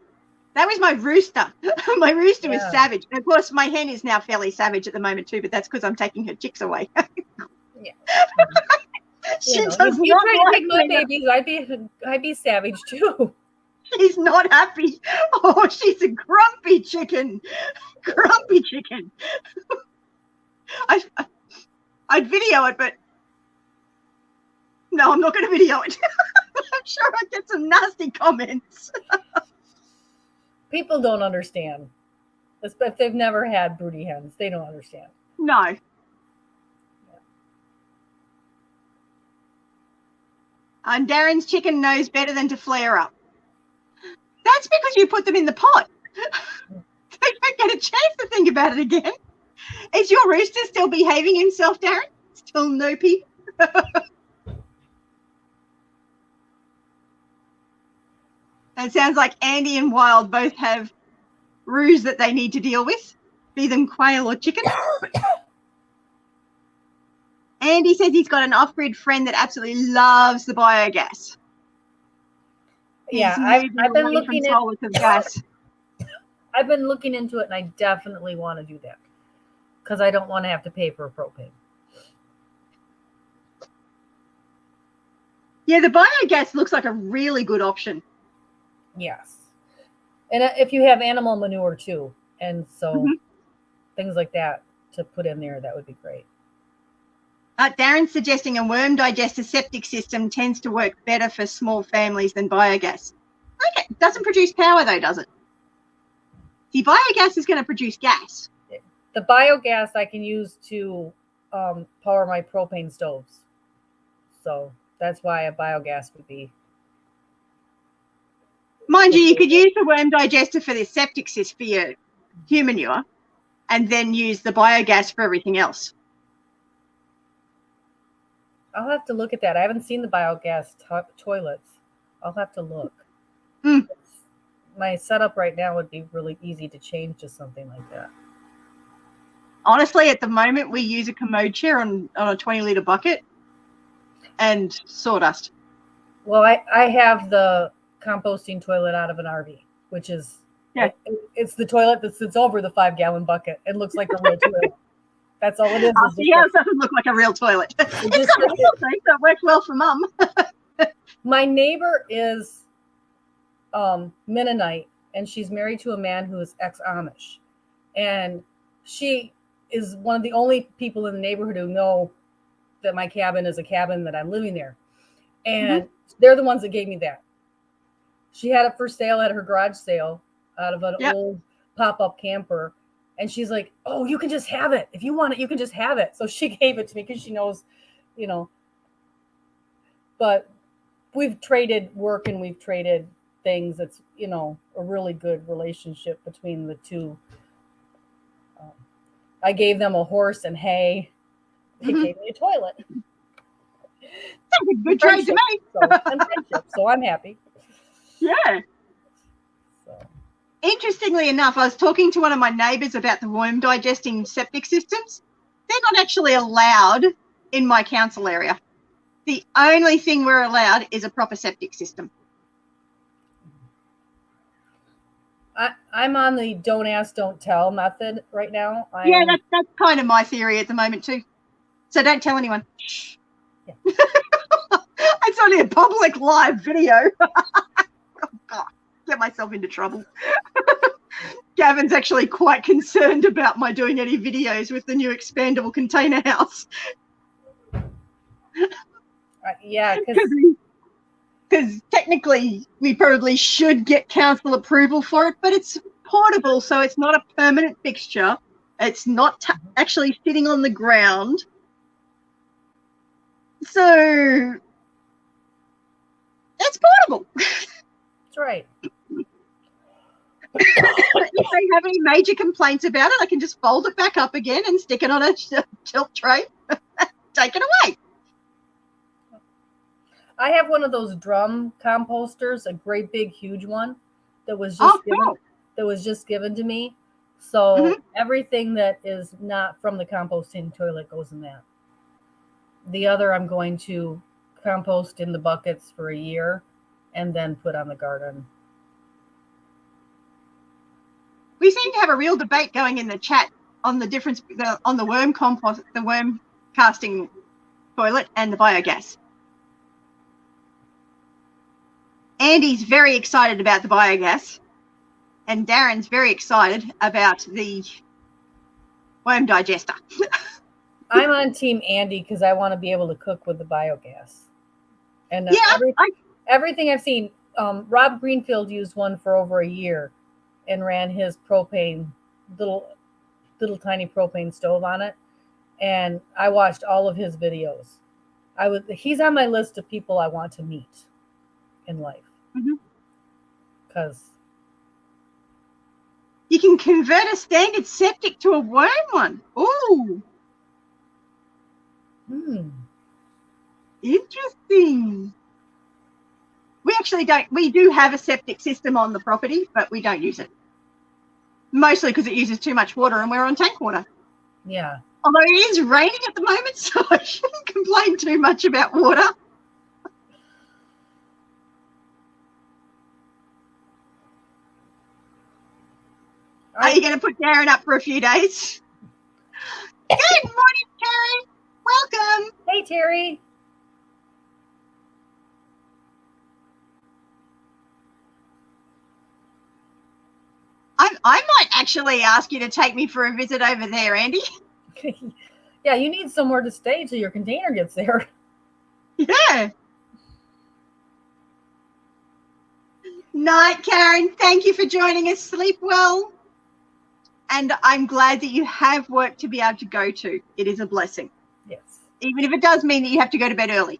That was my rooster. My rooster was savage. And of course, my hen is now fairly savage at the moment too, but that's because I'm taking her chicks away. Yeah. She You know, does if you not try to like take my me. babies, I'd be savage too. She's not happy. Oh, she's a grumpy chicken. Grumpy chicken. I'd video it, but no, I'm not going to video it. I'm sure I'd get some nasty comments. People don't understand. If they've never had broody hens, they don't understand. No. And Darren's chicken knows better than to flare up. That's because you put them in the pot. They don't get a chance to think about it again. Is your rooster still behaving himself, Darren? Still no peep? It sounds like Andy and Wild both have roos that they need to deal with, be them quail or chicken. Andy says he's got an off-grid friend that absolutely loves the biogas. Yeah, I've been looking at gas. I've been looking into it, and I definitely want to do that because I don't want to have to pay for propane. Yeah, the biogas looks like a really good option. Yes, and if you have animal manure too, and so things like that to put in there, that would be great. Darren's suggesting a worm digester septic system tends to work better for small families than biogas. Okay, it doesn't produce power though, does it? The biogas is going to produce gas. The biogas I can use to power my propane stoves. So that's why a biogas would be. Mind you, you could use the worm digester for the septic system for your human manure and then use the biogas for everything else. I'll have to look at that. I haven't seen the biogas toilets. I'll have to look. My setup right now would be really easy to change to something like that. Honestly, at the moment, we use a commode chair on a 20-litre bucket and sawdust. Well, I have the composting toilet out of an RV, which is, it's the toilet that sits over the 5-gallon bucket. It looks like a real toilet. That's all it is. Yeah, it doesn't look like a real toilet. It's got a real thing, so it works well for Mum. My neighbor is Mennonite, and she's married to a man who is ex-Amish. And she is one of the only people in the neighborhood who know that my cabin is a cabin, that I'm living there. And they're the ones that gave me that. She had it for sale at her garage sale out of an old pop-up camper. And she's like, oh, you can just have it. If you want it, you can just have it. So she gave it to me because she knows, you know. But we've traded work and we've traded things. It's, you know, a really good relationship between the two. I gave them a horse and hay. They gave me a toilet. That's a good trade to me. So I'm happy. Yeah. Interestingly enough, I was talking to one of my neighbours about the worm digesting septic systems. They're not actually allowed in my council area. The only thing we're allowed is a proper septic system. I'm on the don't ask, don't tell method right now. That's kind of my theory at the moment too. So don't tell anyone. Yeah. It's only a public live video. Oh, God. Get myself into trouble. Gavin's actually quite concerned about my doing any videos with the new expandable container house. Yeah, because technically we probably should get council approval for it, but it's portable, so it's not a permanent fixture. It's not actually sitting on the ground. So it's portable. That's right. If they have any major complaints about it, I can just fold it back up again and stick it on a tilt tray. Take it away. I have one of those drum composters, a great big huge one that was just given to me. So everything that is not from the composting toilet goes in that. The other I'm going to compost in the buckets for a year and then put on the garden. We seem to have a real debate going in the chat on the difference on the worm compost, the worm casting toilet and the biogas. Andy's very excited about the biogas, and Darren's very excited about the worm digester. I'm on Team Andy because I want to be able to cook with the biogas. And everything I've seen, Rob Greenfield used one for over a year and ran his propane, little tiny propane stove on it. And I watched all of his videos. He's on my list of people I want to meet in life. Because you can convert a standard septic to a worm one. Ooh. Interesting. We do have a septic system on the property, but we don't use it. Mostly because it uses too much water and we're on tank water. Yeah. Although it is raining at the moment, so I shouldn't complain too much about water. Are you going to put Darren up for a few days? Good morning, Terry. Welcome. Hey, Terry. I might actually ask you to take me for a visit over there, Andy. Yeah, you need somewhere to stay till your container gets there. Yeah. Night, Karen. Thank you for joining us. Sleep well. And I'm glad that you have work to be able to go to. It is a blessing. Yes. Even if it does mean that you have to go to bed early.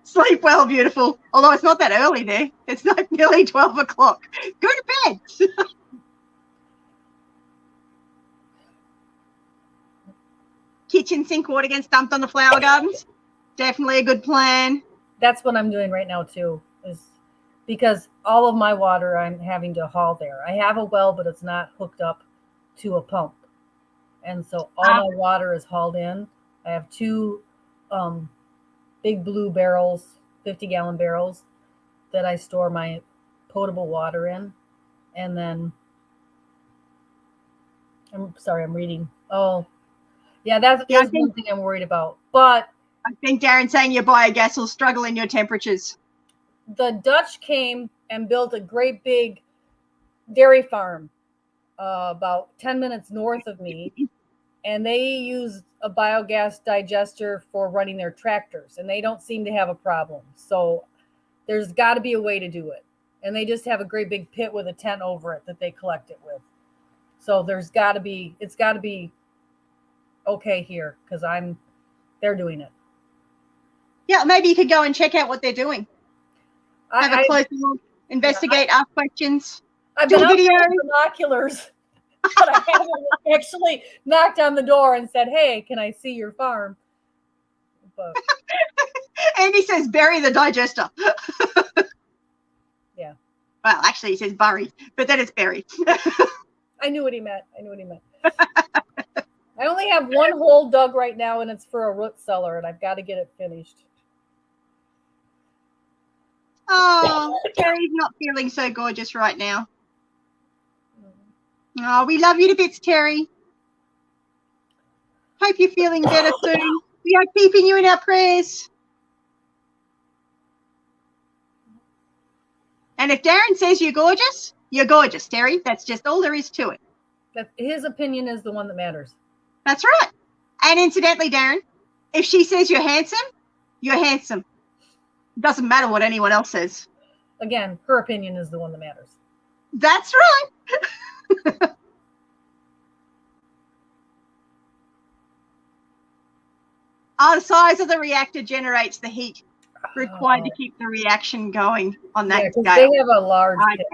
Sleep well, beautiful. Although it's not that early there. It's like nearly 12 o'clock. Go to bed. Kitchen sink water gets dumped on the flower gardens. Definitely a good plan. That's what I'm doing right now too, is because all of my water I'm having to haul there. I have a well, but it's not hooked up to a pump. And so all my water is hauled in. I have two big blue barrels, 50-gallon barrels that I store my potable water in. And then, I'm sorry, I'm reading. Oh, yeah, that's one thing I'm worried about. But I think Darren's saying your biogas will struggle in your temperatures. The Dutch came and built a great big dairy farm about 10 minutes north of me. And they use a biogas digester for running their tractors, and they don't seem to have a problem. So there's got to be a way to do it. And they just have a great big pit with a tent over it that they collect it with. So it's got to be okay here because they're doing it. Yeah, maybe you could go and check out what they're doing. Have a close look, investigate, ask questions. I've been up with binoculars. But I haven't actually knocked on the door and said, "Hey, can I see your farm?" But Andy says, "Bury the digester." Yeah. Well, actually, he says bury, but then it's buried. I knew what he meant. I only have one hole dug right now, and it's for a root cellar, and I've got to get it finished. Oh, Terry's not feeling so gorgeous right now. Oh, we love you to bits, Terry. Hope you're feeling better soon. We are keeping you in our prayers. And if Darren says you're gorgeous, Terry. That's just all there is to it. His opinion is the one that matters. That's right. And incidentally, Darren, if she says you're handsome, you're handsome. It doesn't matter what anyone else says. Again, her opinion is the one that matters. That's right. The size of the reactor generates the heat required to keep the reaction going on that scale. They have a large pit.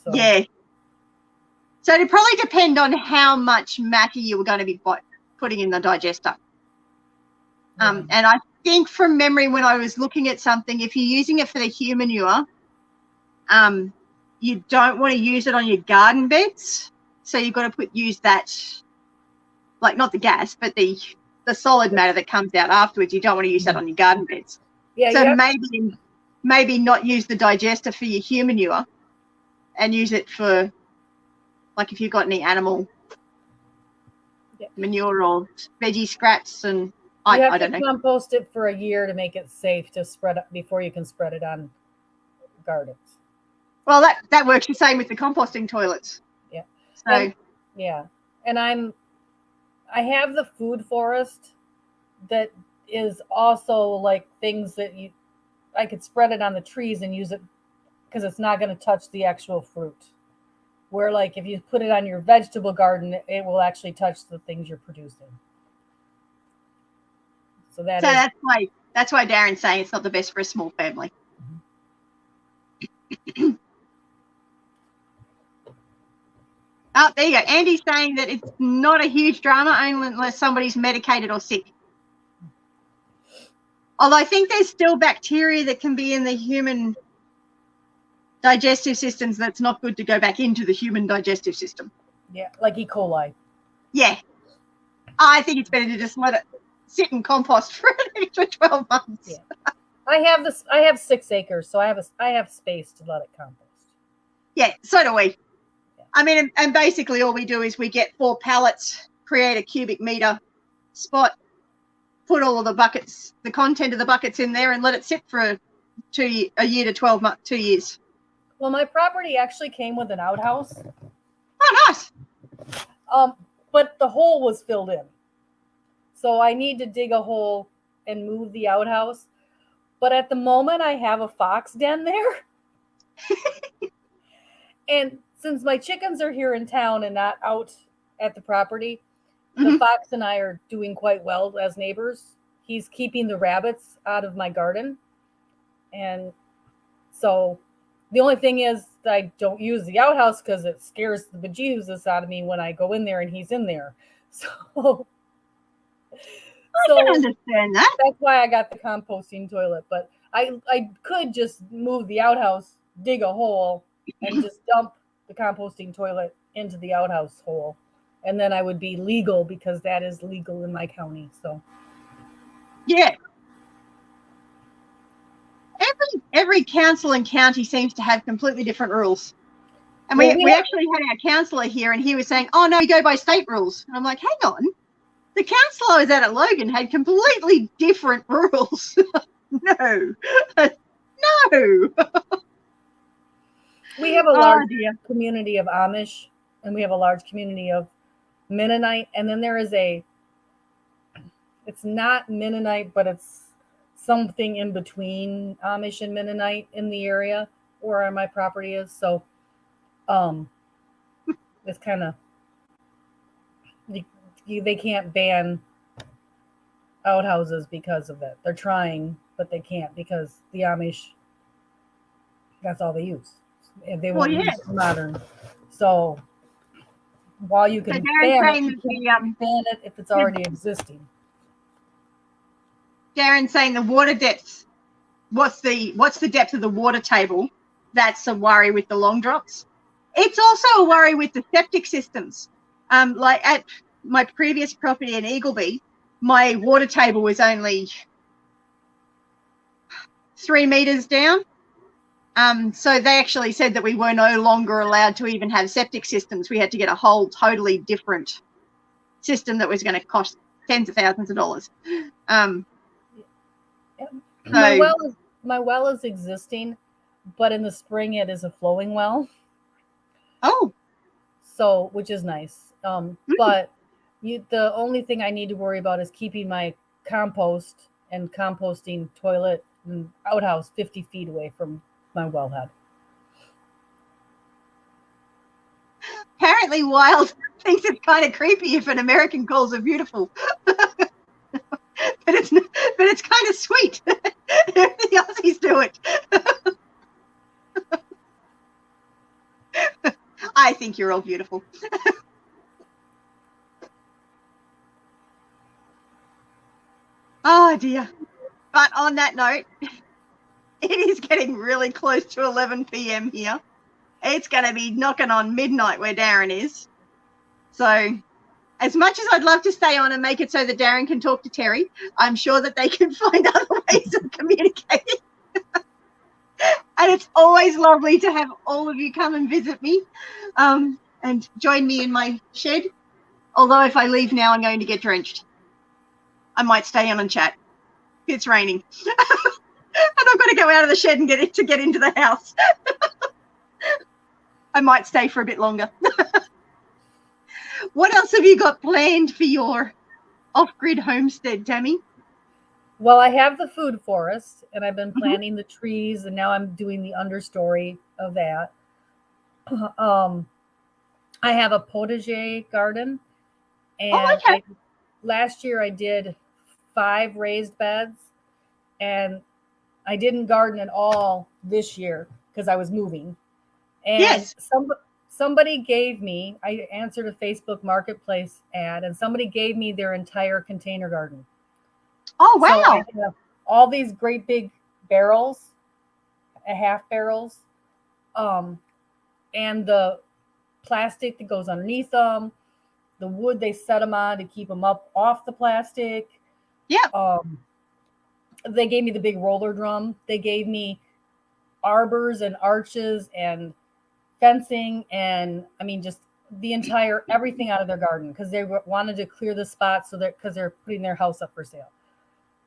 So. Yeah. So it'd probably depend on how much matter you were going to be putting in the digester. And I think from memory, when I was looking at something, if you're using it for the human manure, you don't want to use it on your garden beds. So you've got to use that, like not the gas, but the solid matter that comes out afterwards. You don't want to use that on your garden beds. Yeah. So maybe not use the digester for your human manure and use it for, like, if you've got any animal manure or veggie scraps, and You I have don't to know. compost it for a year to make it safe to spread it before you can spread it on gardens. Well, that works the same with the composting toilets. Yeah. So And I have the food forest that is also like things that I could spread it on the trees and use it because it's not going to touch the actual fruit. Where like if you put it on your vegetable garden, it will actually touch the things you're producing. So that's why Darren's saying it's not the best for a small family. Oh, there you go. Andy's saying that it's not a huge drama only unless somebody's medicated or sick. Although I think there's still bacteria that can be in the human digestive systems that's not good to go back into the human digestive system. Yeah, like E. coli. Yeah. I think it's better to just let it sit and compost for an extra 12 months. Yeah. I have 6 acres, so I have space to let it compost. Yeah, so do we. I mean, and basically all we do is we get 4 pallets, create a cubic meter spot, put all of the buckets, the content of the buckets in there, and let it sit for a year to 12 months, 2 years. Well, my property actually came with an outhouse. Oh, nice. But the hole was filled in. So I need to dig a hole and move the outhouse. But at the moment, I have a fox den there. And since my chickens are here in town and not out at the property, the fox and I are doing quite well as neighbors. He's keeping the rabbits out of my garden. And so the only thing is that I don't use the outhouse because it scares the bejesus out of me when I go in there and he's in there. So I can understand that. That's why I got the composting toilet. But I could just move the outhouse, dig a hole, and just dump the composting toilet into the outhouse hole. And then I would be legal because that is legal in my county. So yeah. Every council and county seems to have completely different rules. And we actually had our councillor here and he was saying, oh, no, we go by state rules. And I'm like, hang on. The councillor I was at Logan had completely different rules. No. No. We have a large community of Amish and we have a large community of Mennonite. And then there is it's not Mennonite, but it's something in between Amish and Mennonite in the area where my property is. So it's kind of, they can't ban outhouses because of it. They're trying, but they can't because the Amish, that's all they use. They won't use modern. So while you can ban it if it's already existing. Darren's saying the water depth. What's the depth of the water table? That's a worry with the long drops. It's also a worry with the septic systems. Like at my previous property in Eagleby, my water table was only 3 meters down. So they actually said that we were no longer allowed to even have septic systems. We had to get a whole totally different system that was going to cost tens of thousands of dollars. My well is existing, but in the spring it is a flowing well. Oh. So, which is nice. But the only thing I need to worry about is keeping my compost and composting toilet and outhouse 50 feet away from my wellhead. Apparently Wild thinks it's kind of creepy if an American calls her beautiful. But it's kind of sweet. The Aussies do it. I think you're all beautiful. Oh dear. But on that note, it is getting really close to 11 p.m. here. It's going to be knocking on midnight where Darren is. So as much as I'd love to stay on and make it so that Darren can talk to Terry, I'm sure that they can find other ways of communicating. And it's always lovely to have all of you come and visit me and join me in my shed Although if I leave now, I'm going to get drenched. I might stay on and chat. It's raining. And I've got to go out of the shed and get into the house. I might stay for a bit longer. What else have you got planned for your off-grid homestead, Tammy? Well, I have the food forest, and I've been planting the trees, and now I'm doing the understory of that. I have a potager garden, and last year I did 5 raised beds, and I didn't garden at all this year because I was moving. And somebody gave me, I answered a Facebook Marketplace ad, and somebody gave me their entire container garden. Oh, wow. So I have all these great big barrels, half barrels, and the plastic that goes underneath them, the wood they set them on to keep them up off the plastic. Yeah. They gave me the big roller drum. They gave me arbors and arches and fencing, and I mean just the entire everything out of their garden because they wanted to clear the spot so that because they're putting their house up for sale.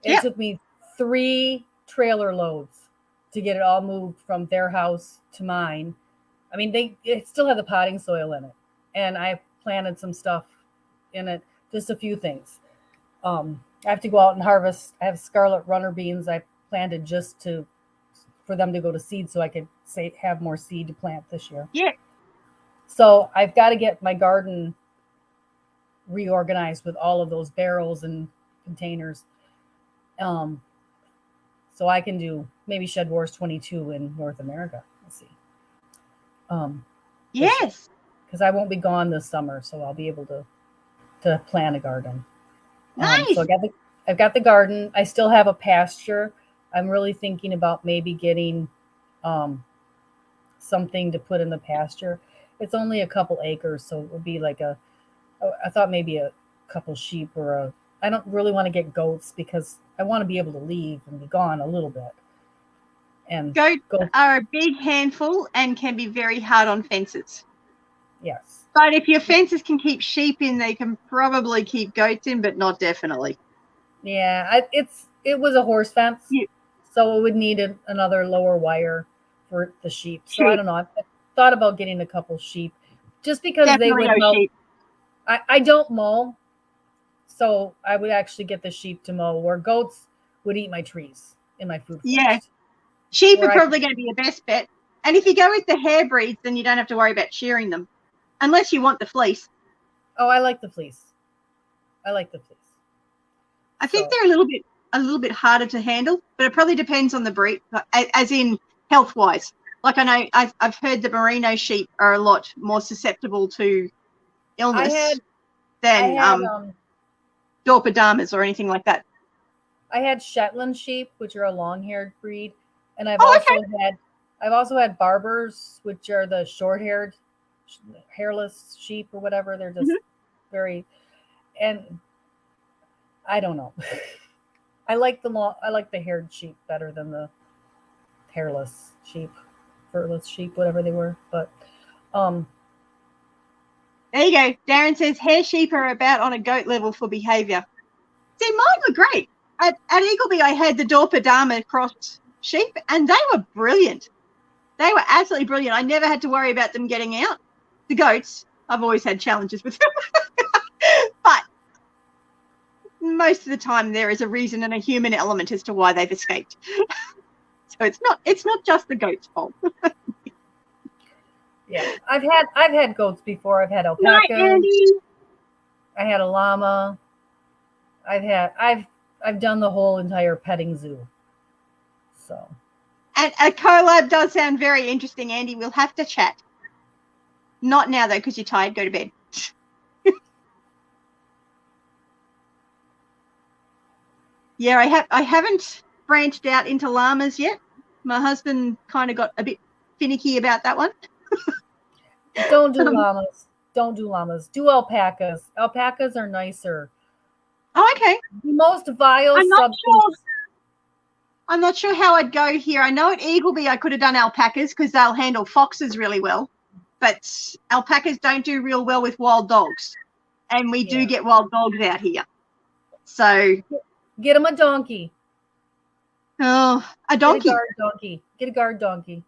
It took me 3 trailer loads to get it all moved from their house to mine. I mean, it still had the potting soil in it, and I planted some stuff in it, just a few things. I have to go out and harvest. I have scarlet runner beans I planted just for them to go to seed so I could have more seed to plant this year. Yeah. So I've got to get my garden reorganized with all of those barrels and containers. So I can do maybe SHEDWARS22 in North America. Let's see. Yes. Because I won't be gone this summer, so I'll be able to plant a garden. Nice. So I've got the garden. I still have a pasture. I'm really thinking about maybe getting something to put in the pasture. It's only a couple acres, so it would be like I thought maybe a couple sheep I don't really want to get goats because I want to be able to leave and be gone a little bit. And goats are a big handful and can be very hard on fences. Yes. But if your fences can keep sheep in, they can probably keep goats in, but not definitely. Yeah, it was a horse fence, so it would need another lower wire for the sheep. So I don't know. I thought about getting a couple sheep just because definitely they would mow. I don't mow, so I would actually get the sheep to mow, where goats would eat my trees in my food forest. Yeah, sheep are probably going to be your best bet. And if you go with the hair breeds, then you don't have to worry about shearing them, unless you want the fleece. Oh, I like the fleece. I think they're a little bit harder to handle, but it probably depends on the breed, as in health-wise. Like I know I've heard the merino sheep are a lot more susceptible to illness than Dorpadamas or anything like that. I had Shetland sheep, which are a long-haired breed, and I've also had Barbers, which are the short-haired, hairless sheep or whatever. They're just very, and I don't know. I like the haired sheep better than the hairless sheep, furless sheep, whatever they were. But there you go. Darren says hair sheep are about on a goat level for behavior. See, mine were great. At Eagleby, I had the Dorpadama crossed sheep, and they were brilliant. They were absolutely brilliant. I never had to worry about them getting out. The goats, I've always had challenges with them. But most of the time there is a reason and a human element as to why they've escaped. So it's not just the goat's fault. Yeah, I've had goats before. I've had alpacas. I had a llama. I've done the whole entire petting zoo. So. And a collab does sound very interesting, Andy. We'll have to chat. Not now though, because you're tired. Go to bed. Yeah, I haven't branched out into llamas yet. My husband kind of got a bit finicky about that one. Don't do llamas. Don't do llamas. Do alpacas. Alpacas are nicer. Oh, okay. The most vile substance. I'm not sure how I'd go here. I know at Eagleby I could have done alpacas because they'll handle foxes really well, but alpacas don't do real well with wild dogs. and we do get wild dogs out here. So get him a donkey. Oh, a donkey. Get a guard donkey. Get a guard donkey.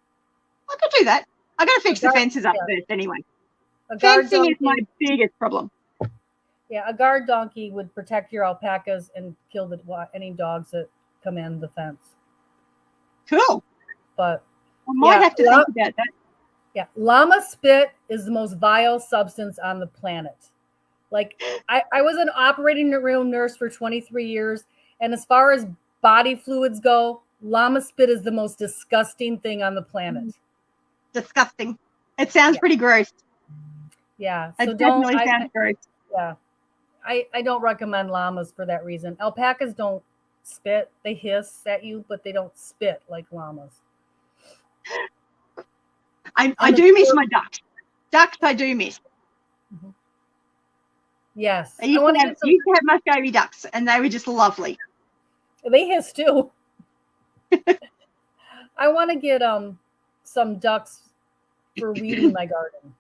I could do that. I got to fix the fences up first anyway. Fencing is my biggest problem. Yeah, a guard donkey would protect your alpacas and kill any dogs that come in the fence. Cool. But I might have to think about that. Yeah, llama spit is the most vile substance on the planet. Like, I was an operating room nurse for 23 years, and as far as body fluids go, llama spit is the most disgusting thing on the planet. Disgusting. It sounds pretty gross. Yeah. So it definitely sounds gross. Yeah. I don't recommend llamas for that reason. Alpacas don't spit. They hiss at you, but they don't spit like llamas. I do miss my ducks. Ducks I do miss. Mm-hmm. Yes. I used to have Muscovy ducks, and they were just lovely. They hiss too. I want to get some ducks for weeding my garden.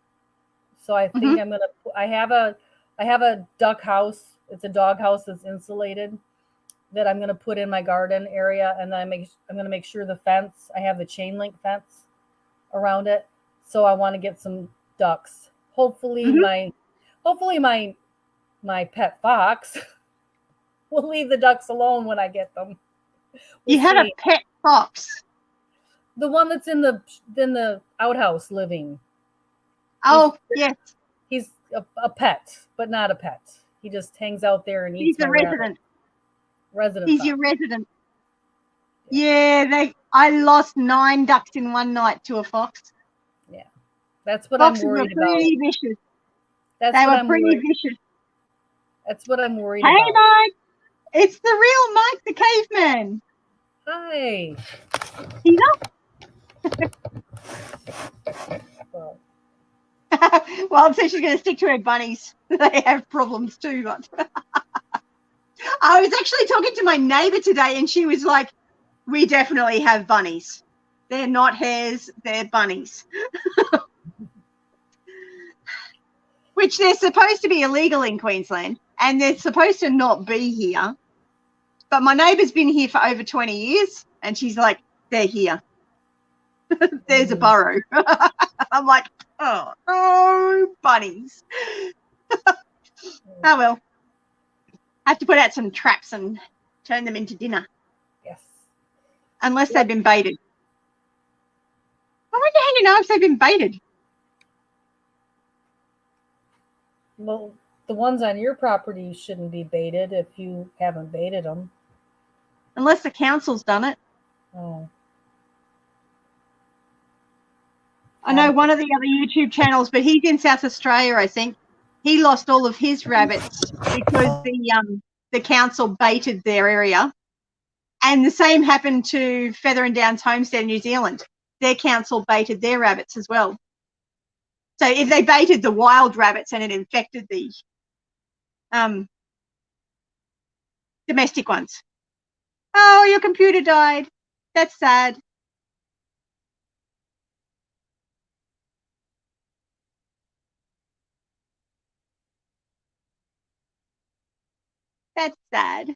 So I think I'm gonna. I have a duck house. It's a dog house that's insulated that I'm gonna put in my garden area, and then I'm gonna make sure the fence. I have the chain link fence around it, so I want to get some ducks. Hopefully my pet fox will leave the ducks alone when I get them. You have a pet fox. The one that's in the outhouse living. Oh, yes. He's a pet, but not a pet. He just hangs out there and eats. He's a resident. Resident. He's fox. your resident. Yeah, I lost 9 ducks in one night to a fox. Yeah, that's what Foxes I'm worried were pretty about. vicious. They were pretty vicious. That's what I'm worried about. Hey, Mike. It's the real Mike the caveman. Hi. He's up. Well, I'm saying she's going to stick to her bunnies. They have problems too. But I was actually talking to my neighbor today, and she was like, we definitely have bunnies. They're not hares, they're bunnies. Which they're supposed to be illegal in Queensland, and they're supposed to not be here. But my neighbour's been here for over 20 years, and she's like, they're here. There's a burrow. I'm like, oh, no, bunnies. Oh, well. I have to put out some traps and turn them into dinner. Yes. Unless they've been baited. I wonder how you know if they've been baited. Well, the ones on your property shouldn't be baited if you haven't baited them. Unless the council's done it. Oh. I know one of the other YouTube channels, but he's in South Australia, I think. He lost all of his rabbits because the council baited their area. And the same happened to Feather and Downs Homestead in New Zealand. Their council baited their rabbits as well. So if they baited the wild rabbits and it infected the domestic ones. Oh, your computer died. That's sad. That's sad.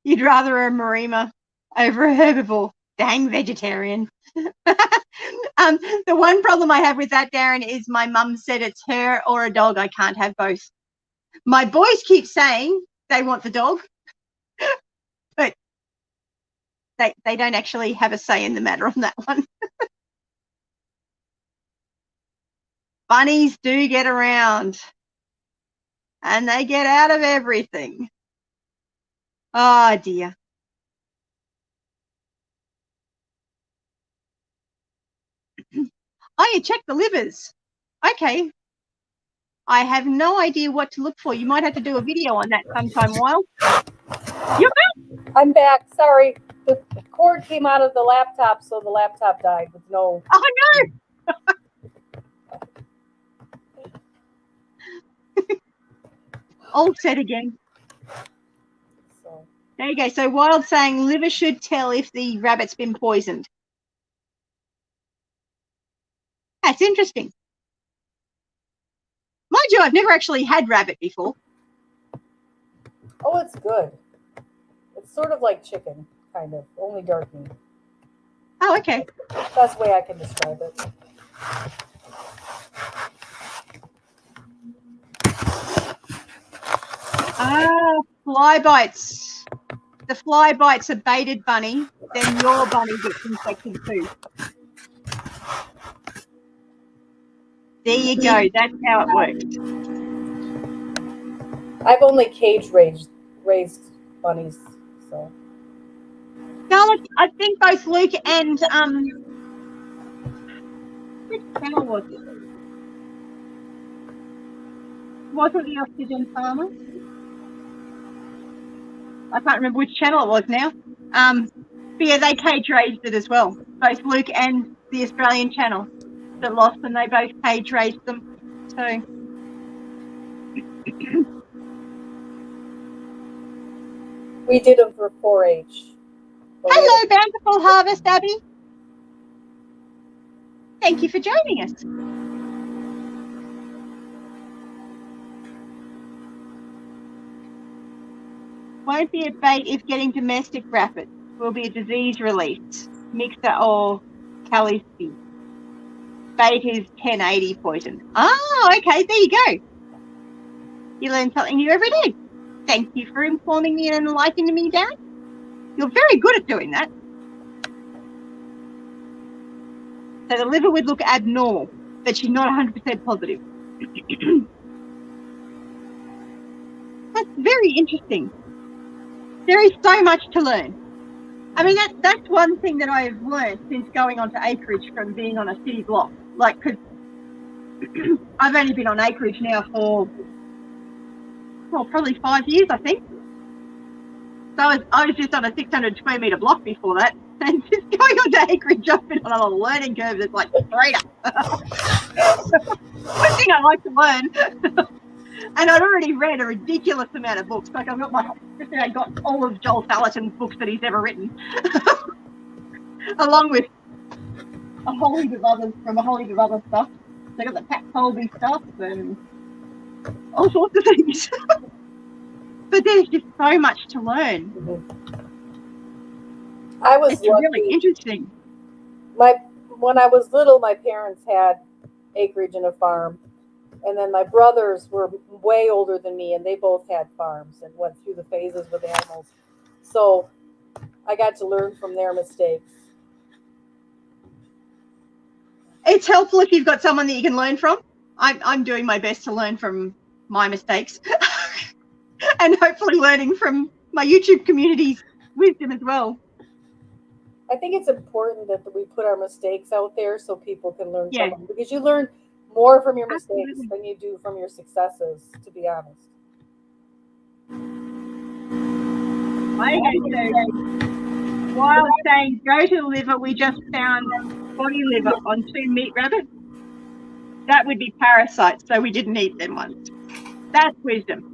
You'd rather a marima over a herbivore. Dang vegetarian. The one problem I have with that, Darren, is my mum said it's her or a dog. I can't have both. My boys keep saying they want the dog, but they don't actually have a say in the matter on that one. Bunnies do get around, and they get out of everything. Oh, dear. Oh, you check the livers. Okay. I have no idea what to look for. You might have to do a video on that sometime, Wild. You're back. I'm back. Sorry. The cord came out of the laptop, so the laptop died with no... Oh, no. All set again. So. There you go. So Wild saying liver should tell if the rabbit's been poisoned. That's interesting. you, I've never actually had rabbit before. Oh, it's good. It's sort of like chicken, kind of, only dark meat. Oh, okay. Best way I can describe it. Ah, fly bites. The fly bites a baited bunny, then your bunny gets infected too. There you go. That's how it works. I've only cage raised bunnies, so. Scarlet, I think both Luke and which channel was it? Was it the Oxygen Farmer? I can't remember which channel it was now. But yeah, they cage raised it as well. Both Luke and the Australian channel that lost them, they both cage raised them. So We did them for 4-H. hello, Bountiful Harvest, Abby. Thank you for joining us. Won't be a bait if getting domestic rabbit. Will be a disease release. Mixer or Calisty. Bait is 1080 poison. Oh, okay, there you go. You learn something new every day. Thank you for informing me and enlightening me, Dad. You're very good at doing that. So the liver would look abnormal, but she's not 100% positive. That's very interesting. There is so much to learn. I mean, that's one thing that I've learned since going onto acreage from being on a city block. Like, because I've only been on acreage now for, well, probably 5 years, I think. So I was just on a 600 square metre block before that. And just going onto acreage, I've been on a learning curve that's like straight up. One thing I like to learn. And I'd already read a ridiculous amount of books. Like I got all of Joel Salatin's books that he's ever written, along with a whole heap of others from a whole heap of other stuff. So I got the Pat Colby stuff and all sorts of things. But there's just so much to learn. It's really interesting. When I was little, my parents had acreage and a farm. And then my brothers were way older than me, and they both had farms and went through the phases with animals. So I got to learn from their mistakes. It's helpful if you've got someone that you can learn from. I'm doing my best to learn from my mistakes and hopefully learning from my YouTube community's wisdom as well. I think it's important that we put our mistakes out there so people can learn from them, because you learn more from your mistakes than you do from your successes, to be honest. While saying go to liver, we just found body liver on 2 meat rabbits. That would be parasites, so we didn't eat them once. That's wisdom.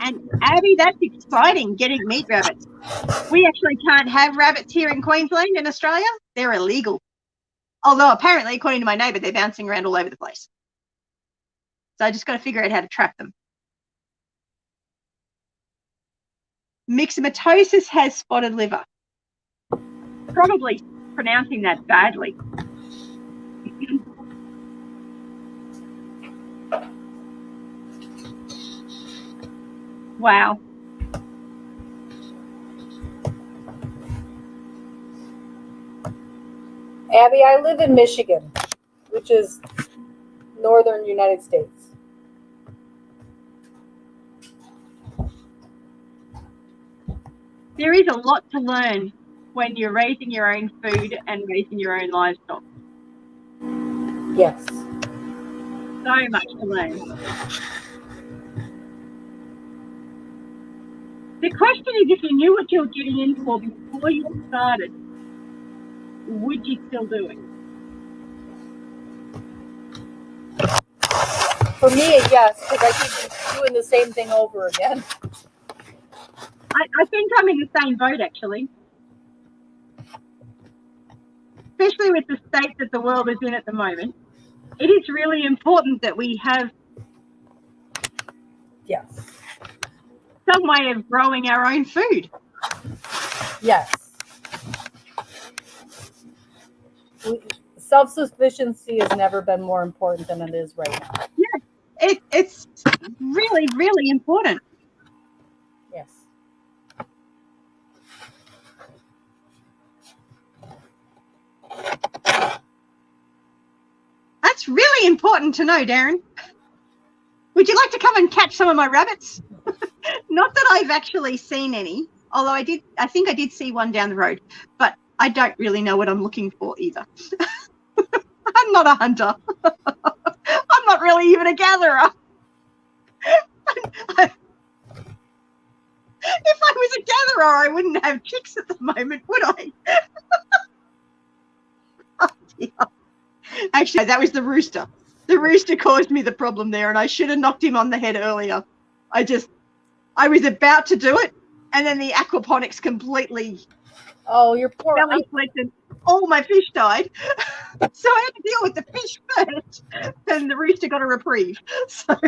And Abby, that's exciting, getting meat rabbits. We actually can't have rabbits here in Queensland in Australia. They're illegal. Although apparently, according to my neighbour, they're bouncing around all over the place. So I just got to figure out how to trap them. Myxomatosis has spotted liver. Probably pronouncing that badly. Wow. Abby, I live in Michigan, which is northern United States. There is a lot to learn when you're raising your own food and raising your own livestock. Yes. So much to learn. The question is, if you knew what you were getting in for before you started, would you still do it? For me, yes, because I keep doing the same thing over again. I think I'm in the same boat, actually. Especially with the state that the world is in at the moment. it is really important that we have some way of growing our own food. Yes. Self-sufficiency has never been more important than it is right now. Yeah, it's really, really important. Yes. That's really important to know, Darren. Would you like to come and catch some of my rabbits? Not that I've actually seen any, although I think I did see one down the road, but I don't really know what I'm looking for either. I'm not a hunter. I'm not really even a gatherer. If I was a gatherer, I wouldn't have chicks at the moment, would I? Oh, dear. Actually, that was the rooster. The rooster caused me the problem there, and I should have knocked him on the head earlier. I was about to do it, and then the aquaponics completely. Oh, you're poor. And all my fish died, so I had to deal with the fish first, and the rooster got a reprieve. So.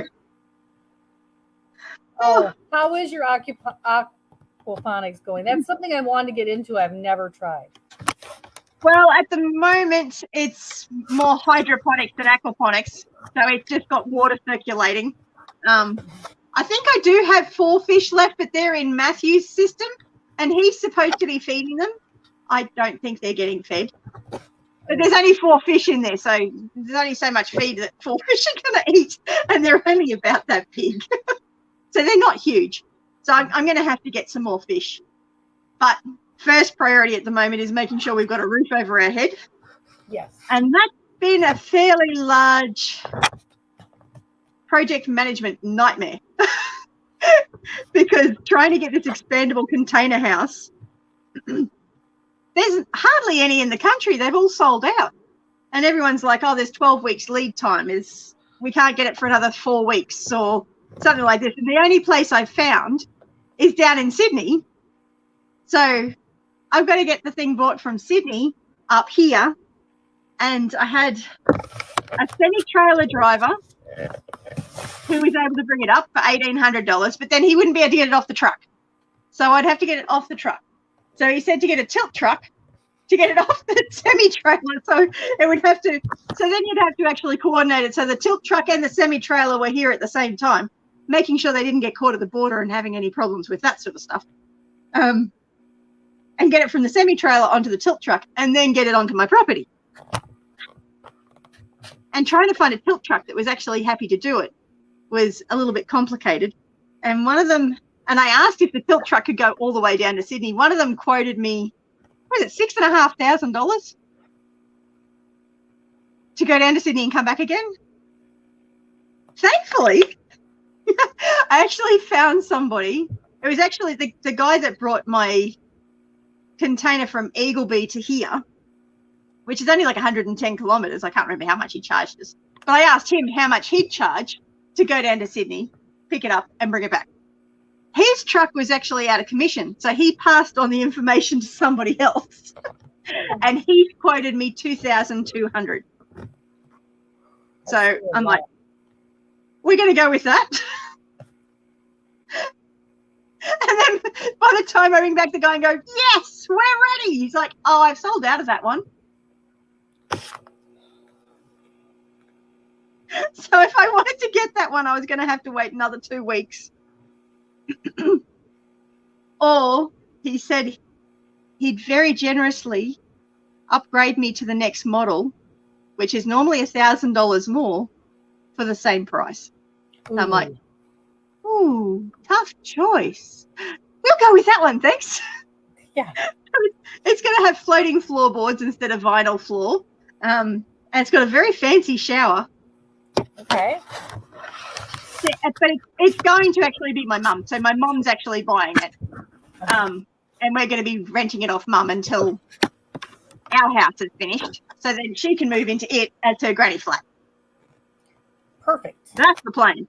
Oh, how is your aquaponics going? That's something I wanted to get into. I've never tried. Well, at the moment, it's more hydroponics than aquaponics, so it's just got water circulating. I think I do have 4 fish left, but they're in Matthew's system, and he's supposed to be feeding them. I don't think they're getting fed. But there's only 4 fish in there, so there's only so much feed that 4 fish are going to eat, and they're only about that big. So they're not huge. So I'm going to have to get some more fish. But first priority at the moment is making sure we've got a roof over our head. Yes. And that's been a fairly large project management nightmare. Because trying to get this expandable container house, there's hardly any in the country. They've all sold out. And everyone's like, oh, there's 12 weeks lead time. We can't get it for another 4 weeks or something like this. And the only place I've found is down in Sydney. So I've got to get the thing bought from Sydney up here. And I had a semi-trailer driver who was able to bring it up for $1,800, but then he wouldn't be able to get it off the truck. So I'd have to get it off the truck. So he said to get a tilt truck to get it off the semi-trailer. So it would have to, so then you'd have to actually coordinate it. So the tilt truck and the semi-trailer were here at the same time, making sure they didn't get caught at the border and having any problems with that sort of stuff. And get it from the semi-trailer onto the tilt truck and then get it onto my property. And trying to find a tilt truck that was actually happy to do it was a little bit complicated. And one of them, and I asked if the tilt truck could go all the way down to Sydney. One of them quoted me, what is it, $6,500 to go down to Sydney and come back again. Thankfully, I actually found somebody. It was actually the guy that brought my container from Eagleby to here, which is only like 110 kilometres. I can't remember how much he charged us. But I asked him how much he'd charge to go down to Sydney, pick it up and bring it back. His truck was actually out of commission, so he passed on the information to somebody else. And he quoted me $2,200. So I'm like, we're going to go with that. And then by the time I ring back the guy and go, yes, we're ready. He's like, oh, I've sold out of that one. So if I wanted to get that one, I was going to have to wait another 2 weeks. Or he said he'd very generously upgrade me to the next model, which is normally $1,000 more for the same price. And I'm like, ooh, tough choice. We'll go with that one, thanks. Yeah. It's going to have floating floorboards instead of vinyl floor. And it's got a very fancy shower. Okay. But it's going to actually be my mum. So my mum's actually buying it. And we're going to be renting it off mum until our house is finished. So then she can move into it as her granny flat. Perfect. That's the plan.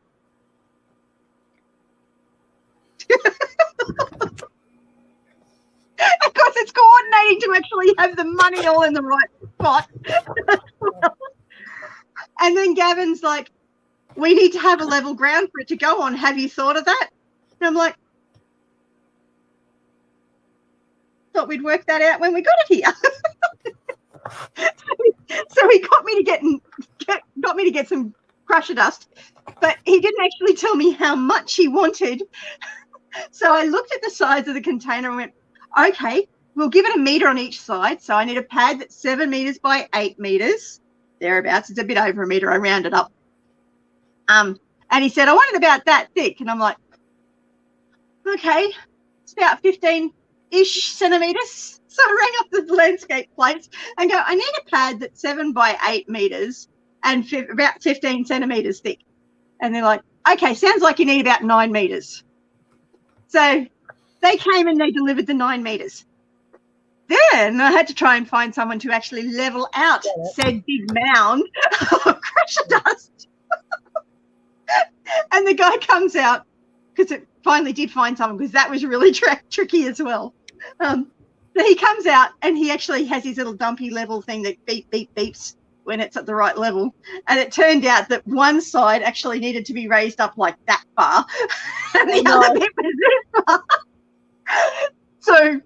Of course, it's coordinating to actually have the money all in the right spot. And then Gavin's like, we need to have a level ground for it to go on. Have you thought of that? And I'm like, thought we'd work that out when we got it here. so he got me to get some crusher dust, but he didn't actually tell me how much he wanted. So I looked at the sides of the container and went, okay, we'll give it a meter on each side. So I need a pad that's 7 meters by 8 meters, thereabouts. It's a bit over a meter. I rounded up. And he said, I want it about that thick. And I'm like, okay, it's about 15-ish centimeters. So I rang up the landscape plates and go, I need a pad that's 7 by 8 meters and about 15 centimeters thick. And they're like, okay, sounds like you need about 9 meters. So they came and they delivered the 9 meters. Then I had to try and find someone to actually level out said big mound of crusher dust. And the guy comes out, because it finally did find someone, because that was really tricky as well. So he comes out and he actually has his little dumpy level thing that beeps when it's at the right level. And it turned out that one side actually needed to be raised up like that far, and the other bit was this far. So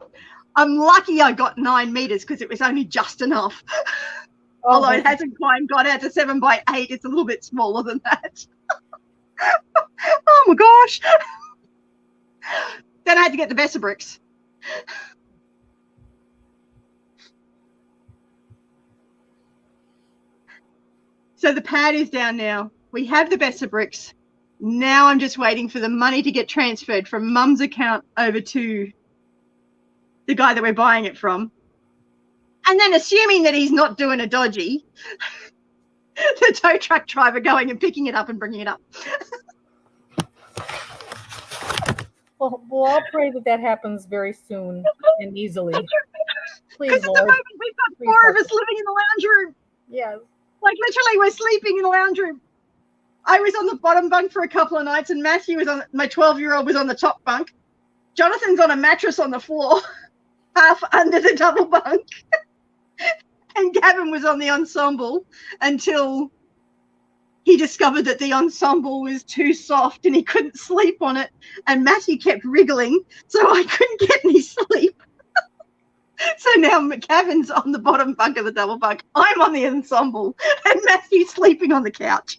I'm lucky I got 9 meters because it was only just enough. Although it hasn't quite got out to 7 by 8, it's a little bit smaller than that. Oh my gosh. Then I had to get the Bessa bricks. So the pad is down now. We have the Bessa bricks. Now I'm just waiting for the money to get transferred from Mum's account over to the guy that we're buying it from. And then assuming that he's not doing a dodgy, the tow truck driver going and picking it up and bringing it up. Well, I'll pray that happens very soon and easily. Please, Because at the moment we've got 4 of us living in the lounge room. Yes. Like literally we're sleeping in the lounge room. I was on the bottom bunk for a couple of nights and Matthew was on, my 12-year-old was on the top bunk. Jonathan's on a mattress on the floor, half under the double bunk. And Gavin was on the ensemble until he discovered that the ensemble was too soft and he couldn't sleep on it. And Matthew kept wriggling, so I couldn't get any sleep. So now Gavin's on the bottom bunk of the double bunk. I'm on the ensemble and Matthew's sleeping on the couch.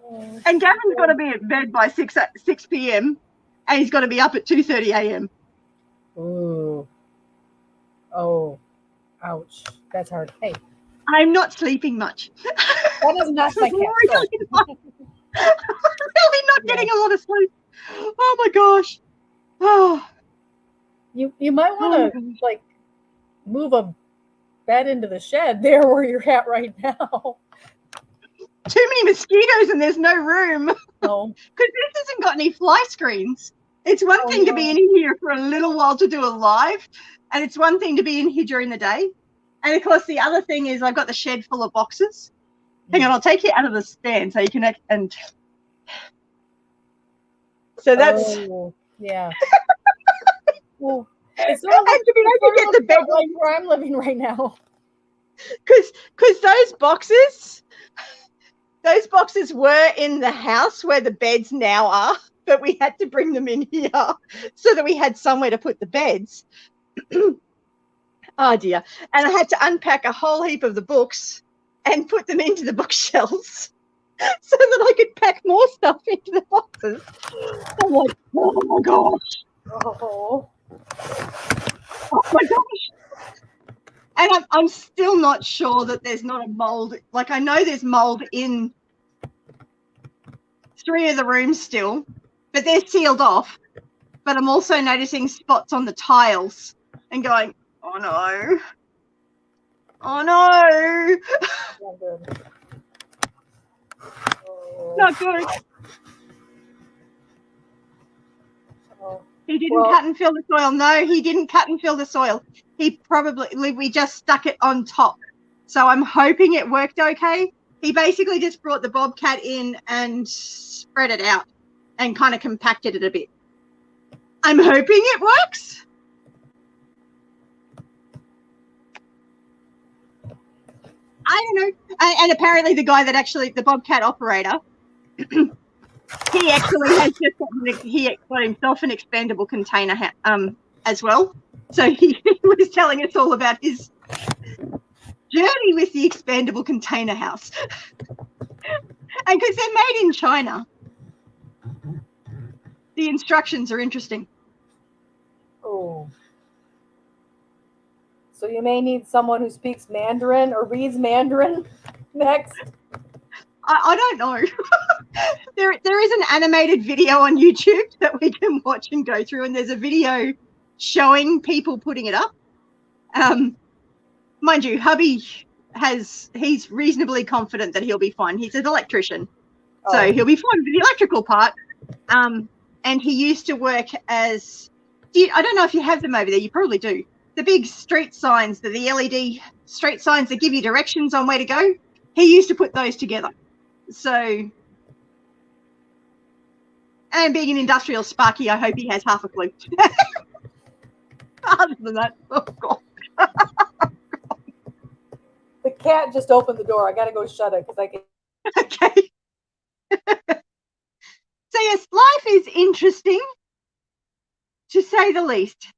And Gavin's got to be at bed by 6 p.m. and he's got to be up at 2:30 a.m. Ooh. Oh. Ouch. That's hard. Hey. I'm not sleeping much. That is not my cat. Really not getting a lot of sleep. Oh my gosh. Oh. You might want to like move a bed into the shed there where you're at right now. Too many mosquitoes and there's no room. No. Because this hasn't got any fly screens. It's one thing to be in here for a little while to do a live, and it's one thing to be in here during the day. And of course, the other thing is I've got the shed full of boxes. Hang on, I'll take you out of the stand so you can and so that's yeah. Well, it's sort of like, to be able to get the bed like where I'm living right now. Because those boxes were in the house where the beds now are, but we had to bring them in here so that we had somewhere to put the beds. Oh dear. And I had to unpack a whole heap of the books and put them into the bookshelves so that I could pack more stuff into the boxes. I'm like, oh my gosh. Oh my gosh. And I'm still not sure that there's not a mold. Like I know there's mold in 3 of the rooms still, but they're sealed off. But I'm also noticing spots on the tiles and going, oh no. Oh no. Not good. Not good. He didn't cut and fill the soil. No, he didn't cut and fill the soil. We just stuck it on top. So I'm hoping it worked okay. He basically just brought the bobcat in and spread it out and kind of compacted it a bit. I'm hoping it works. I don't know. And apparently the guy that actually, the Bobcat operator, he actually has just got himself an expandable container as well. So he was telling us all about his journey with the expandable container house. And because they're made in China, the instructions are interesting. Oh. So you may need someone who speaks Mandarin or reads Mandarin next. I don't know. There is an animated video on YouTube that we can watch and go through, and there's a video showing people putting it up. Mind you, hubby he's reasonably confident that he'll be fine. He's an electrician, so he'll be fine with the electrical part. And he used to work as, I don't know if you have them over there, you probably do. The big street signs, the LED street signs that give you directions on where to go. He used to put those together. So, and being an industrial sparky, I hope he has half a clue. Other than that, oh God. The cat just opened the door. I got to go shut it because I can. Okay. So yes, life is interesting, to say the least.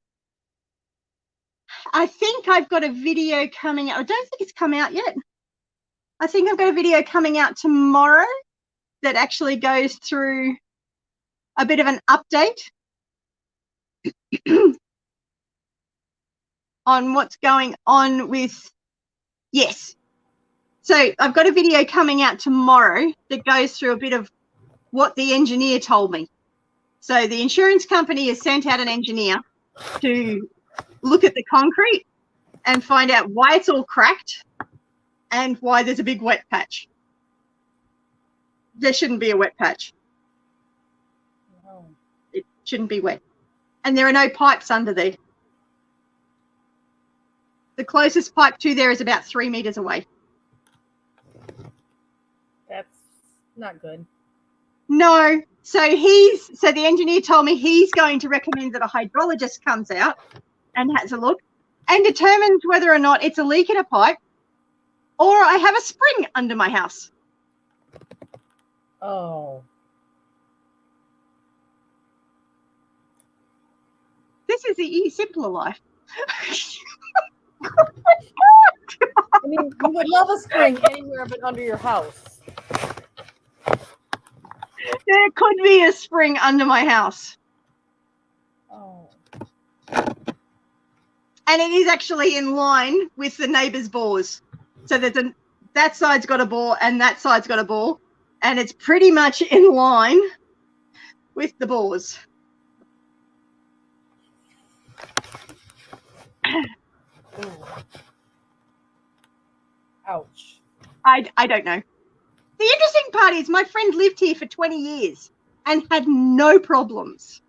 I think I've got a video coming out. I don't think it's come out yet. I think I've got a video coming out tomorrow that actually goes through a bit of an update on what's going on with, yes. So I've got a video coming out tomorrow that goes through a bit of what the engineer told me. So the insurance company has sent out an engineer to look at the concrete and find out why it's all cracked and why there's a big wet patch. There shouldn't be a wet patch. No. It shouldn't be wet. And there are no pipes under there. The closest pipe to there is about 3 meters away. That's not good. No. So the engineer told me he's going to recommend that a hydrologist comes out and has a look and determines whether or not it's a leak in a pipe or I have a spring under my house. Oh. This is the simpler life. I mean, you would love a spring anywhere but under your house. There could be a spring under my house. Oh. And it is actually in line with the neighbour's bores. So that side's got a bore and that side's got a bore. And it's pretty much in line with the bores. Ouch. I don't know. The interesting part is my friend lived here for 20 years and had no problems.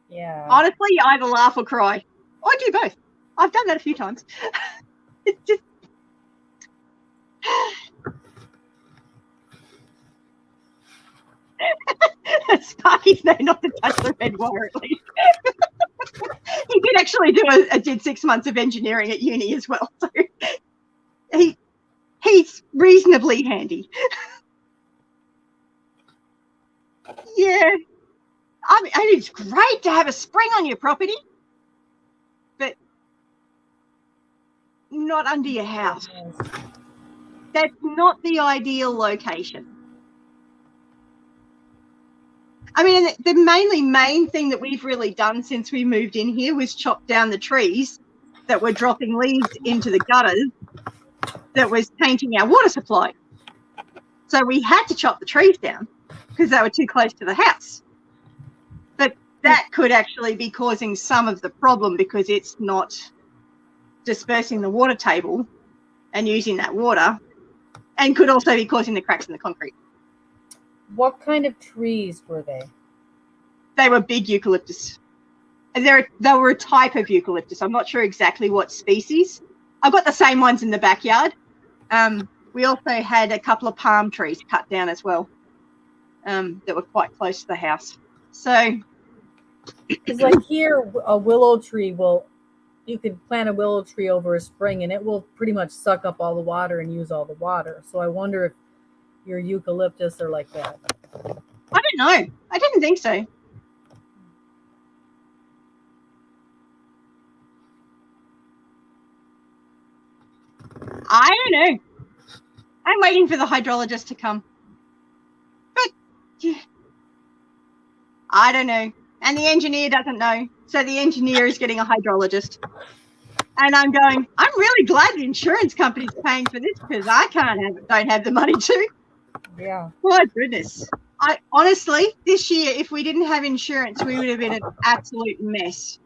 Yeah. Honestly, you either laugh or cry. Or do both. I've done that a few times. It's just... Sparky's know not to touch the red wire at least. He did actually did 6 months of engineering at uni as well. So he's reasonably handy. Yeah. I mean, it's great to have a spring on your property, but not under your house. That's not the ideal location. I mean, the main thing that we've really done since we moved in here was chop down the trees that were dropping leaves into the gutters that was tainting our water supply. So we had to chop the trees down because they were too close to the house. But that could actually be causing some of the problem because it's not dispersing the water table and using that water, and could also be causing the cracks in the concrete. What kind of trees were they? They were big eucalyptus. And they were a type of eucalyptus. I'm not sure exactly what species. I've got the same ones in the backyard. We also had a couple of palm trees cut down as well that were quite close to the house. So It's like here, a willow tree you could plant a willow tree over a spring and it will pretty much suck up all the water and use all the water. So I wonder if your eucalyptus are like that. I don't know. I didn't think so. I don't know. I'm waiting for the hydrologist to come. But yeah, I don't know. And the engineer doesn't know. So the engineer is getting a hydrologist. And I'm going, I'm really glad the insurance company's paying for this because I don't have the money to. Yeah. My goodness. I honestly, this year, if we didn't have insurance, we would have been an absolute mess.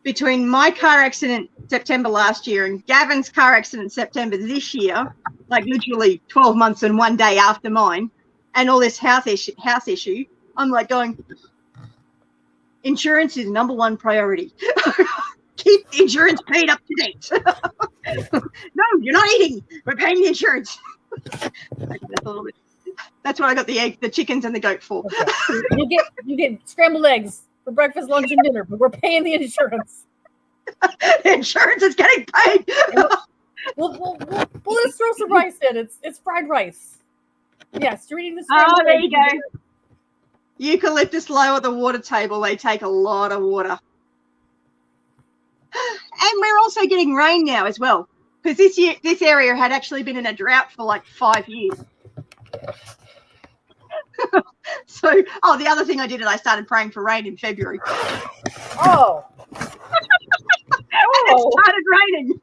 Between my car accident September last year and Gavin's car accident September this year, like literally 12 months and 1 day after mine, and all this house issue, I'm like going, insurance is number 1 priority. Keep the insurance paid up to date. No, you're not eating. We're paying the insurance. That's what I got the chickens and the goat for. Okay. You get scrambled eggs for breakfast, lunch, and dinner, but we're paying the insurance. The insurance is getting paid. We'll just throw some rice in. It's fried rice. Yes, you're eating the Oh, there you eggs. go. Eucalyptus lower the water table. They take a lot of water. And we're also getting rain now as well. Because this area had actually been in a drought for like 5 years. So, the other thing I did is I started praying for rain in February. Oh. It started raining.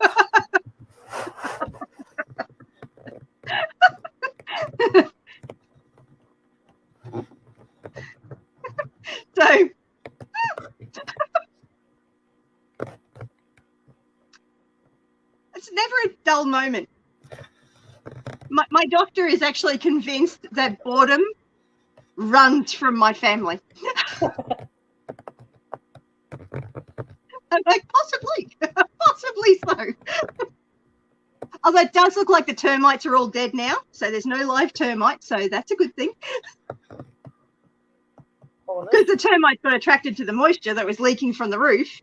So, it's never a dull moment. My doctor is actually convinced that boredom runs from my family. I'm like, possibly so. Although it does look like the termites are all dead now, so there's no live termites, so that's a good thing. Because the termites got attracted to the moisture that was leaking from the roof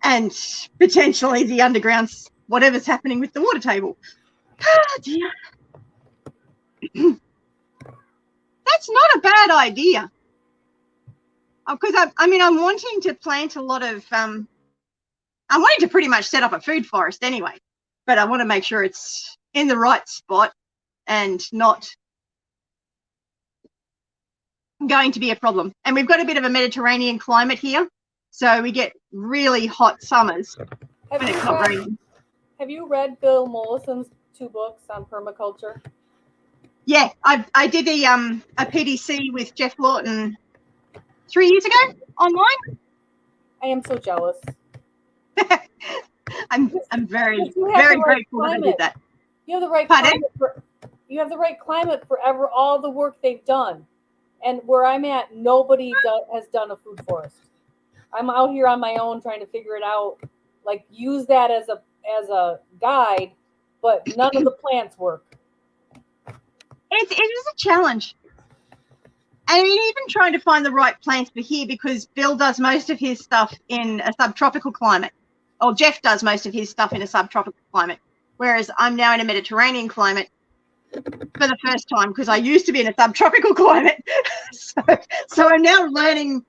and potentially the underground, whatever's happening with the water table. Oh, dear. That's not a bad idea. Because I'm wanting to plant a lot of, I'm wanting to pretty much set up a food forest anyway, but I want to make sure it's in the right spot and not going to be a problem. And we've got a bit of a Mediterranean climate here, so we get really hot summers when it's not raining. Have you read Bill Mollison's 2 books on permaculture? Yeah, I did a PDC with Jeff Lawton 3 years ago online. I am so jealous. I'm very grateful that I did that. You have the right climate you have the right climate for all the work they've done. And where I'm at, nobody has done a food forest. I'm out here on my own trying to figure it out. Like, use that as a guide, but none of the plants work. It is a challenge. I mean, even trying to find the right plants for here, because Bill does most of his stuff in a subtropical climate. Or Jeff does most of his stuff in a subtropical climate, whereas I'm now in a Mediterranean climate for the first time, because I used to be in a subtropical climate. So I'm now learning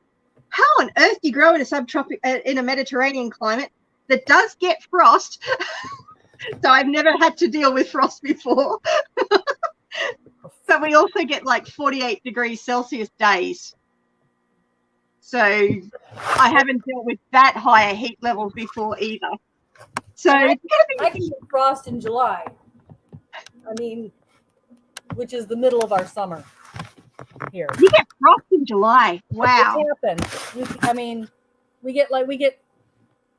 how on earth you grow in a Mediterranean climate that does get frost. So I've never had to deal with frost before. But we also get like 48 degrees Celsius days. So I haven't dealt with that higher heat levels before either. So I can get frost in July. I mean, which is the middle of our summer here. You get frost in July. Wow. It happens. We get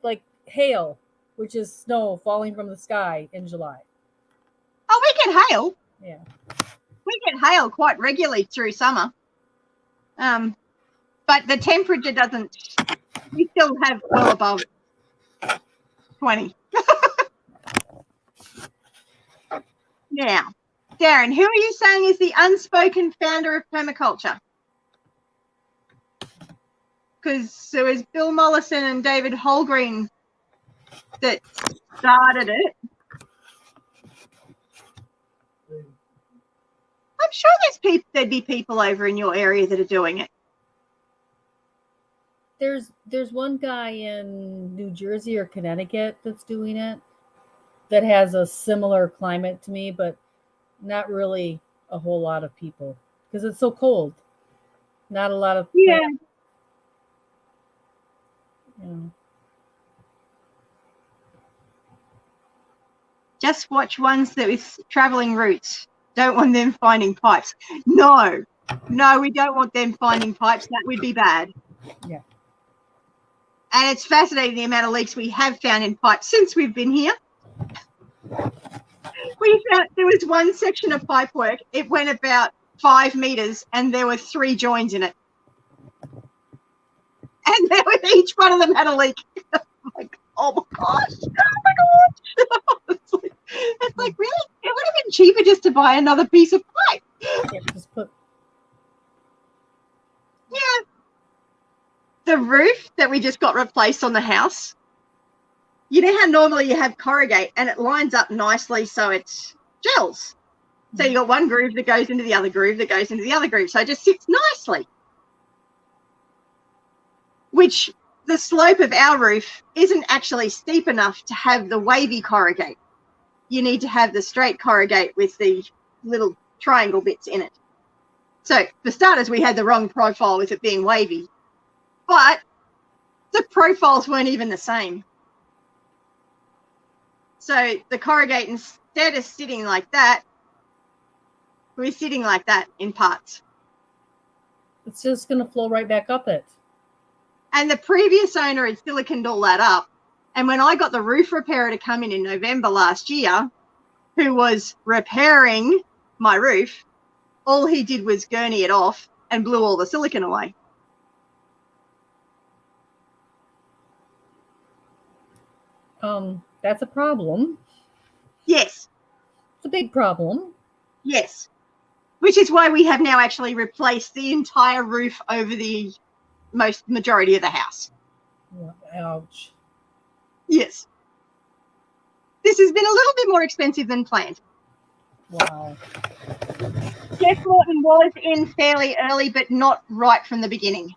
like hail, which is snow falling from the sky in July. Oh, we get hail. Yeah. We get hail quite regularly through summer. But the temperature doesn't, we still have well above 20. Now, Darren, who are you saying is the unspoken founder of permaculture? because it was Bill Mollison and David Holgreen that started it. I'm sure there'd be people over in your area that are doing it. There's one guy in New Jersey or Connecticut that's doing it that has a similar climate to me, but not really a whole lot of people because it's so cold. Not a lot of Yeah. Just watch ones that with traveling routes. Don't want them finding pipes. No, we don't want them finding pipes. That would be bad. Yeah. And it's fascinating the amount of leaks we have found in pipes since we've been here. We found there was one section of pipe work. It went about 5 meters and there were 3 joins in it. And each one of them had a leak. Like, oh my gosh. It's like, really? It would have been cheaper just to buy another piece of pipe. Yeah, just put. Yeah. The roof that we just got replaced on the house, you know how normally you have corrugate and it lines up nicely so it gels. So you got one groove that goes into the other groove that goes into the other groove. So it just sits nicely. Which the slope of our roof isn't actually steep enough to have the wavy corrugate. You need to have the straight corrugate with the little triangle bits in it. So for starters, we had the wrong profile with it being wavy. But the profiles weren't even the same. So the corrugate, instead of sitting like that, we're sitting like that in parts. It's just going to flow right back up it. And the previous owner had siliconed all that up. And when I got the roof repairer to come in November last year, who was repairing my roof, all he did was gurney it off and blew all the silicon away. That's a problem. Yes. It's a big problem. Yes. Which is why we have now actually replaced the entire roof over the majority of the house. Ouch. Yes. This has been a little bit more expensive than planned. Wow. Jeff Morton was in fairly early, but not right from the beginning.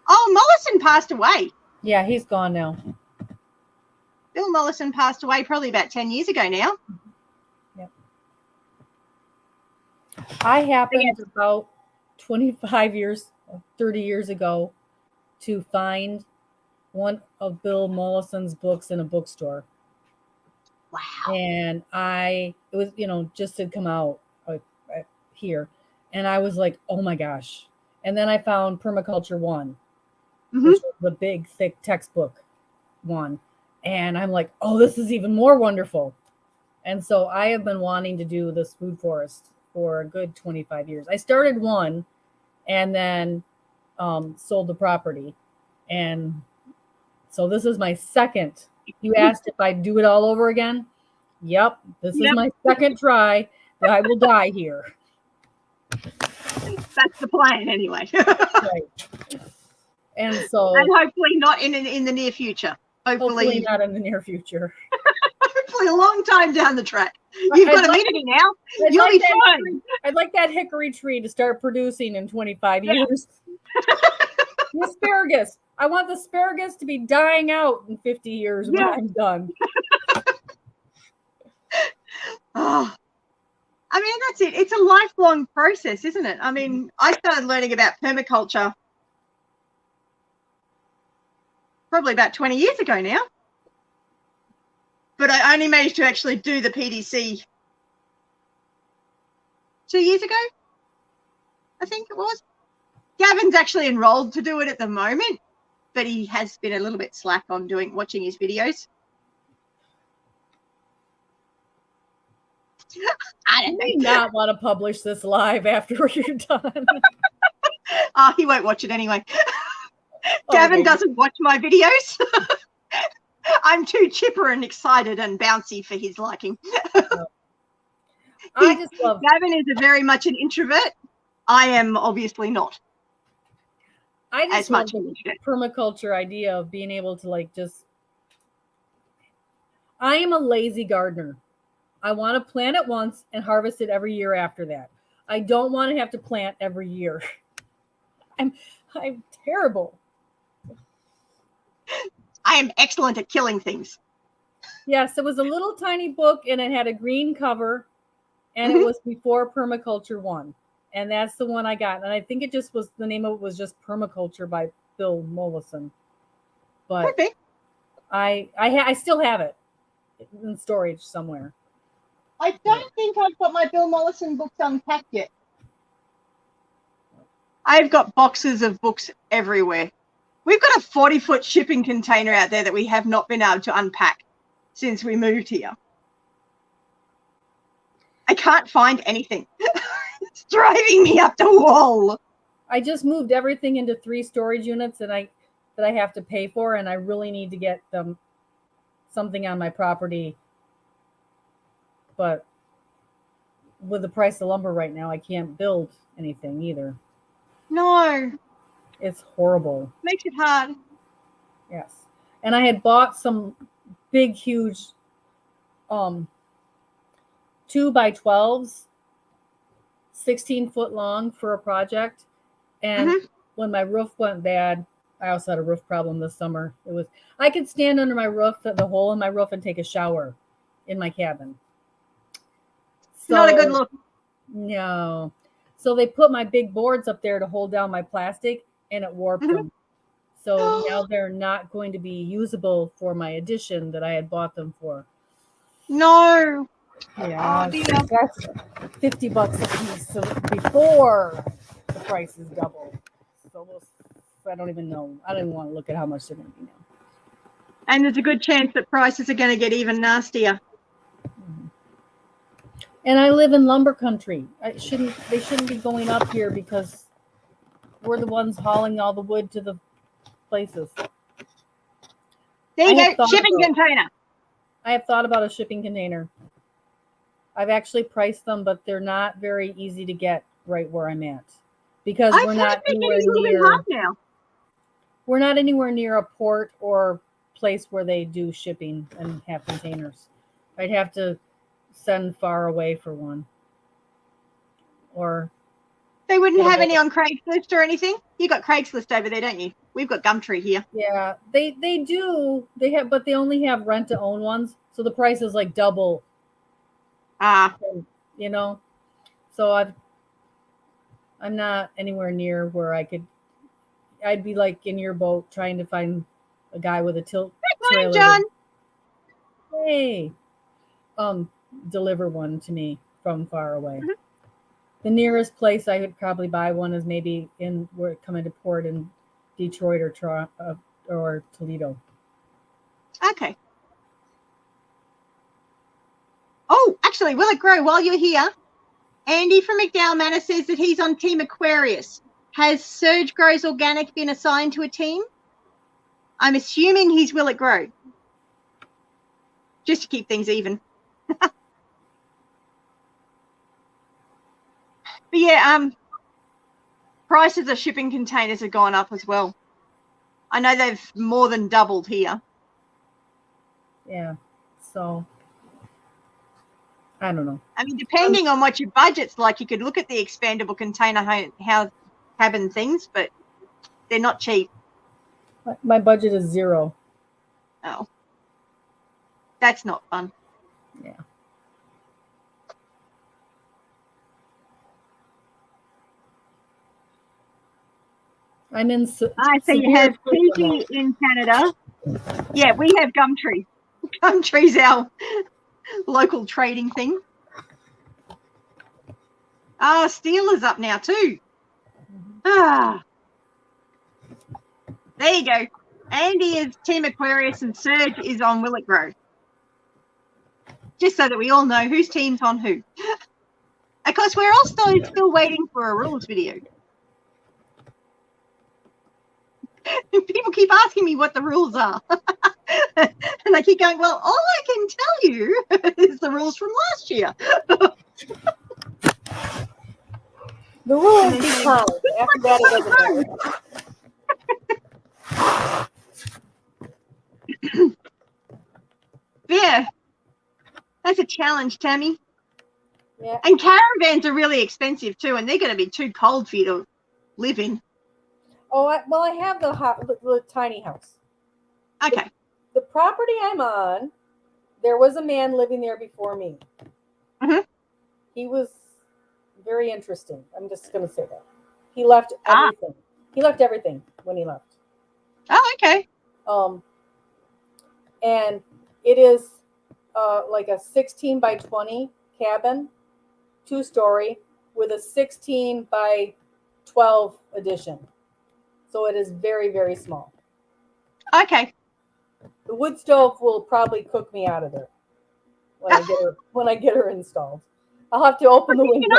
Oh, Morrison passed away. Yeah, he's gone now. Bill Morrison passed away probably about 10 years ago now. Yep. I happened about 25 years, 30 years ago to find one of Bill Mollison's books in a bookstore. Wow. And it was, just had come out here. And I was like, oh my gosh. And then I found Permaculture 1, which was the big, thick textbook one. And I'm like, oh, this is even more wonderful. And so I have been wanting to do this food forest for a good 25 years. I started one and then sold the property. And so this is my second. You asked if I'd do it all over again. Yep. This is my second try. I will die here. That's the plan anyway. Right. And so. And hopefully not in the near future. Hopefully not in the near future. Hopefully a long time down the track. You've got immunity now. You'll be fine. I'd like that hickory tree to start producing in 25 years. The asparagus. I want the asparagus to be dying out in 50 years when I'm done. Oh, I mean, that's it. It's a lifelong process, isn't it? I mean, I started learning about permaculture probably about 20 years ago now. But I only managed to actually do the PDC 2 years ago, I think it was. Gavin's actually enrolled to do it at the moment, but he has been a little bit slack on watching his videos. I don't not want to publish this live after you're done. He won't watch it anyway. Gavin doesn't watch my videos. I'm too chipper and excited and bouncy for his liking. I just love Gavin is very much an introvert. I am obviously not. I as just love much. the permaculture idea of being able to like just. I am a lazy gardener. I want to plant it once and harvest it every year after that. I don't want to have to plant every year. I'm terrible. I am excellent at killing things. Yes, it was a little tiny book and it had a green cover and it was before Permaculture 1. And that's the one I got. And I think it just was, the name of it was just Permaculture by Bill Mollison. But Perfect. I still have it in storage somewhere. I don't think I've got my Bill Mollison books unpacked yet. I've got boxes of books everywhere. We've got a 40-foot shipping container out there that we have not been able to unpack since we moved here. I can't find anything. It's driving me up the wall. I just moved everything into 3 storage units that I have to pay for, and I really need to get them something on my property. But with the price of lumber right now, I can't build anything either. No. It's horrible. Makes it hard. Yes. And I had bought some big, huge 2x12s, 16-foot long for a project. And when my roof went bad, I also had a roof problem this summer. I could stand under my roof, the hole in my roof, and take a shower in my cabin. So, not a good look. No. So they put my big boards up there to hold down my plastic, and it warped them. So now they're not going to be usable for my addition that I had bought them for. No. Yeah, that's $50 a piece. So before the price is double. So I don't even know. I don't even want to look at how much they're going to be now. And there's a good chance that prices are going to get even nastier. And I live in lumber country. They shouldn't be going up here because we're the ones hauling all the wood to the places. There you go, shipping container. I have thought about a shipping container. I've actually priced them, but they're not very easy to get right where I'm at. Because we're not anywhere near. We're not anywhere near a port or place where they do shipping and have containers. I'd have to send far away for one. Or they wouldn't have any on Craigslist or anything? You got Craigslist over there, don't you? We've got Gumtree here. Yeah, they do. They have, but they only have rent to own ones, so the price is like double. You know, so I'm not anywhere near where I'd be like in your boat trying to find a guy with a tilt trailer. John. Hey, deliver one to me from far away. The nearest place I could probably buy one is maybe where it come into port in Detroit or Toledo. Okay. Oh, actually, will it grow while you're here? Andy from McDowell Manor says that he's on Team Aquarius. Has Surge Grows Organic been assigned to a team? I'm assuming he's Will It Grow. Just to keep things even. But yeah, prices of shipping containers have gone up as well. I know they've more than doubled here. Yeah, so I don't know. I mean, depending on what your budget's like, you could look at the expandable container house cabin things, but they're not cheap. My budget is $0. Oh, that's not fun. Yeah. I'm in. So you have Fiji in Canada. Yeah, we have Gumtree. Gumtree's our local trading thing. Steel is up now too. There you go. Andy is Team Aquarius and Serge is on Will It Grow. Just so that we all know whose team's on who. Of course, we're all still waiting for a rules video. People keep asking me what the rules are. And I keep going, well, all I can tell you is the rules from last year. The rules be hard. After that, it doesn't matter. Yeah, that's a challenge, Tammy. Yeah. And caravans are really expensive too, and they're going to be too cold for you to live in. Oh, I have the tiny house. Okay. The property I'm on, there was a man living there before me. Mhm. He was very interesting. I'm just going to say that. He left everything. He left everything when he left. Oh, okay. And it is like a 16 by 20 cabin, 2-story, with a 16 by 12 addition. So it is very, very small. Okay. The wood stove will probably cook me out of there when I get her installed. I'll have to open the window.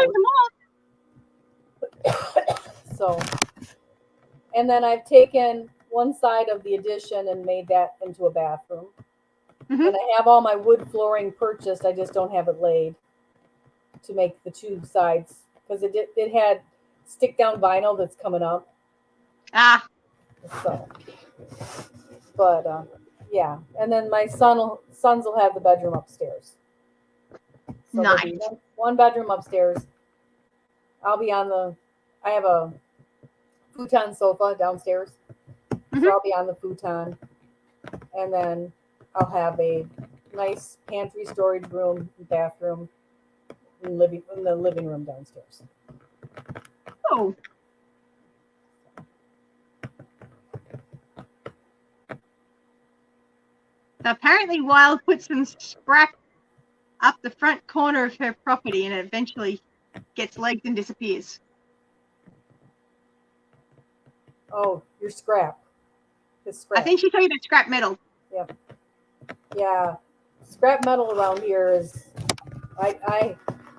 So, and then I've taken one side of the addition and made that into a bathroom. Mm-hmm. And I have all my wood flooring purchased. I just don't have it laid to make the two sides because it had stick down vinyl that's coming up. So, but yeah, and then my sons will have the bedroom upstairs. So nice. One bedroom upstairs. I have a futon sofa downstairs. Mm-hmm. So I'll be on the futon. And then I'll have a nice pantry storage room, bathroom, and the living room downstairs. Oh. So apparently Wild put some scrap up the front corner of her property and it eventually gets legs and disappears. Oh, your scrap. The scrap. I think she's talking about scrap metal. Yep. Yeah. Scrap metal around here is I've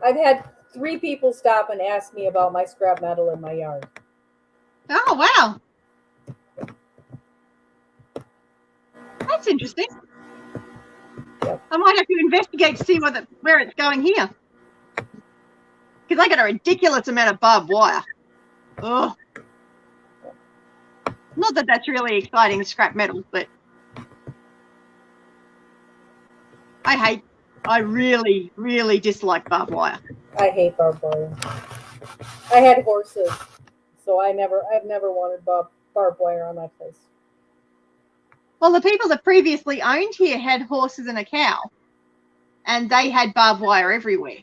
had 3 people stop and ask me about my scrap metal in my yard. Oh wow. That's interesting. Yep. I might have to investigate to see where it's going here. Because I got a ridiculous amount of barbed wire. Oh. Not that that's really exciting scrap metal, but I really, really dislike barbed wire. I hate barbed wire. I had horses, so I've never wanted barbed wire on my place. Well, the people that previously owned here had horses and a cow, and they had barbed wire everywhere.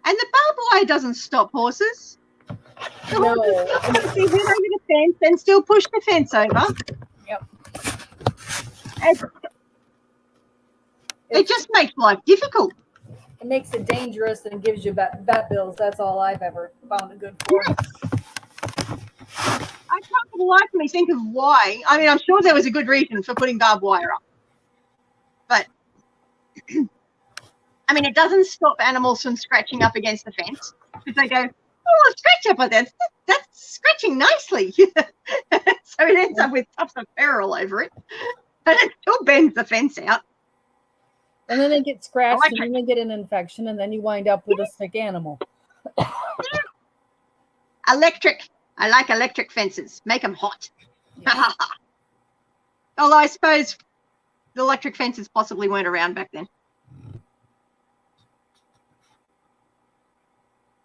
And the barbed wire doesn't stop horses. The horses head over the fence and still push the fence over. Yep. It just makes life difficult. It makes it dangerous and gives you vet bills. That's all I've ever found it good for. I can't for the life of me think of why. I mean, I'm sure there was a good reason for putting barbed wire up. But, I mean, it doesn't stop animals from scratching up against the fence. Because they go, oh, I'll scratch up on that. That's scratching nicely. So it ends up with tufts of fur all over it. But it still bends the fence out. And then they get scratched, and then they get an infection, and then you wind up with a sick animal. Electric. I like electric fences. Make them hot. Yeah. Although I suppose the electric fences possibly weren't around back then.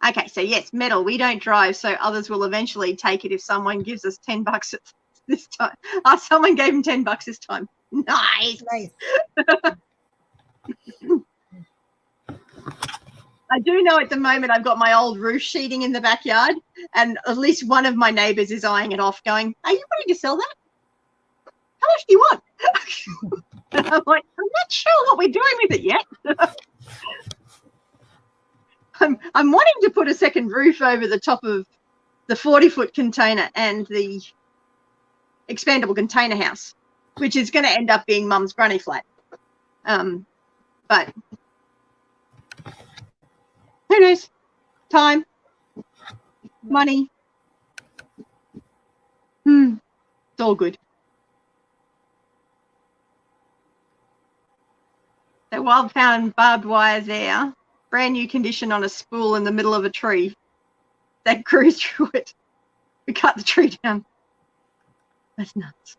Okay, so yes, metal. We don't drive, so others will eventually take it if someone gives us $10 this time. Oh, someone gave him $10 this time. Nice. I do know at the moment I've got my old roof sheeting in the backyard, and at least one of my neighbours is eyeing it off, going, "Are you ready to sell that? How much do you want?" And I'm like, "I'm not sure what we're doing with it yet." I'm wanting to put a second roof over the top of the 40-foot container and the expandable container house, which is going to end up being Mum's granny flat. But who knows? Time, money. It's all good. So Wild found barbed wire there, brand new condition on a spool in the middle of a tree that grew through it. We cut the tree down. That's nuts.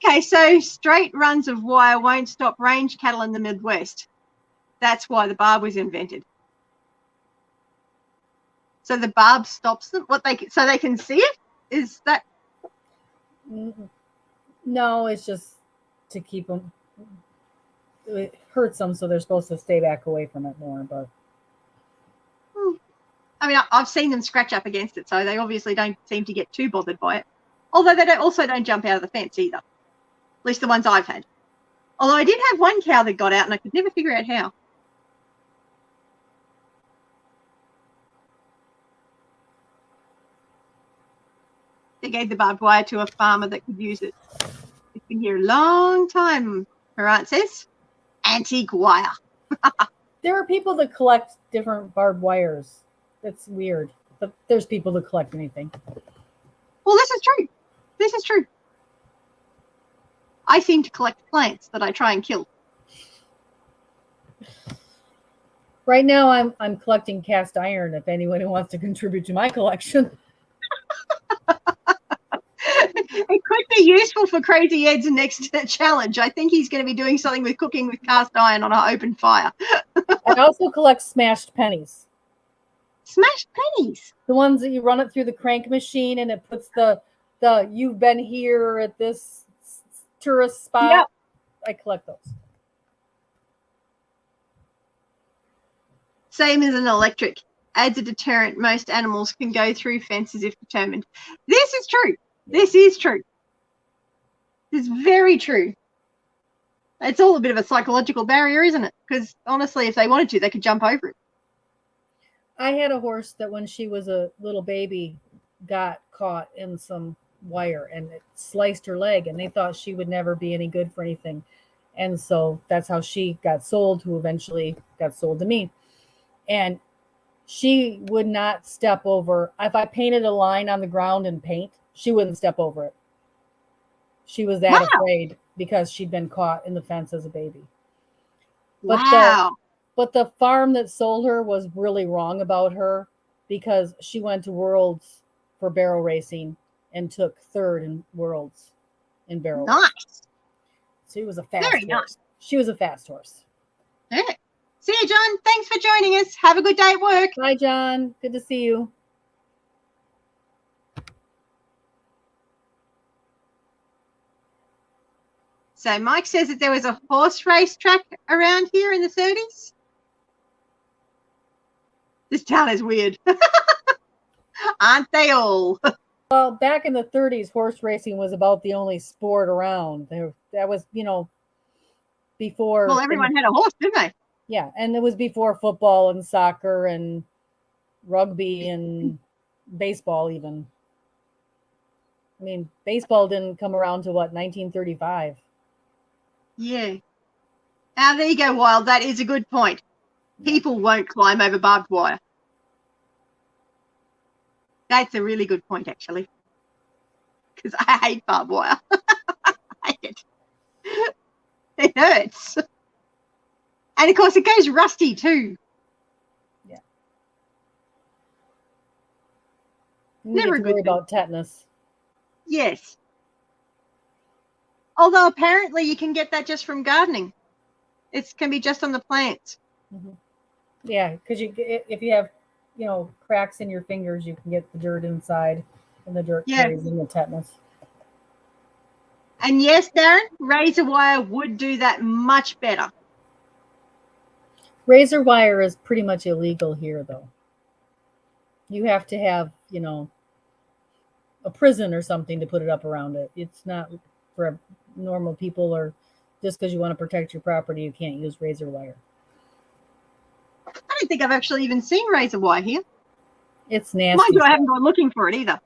Okay, so straight runs of wire won't stop range cattle in the Midwest. That's why the barb was invented. So the barb stops them. So they can see it? Is that? No, it's just to keep them. It hurts them, so they're supposed to stay back away from it more. But I mean, I've seen them scratch up against it, so they obviously don't seem to get too bothered by it. Although they don't jump out of the fence either. At least the ones I've had. Although I did have one cow that got out, and I could never figure out how. They gave the barbed wire to a farmer that could use it. It's been here a long time, her aunt says. Antique wire. there are people that collect different barbed wires. That's weird. But there's people that collect anything. Well, this is true. This is true. I seem to collect plants that I try and kill. Right now, I'm collecting cast iron. If anyone who wants to contribute to my collection, it could be useful for Crazy Ed's next challenge. I think he's going to be doing something with cooking with cast iron on an open fire. I also collect smashed pennies. Smashed pennies. The ones that you run it through the crank machine and it puts the you've been here at this tourist spot. Yep. I collect those. Same as an electric. Adds a deterrent. Most animals can go through fences if determined. This is true. This is true. This is very true. It's all a bit of a psychological barrier, isn't it? Because honestly, if they wanted to, they could jump over it. I had a horse that when she was a little baby got caught in some wire and it sliced her leg, and they thought she would never be any good for anything. And so that's how she got sold, who eventually got sold to me. And she would not step over. If I painted a line on the ground in paint, she wouldn't step over it. She was that afraid because she'd been caught in the fence as a baby. But the farm that sold her was really wrong about her because she went to Worlds for barrel racing and took third in Worlds in barrel racing. Nice. She was a fast Very horse. nice. She was a fast horse. Yeah. See you, John. Thanks for joining us. Have a good day at work. Bye, John. Good to see you. So Mike says that there was a horse race track around here in the 30s. This town is weird. Aren't they all? Well, back in the 30s, horse racing was about the only sport around. That was, before. Well, everyone had a horse, didn't they? Yeah, and it was before football and soccer and rugby and baseball even. I mean, baseball didn't come around to 1935? Yeah. Now, there you go, Wild. That is a good point. People won't climb over barbed wire. That's a really good point, actually. Because I hate barbed wire. I hate it. It hurts. And, of course, it goes rusty, too. Yeah. Never a good worry thing. about tetanus. Yes. Although, apparently, you can get that just from gardening. It can be just on the plants. Mm-hmm. Yeah, because if you have, cracks in your fingers, you can get the dirt inside, and the dirt carries in the tetanus. And yes, Darren, razor wire would do that much better. Razor wire is pretty much illegal here, though. You have to have, a prison or something to put it up around it. It's not for normal people, or just because you want to protect your property, you can't use razor wire. I don't think I've actually even seen razor wire here. It's nasty. Mind you, I haven't gone looking for it either.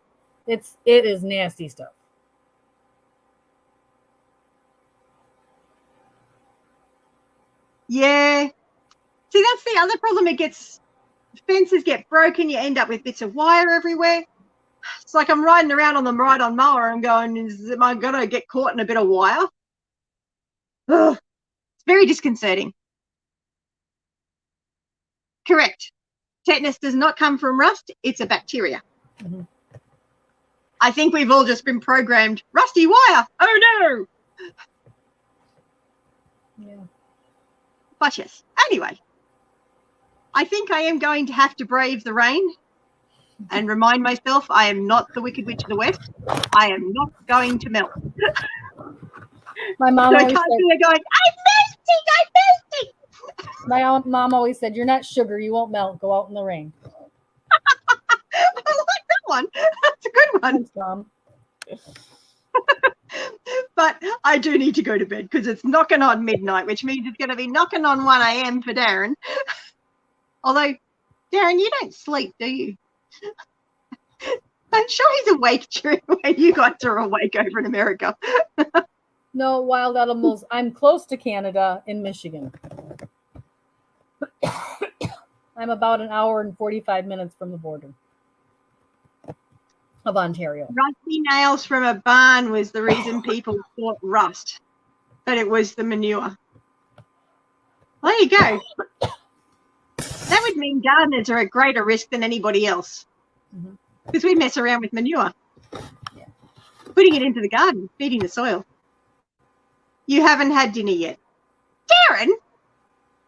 It is nasty stuff. Yeah. See, that's the other problem. Fences get broken. You end up with bits of wire everywhere. It's like I'm riding around on the ride-on mower. I'm going, am I going to get caught in a bit of wire? Ugh. It's very disconcerting. Correct. Tetanus does not come from rust. It's a bacteria. Mhm. I think we've all just been programmed. Rusty wire. Oh no. Yeah. But yes. Anyway, I think I am going to have to brave the rain and remind myself I am not the Wicked Witch of the West. I am not going to melt. My mom So I always can't said, be there going, I'm melting. my mom always said, "You're not sugar. You won't melt. Go out in the rain." I like that one. That's a good one. Thanks, Mom. But I do need to go to bed because it's knocking on midnight, which means it's going to be knocking on 1 a.m. for Darren. Although, Darren, you don't sleep, do you? I'm sure he's awake during when you guys are awake over in America. No, wild animals. I'm close to Canada in Michigan. I'm about an hour and 45 minutes from the border of Ontario. Rusty nails from a barn was the reason people thought rust, but it was the manure. Well, there you go. That would mean gardeners are at greater risk than anybody else because we mess around with manure, putting it into the garden, feeding the soil. You haven't had dinner yet. Darren,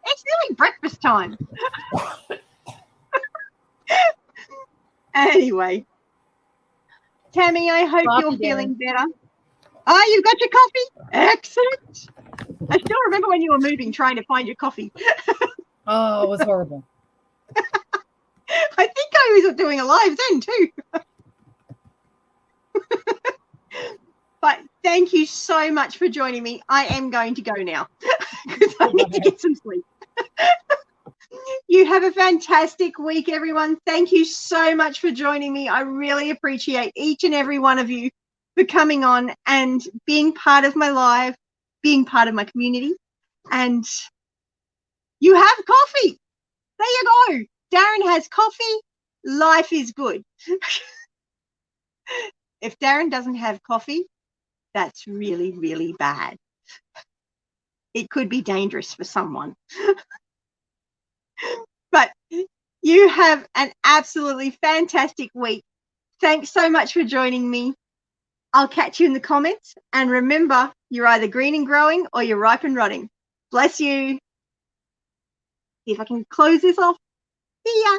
it's nearly breakfast time. Anyway, Tammy, I hope Coffee, you're Darren. feeling better. Oh, you've got your coffee? Excellent. I still remember when you were moving, trying to find your coffee. Oh, it was horrible. I think I was doing a live then too. But thank you so much for joining me. I am going to go now because I need to get some sleep. You have a fantastic week, everyone. Thank you so much for joining me. I really appreciate each and every one of you for coming on and being part of my live, being part of my community. And you have coffee. There you go. Darren has coffee. Life is good. If Darren doesn't have coffee, that's really, really bad. It could be dangerous for someone. But you have an absolutely fantastic week. Thanks so much for joining me. I'll catch you in the comments. And remember, you're either green and growing or you're ripe and rotting. Bless you. See if I can close this off. See ya.